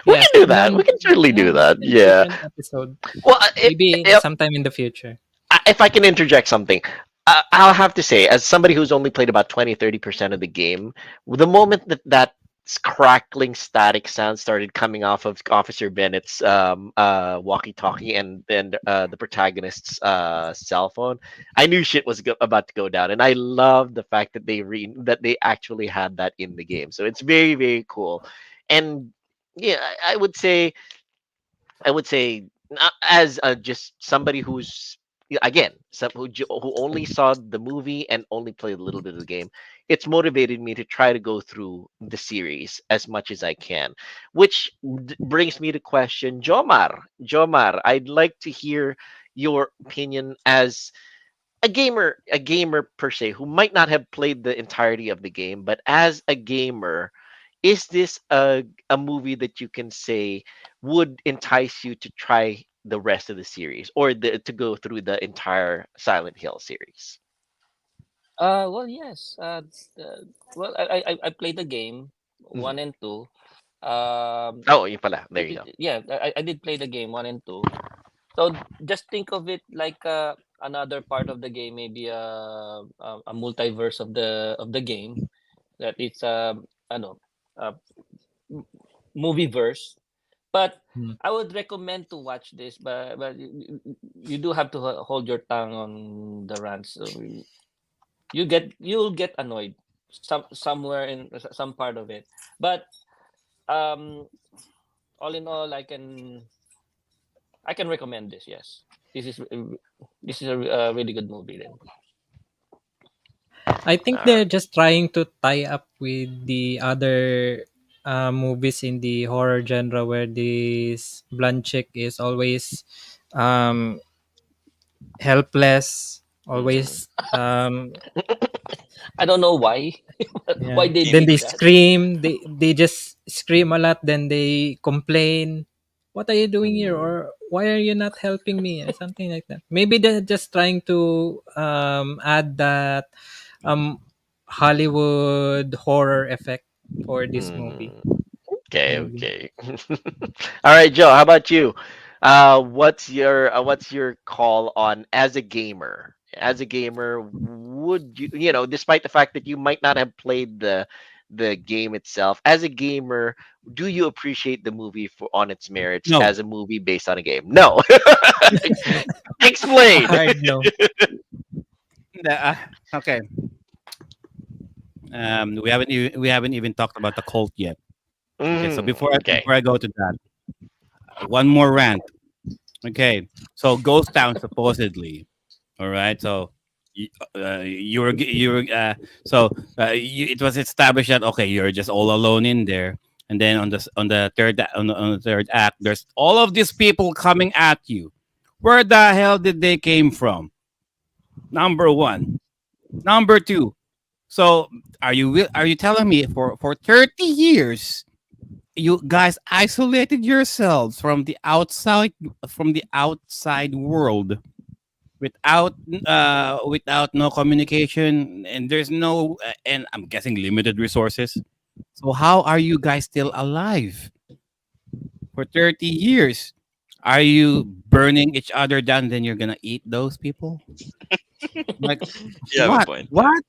We can yes, do that. We can certainly do that. in a Yeah. different episode. Well, Maybe sometime in the future. if I can interject something, I'll have to say, as somebody who's only played about 20-30% of the game, the moment that crackling static sound started coming off of Officer Bennett's walkie-talkie and then the protagonist's cell phone, I knew shit was about to go down, and I love the fact that that they actually had that in the game. So it's very very cool, and yeah, I would say, not as just somebody who's, again, who only saw the movie and only played a little bit of the game. It's motivated me to try to go through the series as much as I can, which brings me to question Jomar. Jomar, I'd like to hear your opinion as a gamer per se, who might not have played the entirety of the game, but as a gamer, is this a movie that you can say would entice you to try the rest of the series, or to go through the entire Silent Hill series? Well, yes. Well, I played the game Mhm. one and two. Um, Oh, yun pala. There you go. yeah, I did play the game one and two. So just think of it like another part of the game, maybe a multiverse of the game that it's ano, uh, m- movie verse. But Hmm. I would recommend to watch this, but you do have to hold your tongue on the rants. So you'll get annoyed somewhere in some part of it. But um, all in all, I can recommend this. Yes, this is a really good movie. Then I think Uh, they're just trying to tie up with the other movies in the horror genre where this blonde chick is always um, helpless, mm, always I don't know why yeah. why they Then did they that. scream. They just scream a lot. Then they complain. What are you doing here? mm, Or why are you not helping me? Or something like that. Maybe they're just trying to add that um Hollywood horror effect for this movie. mm. Okay, Maybe. okay. All right, Joe. How about you? What's your call on as a gamer? As a gamer, would you, despite the fact that you might not have played the game itself, as a gamer, do you appreciate the movie for on its merits No. as a movie based on a game? No. Explain. Hard no. Okay. We haven't even talked about the cult yet. Okay, so Okay. before I go to that, one more rant. Okay, so Ghost Town supposedly. All right, so it was established that okay, you're just all alone in there, and then on the third act, there's all of these people coming at you. Where the hell did they came from? Number one. Number two. So are you telling me for 30 years you guys isolated yourselves from the outside world without no communication, and there's no and I'm guessing limited resources. So how are you guys still alive for 30 years? Are you burning each other down, then you're gonna eat those people? Like You have a what? point. What?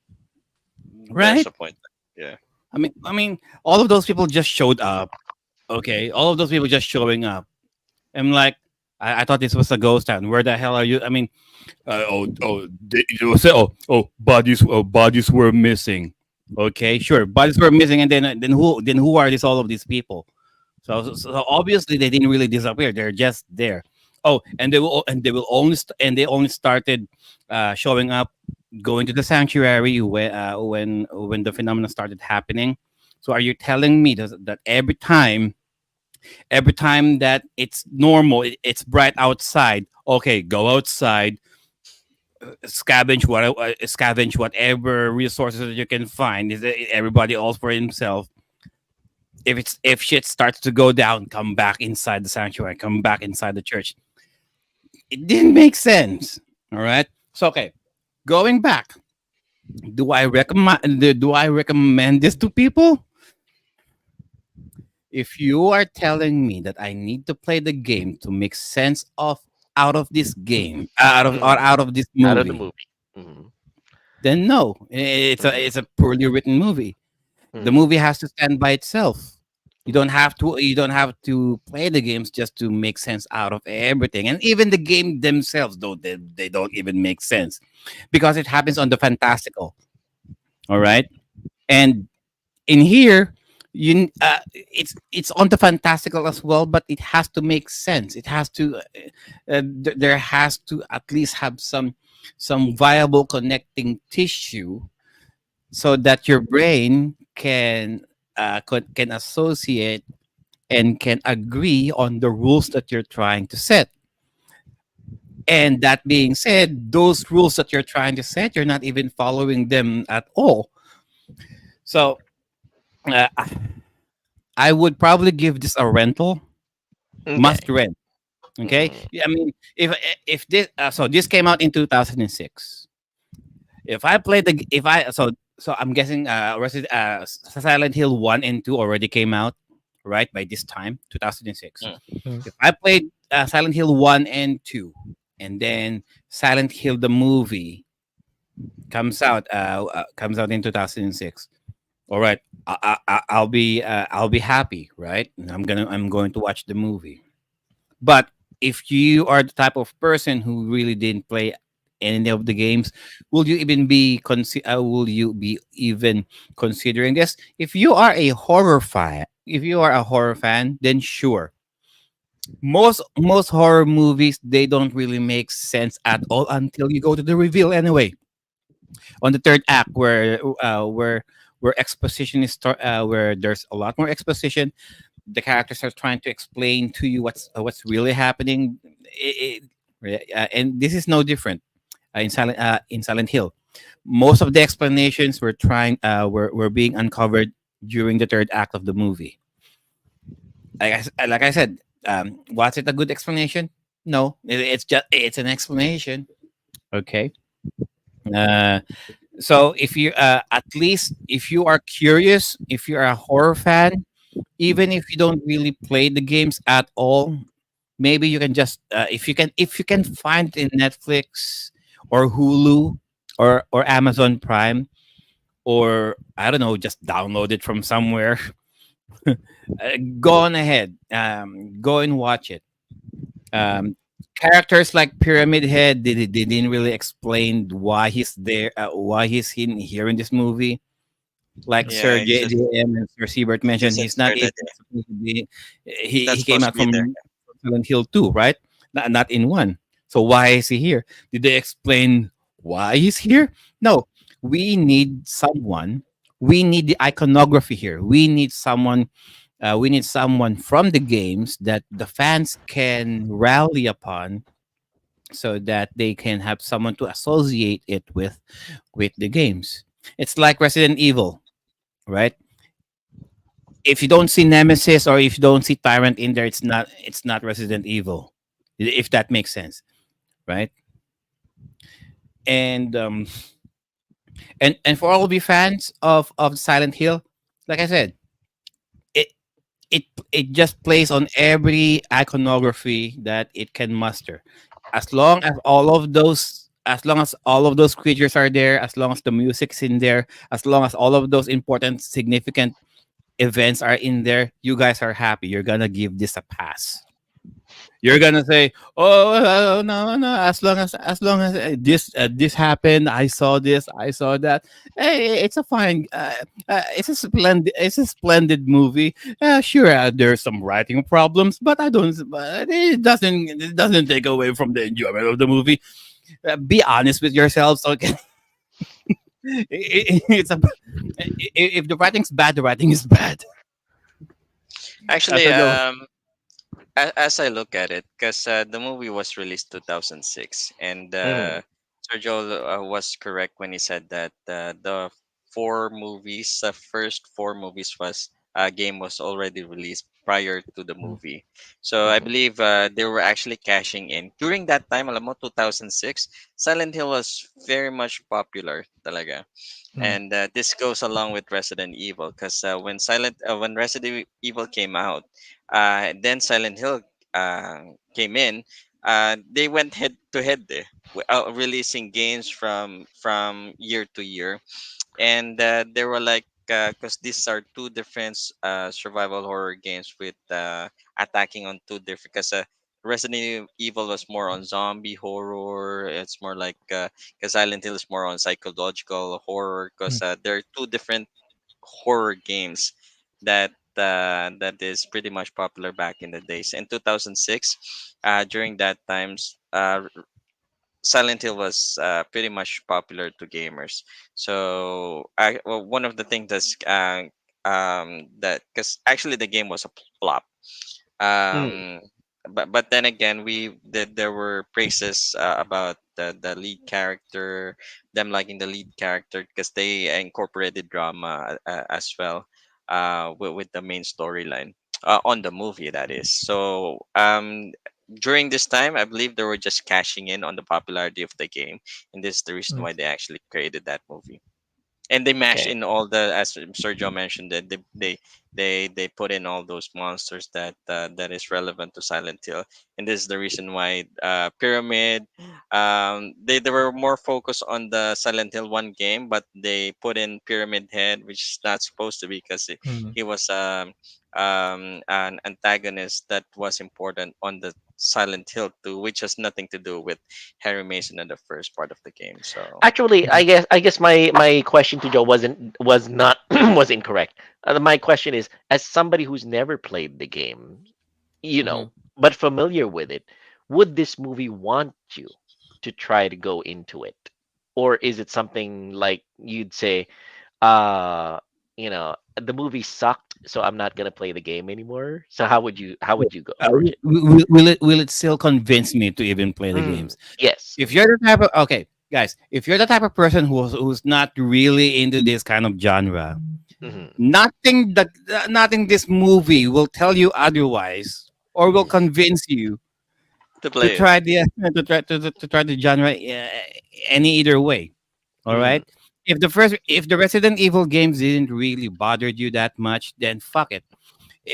There's Right? a point. Yeah. I mean, all of those people just showed up. Okay, all of those people just showing up. I'm like, I thought this was a ghost town. Where the hell are you? I mean, you say, bodies were missing. Okay, sure. Bodies were missing, and then who are these all of these people? So obviously they didn't really disappear. They're just there. Oh, and they only started showing up, going to the sanctuary when the phenomenon started happening. So are you telling me that every time that it's normal, it's bright outside? Okay, go outside, scavenge whatever resources that you can find. Is it everybody all for himself? If shit starts to go down, come back inside the sanctuary, come back inside the church. It didn't make sense. All right. So okay, going back, do I recommend this to people? If you are telling me that I need to play the game to make sense of out of this game, Mm. out of this Out of the movie, movie. Mm. then no, it's a poorly written movie. The Mm. movie has to stand by itself. You don't have to play the games just to make sense out of everything. And even the game themselves, they don't even make sense because it happens on the fantastical. All right. And in here, it's on the fantastical as well, but it has to make sense. It has to there has to at least have some viable connecting tissue so that your brain can associate and can agree on the rules that you're trying to set. And that being said, those rules that you're trying to set, you're not even following them at all. So uh, I would probably give this a rental, must Okay. rent. Okay, Mm. yeah, I mean, if this so this came out in 2006. If I played the if I so I'm guessing Silent Hill 1 and 2 already came out right by this time, 2006. Mm. Mm. If I played Silent Hill 1 and 2, and then Silent Hill the movie comes out in 2006. All right, I'll be happy, right? And I'm going to watch the movie. But if you are the type of person who really didn't play any of the games, will you be even considering this? If you are a horror fan, then sure. Most horror movies, they don't really make sense at all until you go to the reveal anyway. On the third act, where exposition where there's a lot more exposition, the characters are trying to explain to you what's really happening. And this is no different in Silent Hill. Most of the explanations were being uncovered during the third act of the movie. Like I said, was it a good explanation? No, it's an explanation. Okay. Uh, so if you at least if you are curious, if you're a horror fan, even if you don't really play the games at all, maybe you can just if you can find it in Netflix or Hulu or Amazon Prime, or I don't know, just download it from somewhere. Go on ahead, go and watch it. um, Characters like Pyramid Head, they didn't really explain why he's there, why he's in here in this movie. Like Yeah, Sir it's just JDM and Sir Siebert mentioned, just he's not inserted. even supposed to be. He That's came supposed to out be there. from Silent Hill 2, right? Not in 1. So why is he here? Did they explain why he's here? No. We need someone. We need the iconography here. We need someone from the games that the fans can rally upon, so that they can have someone to associate it with the games. It's like Resident Evil, right? If you don't see Nemesis or if you don't see Tyrant in there, it's not Resident Evil. If that makes sense, right? And for all of you fans of Silent Hill, like I said, it it just plays on every iconography that it can muster. As long as all of those creatures are there, as long as the music's in there, as long as all of those important significant events are in there, you guys are happy. You're gonna give this a pass. You're gonna say, "Oh, no, no. As long as this happened, I saw this, I saw that. Hey, it's a fine, it's a splendid movie. Sure, there's some writing problems, but I don't. But it doesn't take away from the enjoyment of the movie. Be honest with yourselves, okay? It's a if the writing's bad, the writing is bad. Actually, So go. as I look at it, because the movie was released 2006, and Mhm. Sergio was correct when he said that the four movies, the first four movies was game was already released prior to the movie. So I Mhm. believe they were actually cashing in during that time. Alam mo, 2006, Silent Hill was very much popular, talaga. Mm. And this goes along with Resident Evil, because when Resident Evil came out, then Silent Hill came in. They went head to head there, releasing games from year to year, and they were like, because these are two different survival horror games with attacking on two different. Because Resident Evil was more on zombie horror. It's more like because Silent Hill is more on psychological horror. Because Mm. there are two different horror games that is pretty much popular back in the days. In 2006, during that times, Silent Hill was pretty much popular to gamers. So well, one of the things that because actually the game was a flop. Mm. um but then again, there were praises about the lead character, them liking the lead character because they incorporated drama as well with the main storyline on the movie, that is. So during this time, I believe they were just cashing in on the popularity of the game, and this is the reason Mm. why they actually created that movie. And they mash Okay. in all the, as Sergio mentioned, that they put in all those monsters that is relevant to Silent Hill, and this is the reason why Pyramid, they were more focused on the Silent Hill one game, but they put in Pyramid Head, which is not supposed to be, because Mm. he was an antagonist that was important on the Silent Hill 2, which has nothing to do with Harry Mason in the first part of the game. So Actually, Mm. I guess my question to Joe was not was incorrect. My question is, as somebody who's never played the game, mhm. but familiar with it, would this movie want you to try to go into it, or is it something like you'd say, uh, the movie sucked, so I'm not gonna play the game anymore? So how would you go approach it? Will it still convince me to even play the Mm, games? yes. If you're the type of okay, guys, if you're the type of person who's not really into this kind of genre, Hmm. nothing this movie will tell you otherwise, or will Hmm. convince you To to play it. try the to try the genre any either way. All Hmm. right. If the Resident Evil games didn't really bother you that much, then fuck it.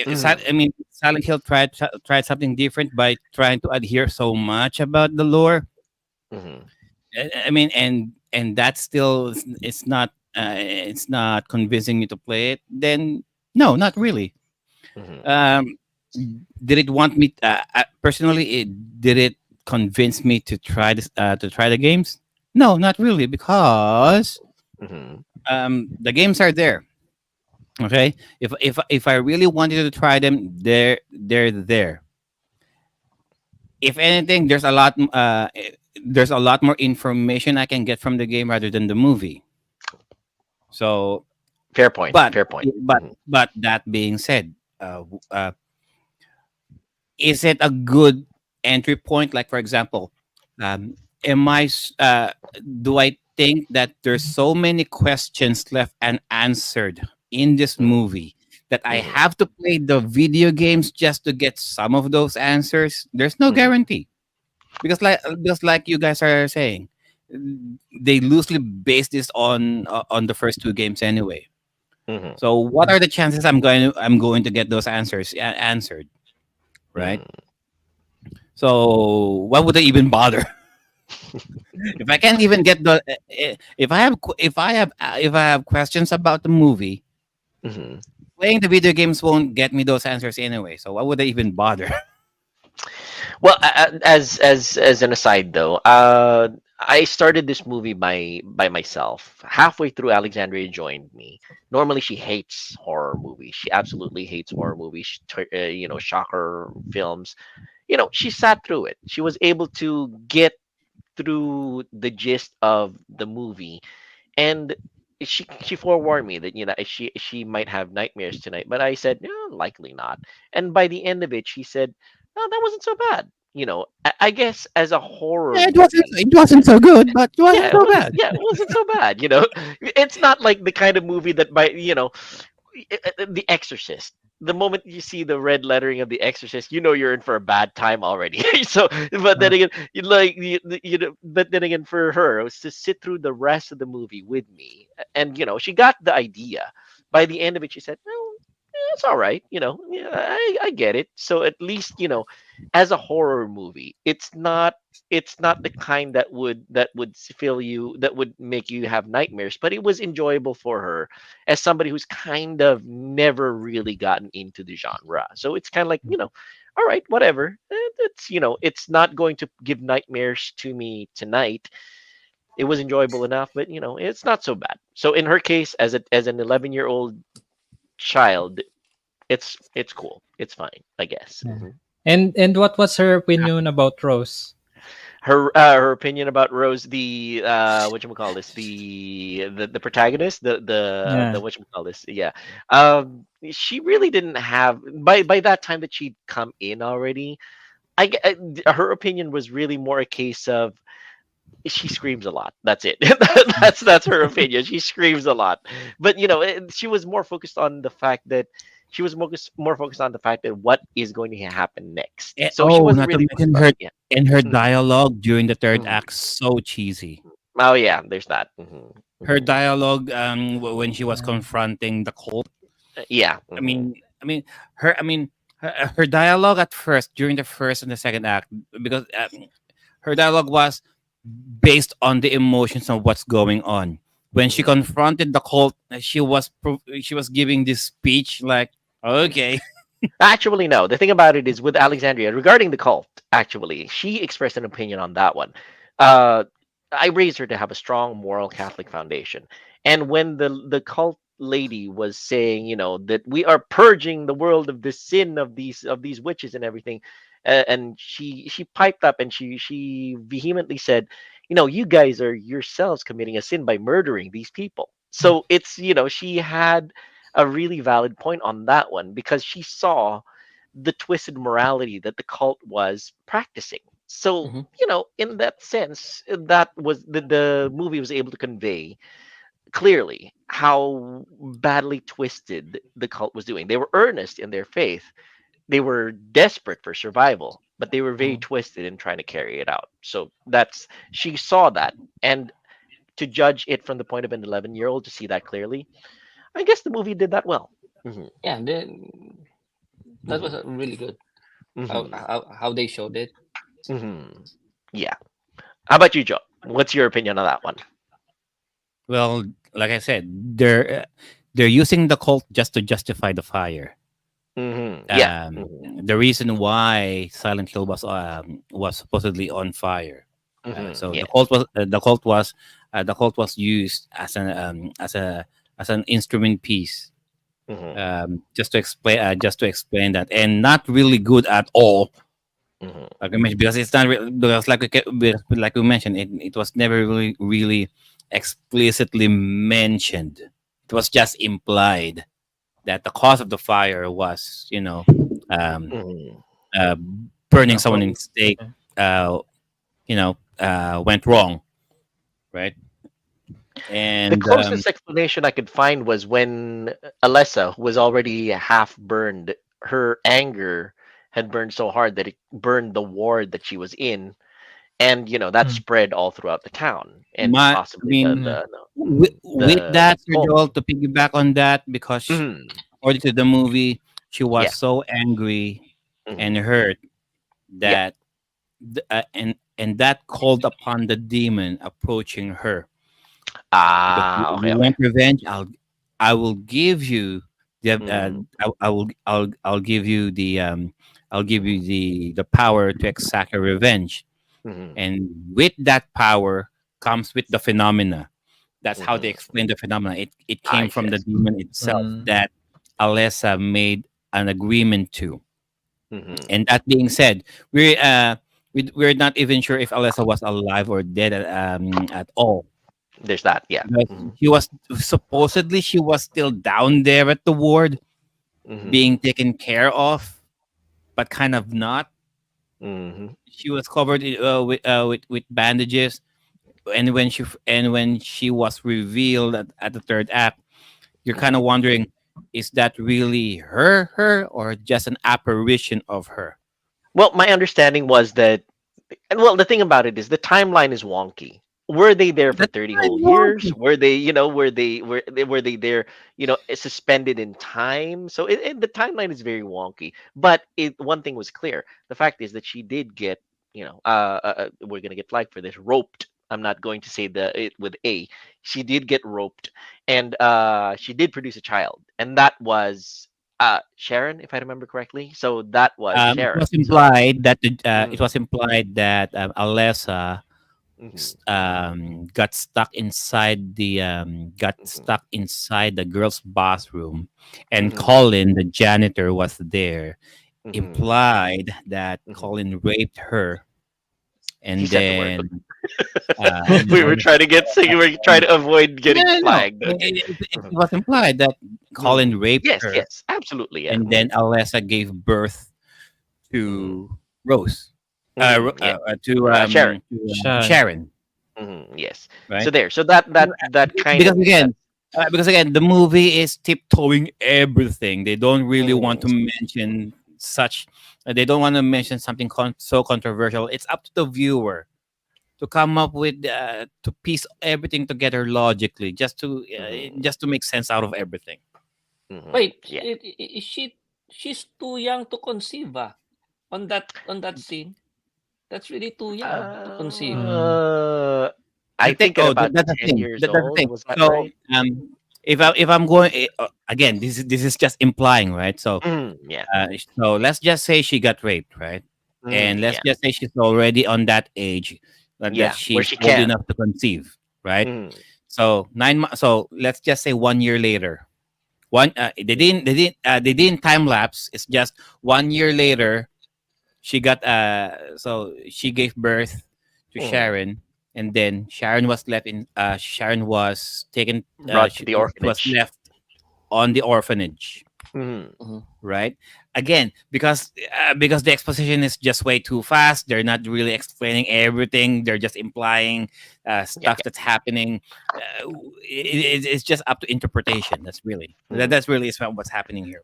Hmm. I mean, Silent Hill tried something different by trying to adhere so much about the lore. Hmm. I mean, and that still it's not convincing me to play it. Then no, not really. Hmm. Um, did it want me personally? Did it convince me to try the games? No, not really, because Hmm. the games are there. Okay, if I really wanted to try them, they're there. If anything, there's a lot more information I can get from the game rather than the movie. So, Fair point. but Fair point. but Hmm. but that being said, is it a good entry point? Like, for example, am I? Do I think that there's so many questions left unanswered in this Hmm. movie that I Hmm. have to play the video games just to get some of those answers? There's no Hmm. guarantee, because like you guys are saying, they loosely base this on the first two games anyway. Hmm. So what are the chances I'm going to get those answers answered, right? Hmm. So why would I even bother if I can't even get if I have questions about the movie? Playing the video games won't get me those answers anyway. So why would I even bother? Well, as an aside though, I started this movie by myself. Halfway through, Alexandria joined me. Normally, she hates horror movies. She absolutely hates horror movies. Shocker films. She sat through it. She was able to get through the gist of the movie, and she forewarned me that she might have nightmares tonight, but I said no, likely not. And by the end of it, she said, "No, that wasn't so bad." I guess as a horror Yeah, it wasn't. movie, It wasn't so good, but it yeah, wasn't so bad. it wasn't so bad. It's not like the kind of movie that The Exorcist. The moment you see the red lettering of The Exorcist, you're in for a bad time already. So, but then Uh, again, but then again, for her, it was to sit through the rest of the movie with me, and she got the idea. By the end of it, she said, "Well, it's all right. Yeah, I get it." So at least as a horror movie, it's not the kind that would fill you, that would make you have nightmares, but it was enjoyable for her as somebody who's kind of never really gotten into the genre. So it's kind of like, all right, whatever. It's not going to give nightmares to me tonight. It was enjoyable enough, but it's not so bad. So in her case, as an 11-year-old child, it's cool. It's fine, I guess. yeah. And what was her opinion about Rose? Her opinion about Rose, the what you call this, the protagonist, the Yeah. what you call this, yeah. She really didn't have, by that time that she'd come in already. Her opinion was really more a case of she screams a lot. That's it. That's her opinion. She screams a lot. But she was more focused on the fact that what is going to happen next. So she Oh, wasn't not to really focused mention on, her yeah. and her Mhm, dialogue during the third mhm. act, so cheesy. Oh yeah, there's that. Her dialogue, when she was Yeah. confronting the cult. Yeah. I mean, I mean, her dialogue at first during the first and the second act, because her dialogue was based on the emotions of what's going on. When she Mhm. confronted the cult, she was giving this speech like, okay. Actually, no. The thing about it is, with Alexandria regarding the cult, actually, she expressed an opinion on that one. Uh, I raised her to have a strong moral Catholic foundation, and when the cult lady was saying, that we are purging the world of the sin of these witches and everything, and she piped up and she vehemently said, you guys are yourselves committing a sin by murdering these people. So it's, she had a really valid point on that one, because she saw the twisted morality that the cult was practicing. So, Mhm. in that sense, that was the movie was able to convey clearly how badly twisted the cult was doing. They were earnest in their faith. They were desperate for survival, but they were very Mhm. twisted in trying to carry it out. So that's she saw that, and to judge it from the point of an 11-year-old to see that clearly, I guess the movie did that well. Hmm. Yeah, that was Hmm. really good. How, Hmm. how how they showed it. Hmm. Yeah. How about you, Joe? What's your opinion on that one? Well, like I said, they're using the cult just to justify the fire. Hmm. Yeah. Hmm. The reason why Silent Hill was supposedly on fire. Hmm. So Yeah. the cult was used as an instrument piece, Hmm. just to explain that, and not really good at all. Hmm. Like I mentioned, because it's not because like we mentioned, it was never really explicitly mentioned. It was just implied that the cause of the fire was, um, Hmm. uh, burning The someone whole in stake, yeah. uh, went wrong, right? The And closest explanation I could find was when Alessa was already half burned. Her anger had burned so hard that it burned the ward that she was in, and that Mm. spread all throughout the town, and my, I possibly the mean, Yeah. the no, mhm, with that, Sir smoke. Joel, to piggyback on that, because Mhm. according to the movie, she was Yeah. so angry and Hmm. hurt Yeah. that and that called upon the demon approaching her, because Ah. you Okay. Okay. want revenge. I will give you the Hmm. I'll give you I'll give you the power to exact a revenge. Mhm. And with that power comes with the phenomena. That's how they Mhm. explain the phenomena. It Ah, came from the yes. demon itself Mm. that Alessa made an agreement to. Mhm. And that being said, we're not even sure if Alessa was alive or dead at all. There's that. Yeah. But Mhm. she was supposedly she was still down there at the ward Mhm. being taken care of, but kind of not. Mhm. She was covered with bandages, and when she was revealed at the third act, you're kind of Mhm. wondering, is that really her, or just an apparition of her? Well, my understanding was that, and well, the thing about it is the timeline is wonky. Were they there for That's 30 kind whole of years? wonky. Were they, were they there, suspended in time? So the timeline is very wonky. But one thing was clear. The fact is that she did get, we're gonna get flagged for this, roped. I'm not going to say it with a. She did get roped, and she did produce a child, and that was Sharon, if I remember correctly. So that was It Sharon. was So. implied that it Mm, was implied that Alessa mhm, got mhm, stuck inside the girls' bathroom, and mhm, Colin, the janitor, was there. mhm, Implied that mhm. Colin raped her, He and said the word. then We were trying to we were trying to avoid getting no, no, flagged. Okay. it Mhm, was implied that mhm. Colin raped Yes, her, yes, absolutely. Yeah. and then Mhm, Alessa gave birth mhm, to Rose, yeah. Sharon. to Siya. Sharon, Yes. So right? there. So that kind Because of again, the movie is tiptoeing everything. They don't really want mm, to mention such. They don't want to mention something so controversial. It's up to the viewer to come up with to piece everything together logically, mhm, just to make sense out of everything. mhm, Wait, yeah. is she's too young to conceive, on that scene. That's really too young to conceive. Mm. Uh, I The thing, think at about that's the 10 thing. years That's the old. thing. Was that So, right? if I'm going again, this is just implying, right? So, Yeah. let's just say she got raped, right? And let's Yeah. just say she's already on that age that Yeah. Where she's she old can. enough to conceive, right? Mm, So 9 months. So let's just say 1 year later. They didn't time lapse. It's just 1 year later. She gave birth to mm. Sharon, and then Sharon was left in. Sharon was taken. Brought to the She was orphanage. left on the orphanage, Mm, Mhm. right? Again, because the exposition is just way too fast. They're not really explaining everything. They're just implying yeah. stuff that's happening. It's just up to interpretation. Mm. That's really is what's happening here.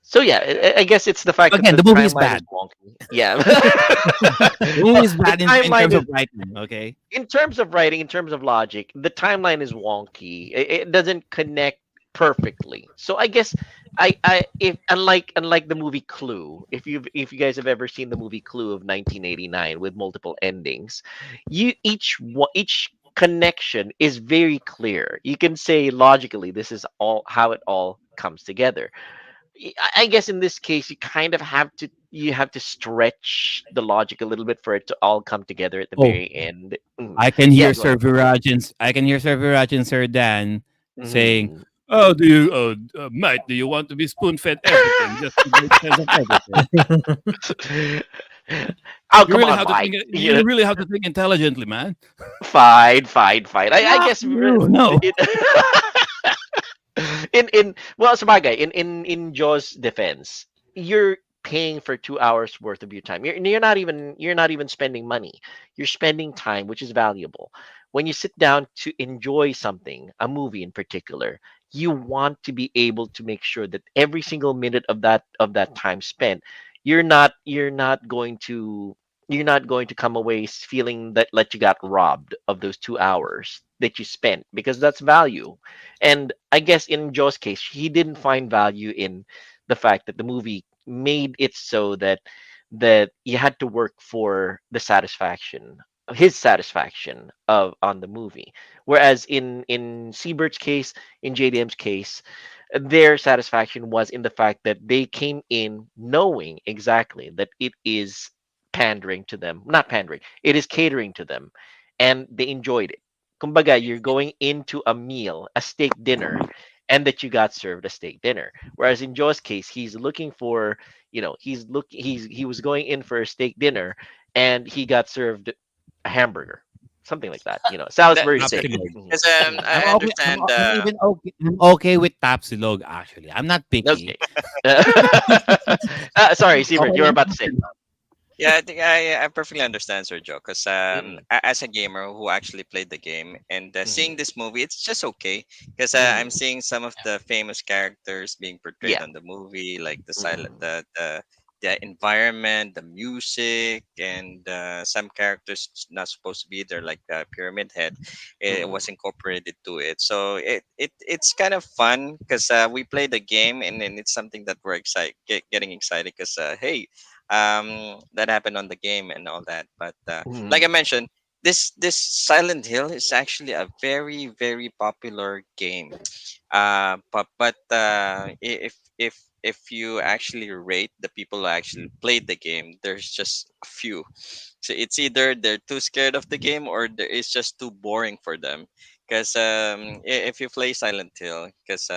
So yeah, I guess it's the fact that Again, the the movie is timeline is bad. wonky. Yeah. The movie is The bad in timeline terms is of writing. Okay. in terms of writing, in terms of logic, the timeline is wonky. It doesn't connect perfectly. So I guess I if unlike the movie Clue, if you guys have ever seen the movie Clue of 1989 with multiple endings, each connection is very clear. You can say logically this is all how it all comes together. I guess in this case you have to stretch the logic a little bit for it to all come together at the Oh, very end. I can Yeah, hear go ahead. Sir Viraj and Sir Dan saying, Mhm. "Oh, mate? Do you want to be spoon fed everything just to make sense of everything? Oh, come on, Mike. You really have to think intelligently, man." Fine, fine, fine. I Fuck guess you! No. in well, sabagay, in Joe's defense, you're paying for 2 hours worth of your time. You're not even spending money. You're spending time, which is valuable. When you sit down to enjoy something, a movie in particular, you want to be able to make sure that every single minute of that time spent, you're not going to come away feeling that you got robbed of those 2 hours that you spent, because that's value. And I guess in Joe's case, he didn't find value in the fact that the movie made it so that you had to work for the satisfaction, his satisfaction of on the movie. Whereas in Siebert's case, in JDM's case, their satisfaction was in the fact that they came in knowing exactly that it is pandering to them, not pandering, it is catering to them, and they enjoyed it. Kumbaga, you're going into a meal, a steak dinner, and that you got served a steak dinner. Whereas in Joe's case, he's looking for, he was going in for a steak dinner, and he got served a hamburger, something like that. That Salisbury steak. Tapsilog. Mhm, because mhm. I understand. I'm even okay. I'm okay with Tapsilog, actually. I'm not picky. Okay. Sorry, Siebert, Okay you were lang about to say. Tapsilog. Yeah, I think I perfectly understand Sergio because Mm-mm, as a gamer who actually played the game and seeing mhm, this movie, it's just okay because I'm mhm. seeing some of the famous characters being portrayed Yeah. on the movie, like the silent, Mhm, the environment, the music, and some characters not supposed to be there, like the Pyramid Head. It mhm, was incorporated to it, so it's kind of fun because we play the game and it's something that we're getting excited because hey, that happened on the game and all that. But like I mhm, mentioned, this Silent Hill is actually a very very popular game. If you actually rate the people who actually played the game, there's just a few. So it's either they're too scared of the game or it's just too boring for them. Because if you play Silent Hill, because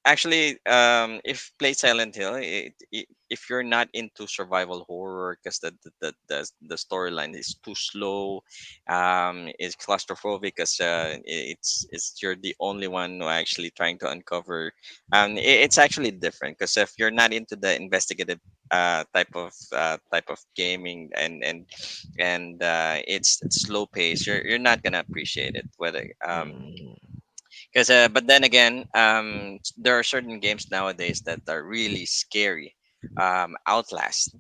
actually, if play Silent Hill, if you're not into survival horror, because the storyline is too slow, it's claustrophobic, because it's you're the only one who actually trying to uncover. It's actually different because if you're not into the investigative type of gaming and it's slow pace, you're not gonna appreciate it. Whether mhm, because but then again, there are certain games nowadays that are really scary. Outlast,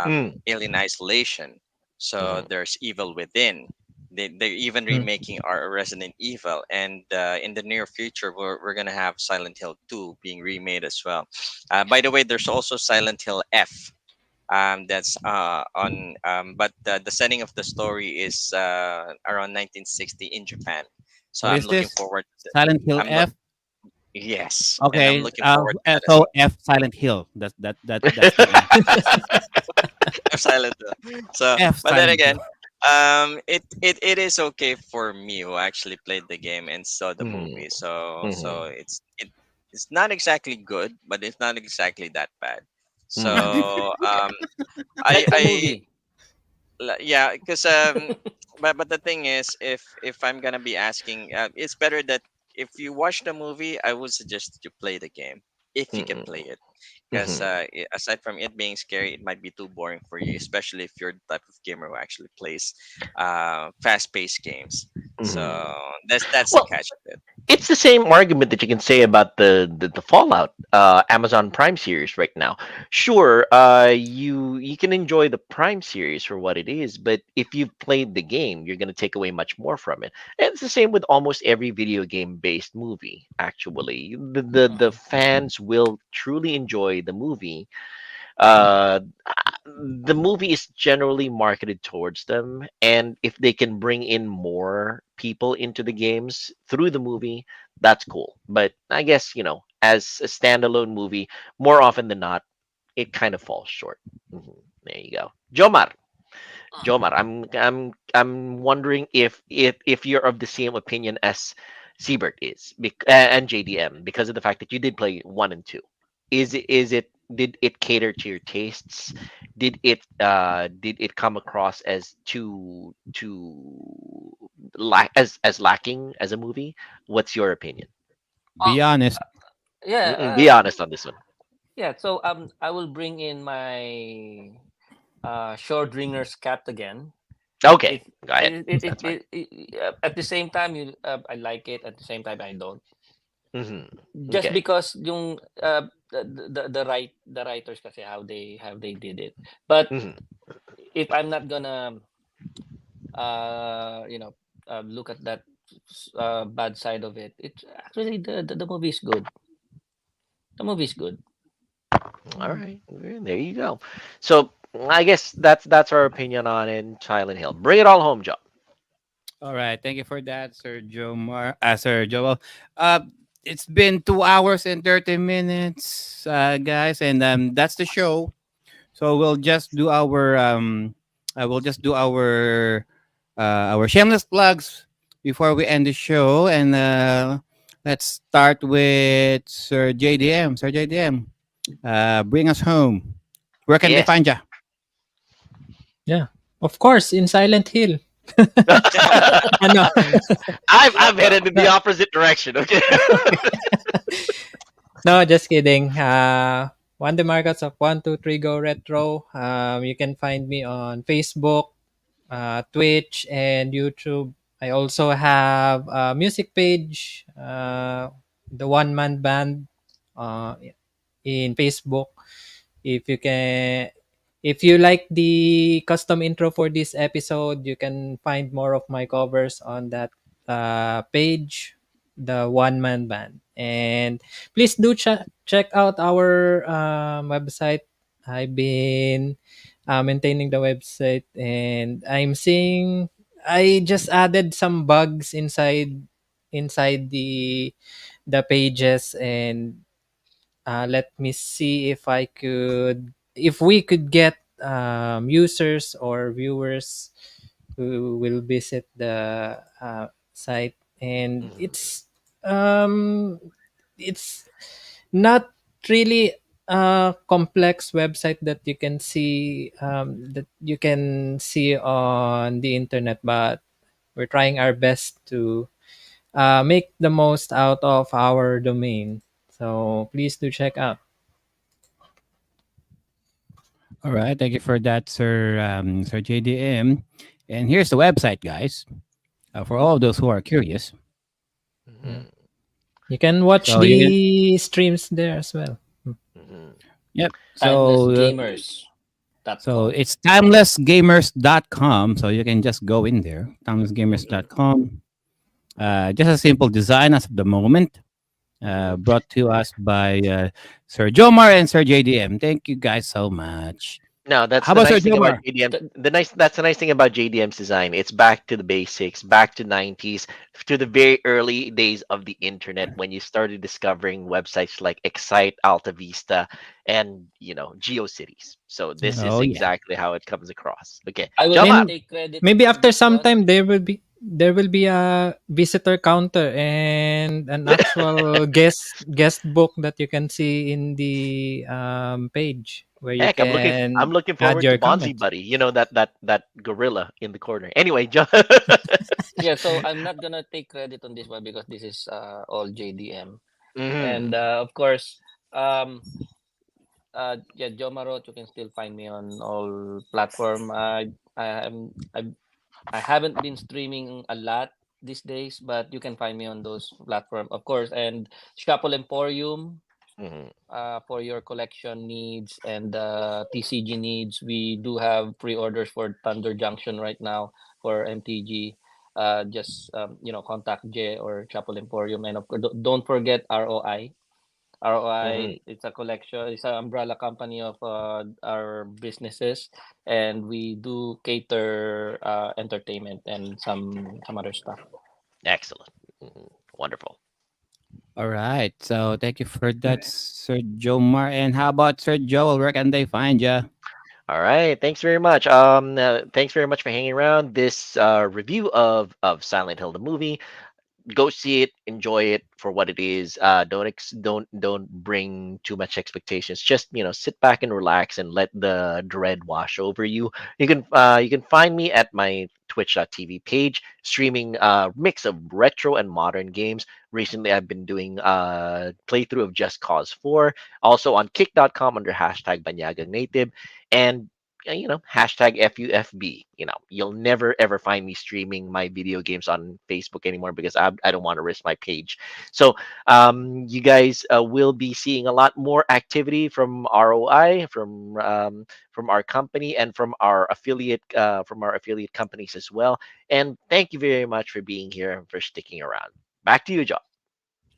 mm, Alien Isolation. So mhm, there's Evil Within. They're even Mm. remaking our Resident Evil, and in the near future, we're gonna have Silent Hill 2 being remade as well. By the way, there's also Silent Hill F. That's on, but the setting of the story is around 1960 in Japan. So What I'm is looking this? forward to. Silent Hill I'm look F. Yes, and I'm Okay. looking forward to that as So well. F Silent Hill. That's the F. I'm silent though. So, F but then Silent Hill. again, it is okay for me who actually played the game and saw the mhm, movie. So mhm, it's not exactly good, but it's not exactly that bad. mhm, So Like the I movie. yeah, because but the thing is, if I'm gonna be asking, it's better that if you watch the movie, I would suggest that you play the game if you can mhm, play it, because mhm, aside from it being scary, it might be too boring for you, especially if you're the type of gamer who actually plays fast-paced games. So mhm. that's the Well, catch of it. it's the same argument that you can say about the Fallout Amazon Prime series right now. Sure, you can enjoy the Prime series for what it is, but if you've played the game, you're gonna take away much more from it. And it's the same with almost every video game based movie. Actually, the fans will truly enjoy the movie. uh the movie is generally marketed towards them, and if they can bring in more people into the games through the movie, that's cool. But I guess, as a standalone movie, more often than not, it kind of falls short. Mhm. There you go. Jomar, I'm wondering if you're of the same opinion as Siebert is, and JDM, because of the fact that you did play one and two. Is it did it cater to your tastes? Did it come across as too as lacking as a movie? What's your opinion? Uh, Be honest. Be yeah. honest on this one. Yeah. So I will bring in my Schrodinger's cat again. Okay, It go ahead. That's fine. at the same time I like it, at the same time I don't. Hmm. Just Okay. because yung the writers kasi how they did it. But Hmm. if I'm not gonna you know look at that bad side of it, it's actually the movie is good. The movie is good. All right, there you go. So I guess that's our opinion on in Silent Hill. Bring it all home, Joe. All right. Thank you for that, Sir Joel. It's been 2 hours and 30 minutes, guys, and that's the show. So we'll just do our shameless plugs before we end the show, and let's start with Sir JDM. Sir JDM, bring us home. Where can they Yes. find you? Yeah. Of course, in Silent Hill. Ano? I'm headed in the opposite direction. Okay. No, just kidding. Juan de Marcos of 123 Go Retro. You can find me on Facebook, Twitch, and YouTube. I also have a music page, the One Man Band, uh, in Facebook. If you can, if you like the custom intro for this episode, you can find more of my covers on that page, the One Man Band. And please do check out our website. I've been maintaining the website, and I'm seeing I just added some bugs inside the pages, and let me see if we could get users or viewers who will visit the site. And Mhm. it's not really a complex website that you can see on the internet, but we're trying our best to make the most out of our domain. So please do check out. All right, thank you for that, Sir JDM. And here's the website, guys, for all of those who are curious. Yeah. Mhm. You can watch So you can, the streams there as well. Mhm. yep. So Timelessgamers.com. it's timelessgamers.com. So you can just go in there, timelessgamers.com. Just a simple design as of the moment, Mhm. brought to us by Sir Jomar and Sir JDM. Thank you guys so much. No, that's How the about Sir nice thing about Jomar? JDM. That's the nice thing about JDM's design. It's back to the basics, back to 90s, to the very early days of the internet when you started discovering websites like Excite, Alta Vista, and GeoCities. So this is Oh, yeah. exactly how it comes across. Okay, I will Jomar. not Maybe, take credit maybe for after this some one. time there will be a visitor counter and an actual guest book that you can see in the page where you Heck, I'm can looking add forward to your Bonzi comments. Buddy. You know that gorilla in the corner. Anyway, Yeah, so I'm not gonna take credit on this one because this is all JDM. And Mhm. of course, um, yeah, Joe Marot, you can still find me on all platform. I am I haven't been streaming a lot these days, but you can find me on those platform, of course. And Shuffle Emporium, Mhm. for your collection needs and TCG needs. We do have pre-orders for Thunder Junction right now for MTG. Just contact J or Chapel Emporium, and of course, don't forget ROI. ROI, Mhm. it's a collection, it's an umbrella company of our businesses, and we do cater entertainment and some other stuff. Excellent. Wonderful. All right. So thank you for that, Sir Jomar. And how about Sir Joel? Where can they find you? All right. Thanks very much. Thanks very much for hanging around this review of Silent Hill the movie. Go see it, enjoy it for what it is. Don't bring too much expectations. Just sit back and relax and let the dread wash over you. You can find me at my twitch.tv page streaming mix of retro and modern games. Recently I've been doing playthrough of Just Cause 4, also on kick.com under hashtag Banyagang Native, and hashtag FUFB. You'll never ever find me streaming my video games on Facebook anymore because I don't want to risk my page. So you guys will be seeing a lot more activity from ROI, from our company, and from our affiliate companies as well. And thank you very much for being here and for sticking around. Back to you, John.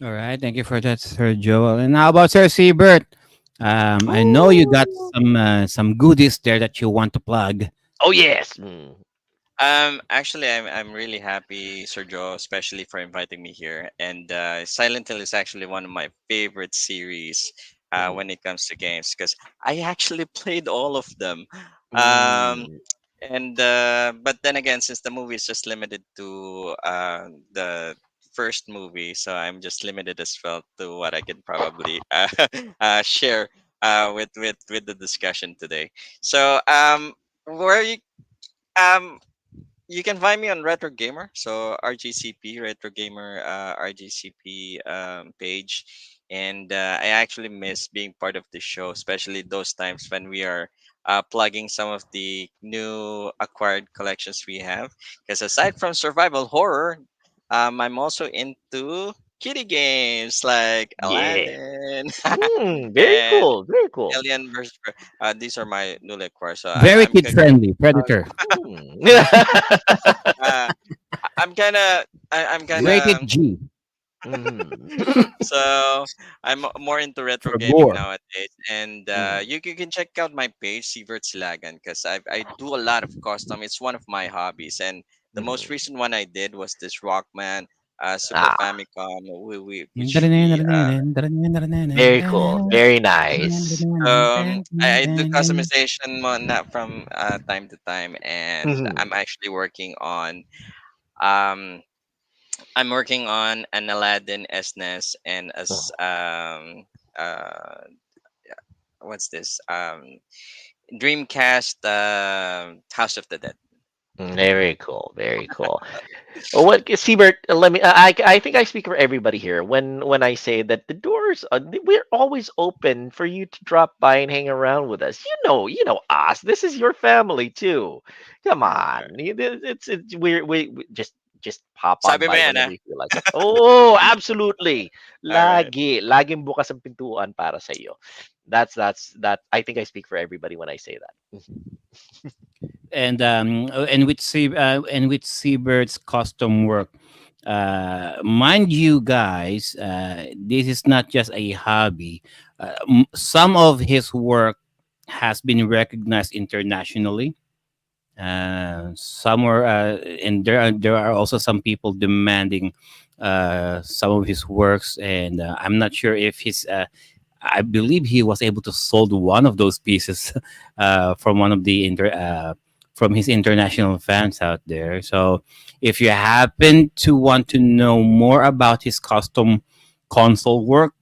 All right. Thank you for that, Sir Joel. And how about Sir Siebert? I know you got some goodies there that you want to plug. Oh yes. Actually, I'm really happy, Sergio, especially for inviting me here. And Silent Hill is actually one of my favorite series Mhm. when it comes to games because I actually played all of them. Um, Mm. and but then again, since the movie is just limited to the first movie, so I'm just limited as well to what I can probably share with the discussion today. So where um you can find me on Retro Gamer, so RGCP Retro Gamer RGCP page, and I actually miss being part of the show, especially those times when we are plugging some of the new acquired collections we have. Because aside from survival horror, I'm also into kitty games like Yeah. Aladdin Very and cool. Very cool. Alien versus. These are my newly acquired, so Very kid friendly. Predator. Mm. uh, I'm kind of I'm kind Rated of G Mhm. so I'm more into retro for gaming gore. nowadays, and Mhm. you can check out my page, Sievert Silagan, because I do a lot of custom. It's one of my hobbies, and the most Mhm. recent one I did was this Rockman Super Ah, Famicom, which we very cool. Very nice. I do customization not from time to time, and Mhm. um I'm working on an Aladdin SNES and Oh, as uh what's this Dreamcast House of the Dead. very cool. Very cool. Oh, what, Siebert? Let me. I think I speak for everybody here when I say that the doors we're always open for you to drop by and hang around with us. You know us. This is your family too. Come Alright. on, it's we just pop on Sabi mo by yan, whenever ah? you feel like it. Oh, absolutely. All right. Laging bukas ang pintuan para sa iyo. That. I think I speak for everybody when I say that. And with Seabird's custom work, mind you guys, this is not just a hobby. Some of his work has been recognized internationally. Somewhere and there are also some people demanding some of his works, and I'm not sure if his I believe he was able to sold one of those pieces from one of the from his international fans out there. So if you happen to want to know more about his custom console work,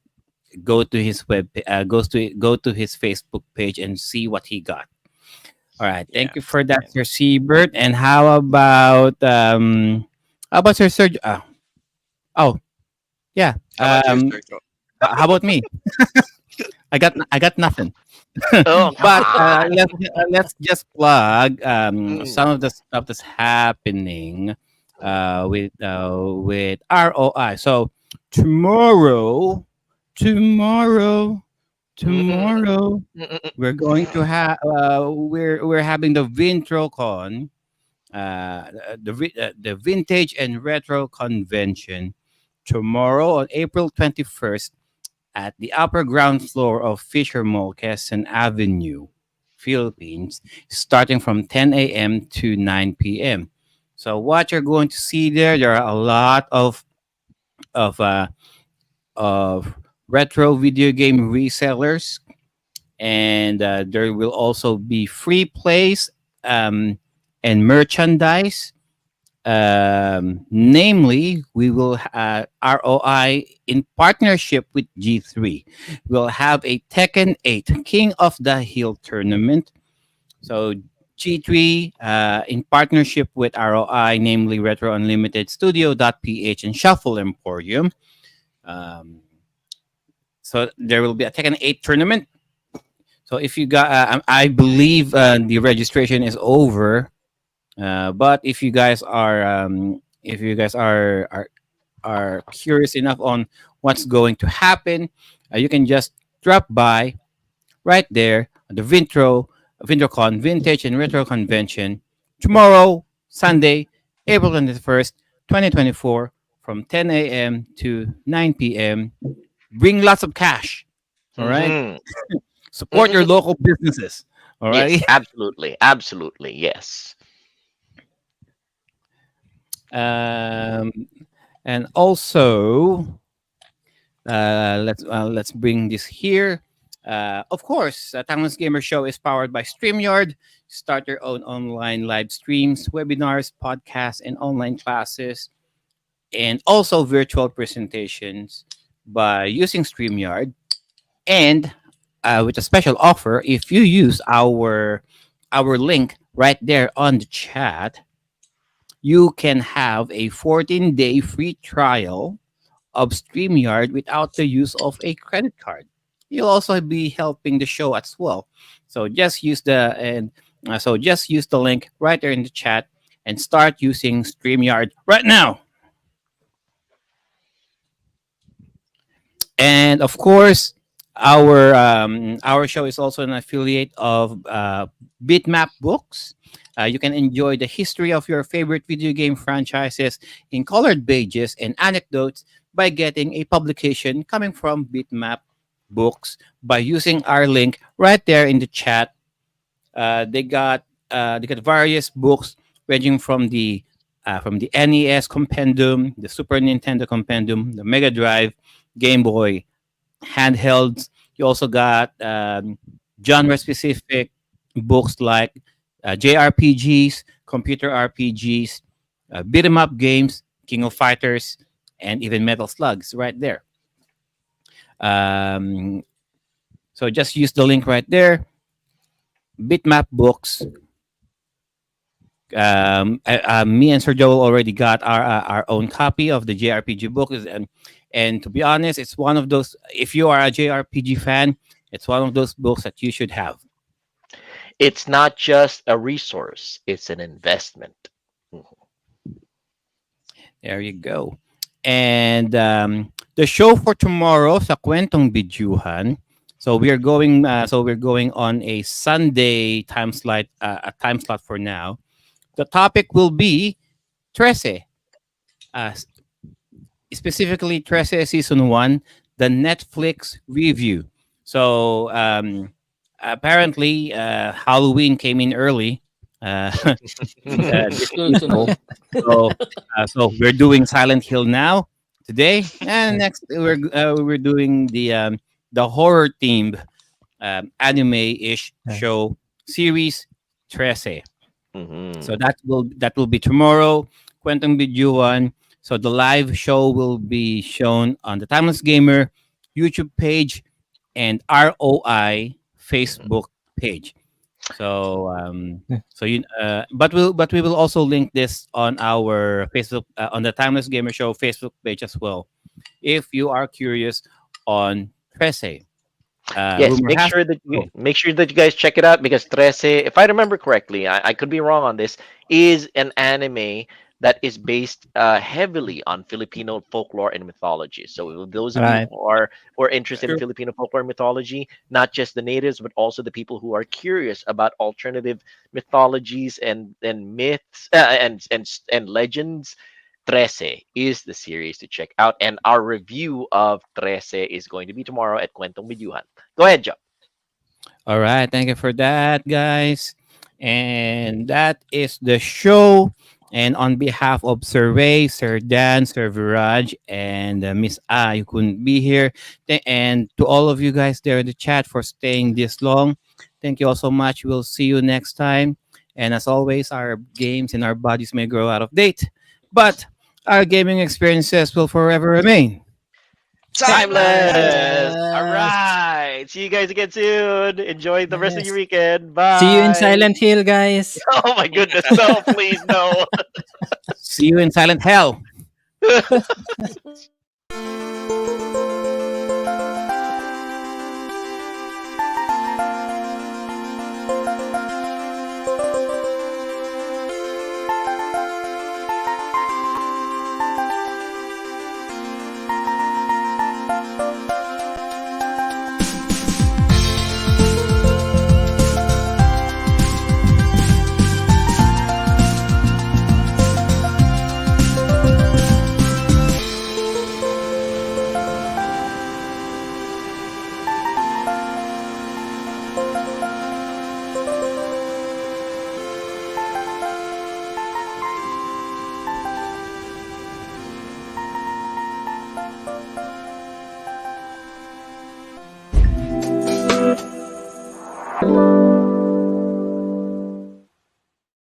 go to his Facebook page and see what he got. All right, Yeah. thank you for that, Yeah. Sir Siebert. And how about Sir Sergio? Oh, yeah. How about you, Sergio? How about me? I got nothing. Oh, come But on. let's just plug some Mm. of the stuff that's happening with ROI. So tomorrow, tomorrow, Mm-mm. tomorrow, Mm-mm. we're going to have we're having the VintroCon, the Vintage and Retro Convention tomorrow on April 21st at the upper ground floor of Fisher Mall, Quezon Avenue, Philippines, starting from 10 a.m. to 9 p.m. So what you're going to see there are a lot of uh, of retro video game resellers, and there will also be free plays um, and merchandise. Namely, we will ROI in partnership with G3. We'll have a Tekken 8 King of the Hill tournament. So G3 in partnership with ROI, namely Retro Unlimited, Studio.ph, and Shuffle Emporium. Um, so there will be a Tekken 8 tournament. So if you got, I believe the registration is over. But if you guys are curious enough on what's going to happen, you can just drop by right there at the VintroCon Vintage and Retro Convention tomorrow, Sunday, April 21st, 2024, from 10 a.m. to 9 p.m. Bring lots of cash. All right. Mhm. Support your Mm-mm. local businesses. All Yes, right. absolutely. Absolutely. Yes. Um, and also, let's bring this here. Of course, Timeless Gamer Show is powered by Streamyard. Start your own online live streams, webinars, podcasts, and online classes, and also virtual presentations by using Streamyard. And with a special offer, if you use our link right there on the chat, you can have a 14-day free trial of StreamYard without the use of a credit card. You'll also be helping the show as well. So just use the link right there in the chat and start using StreamYard right now. And of course, our show is also an affiliate of BitMap Books. You can enjoy the history of your favorite video game franchises in colored pages and anecdotes by getting a publication coming from BitMap Books by using our link right there in the chat. They got various books ranging from the NES Compendium, the Super Nintendo Compendium, the Mega Drive, Game Boy, handhelds. You also got genre specific books like JRPGs, computer RPGs, beat 'em up games, King of Fighters, and even Metal Slugs right there. Um, so just use the link right there. Bitmap Books. Me and Sir Joel already got our own copy of the JRPG book, and to be honest, it's one of those. If you are a JRPG fan, it's one of those books that you should have. It's not just a resource; it's an investment. Mhm. There you go. And the show for tomorrow sa Kwentong Bidyuhan. So we're going on a Sunday time slot. A time slot for now. The topic will be Trece. Uh, Specifically Trece season 1, the Netflix review. So apparently Halloween came in early. This Good to know. April. So we're doing Silent Hill now today, and next we're doing the horror themed anime-ish show series Trece. Mhm. So that will be tomorrow. Kwentong Bidyuan. So the live show will be shown on the Timeless Gamer YouTube page and ROI Facebook page. So but we will also link this on our Facebook on the Timeless Gamer Show Facebook page as well. If you are curious on Trece, Yes, rumor has make sure that you guys check it out because Trece, if I remember correctly, I could be wrong on this, is an anime that is based heavily on Filipino folklore and mythology. So those of you Right. who are interested in True. Filipino folklore and mythology, not just the natives, but also the people who are curious about alternative mythologies and myths and legends. Trece is the series to check out, and our review of Trece is going to be tomorrow at Kwentong Bidyuhan. Go ahead, Joe. All right, thank you for that, guys. And that is the show. And on behalf of Sir Ray, Sir Dan, Sir Viraj, and Miss A, you couldn't be here. And to all of you guys there in the chat for staying this long, thank you all so much. We'll see you next time. And as always, our games and our bodies may grow out of date, but our gaming experiences will forever remain. Timeless. All Yes. right. See you guys again soon. Enjoy the rest of Yes. your weekend. Bye. See you in Silent Hill, guys. Oh my goodness. No, please no. See you in Silent Hell.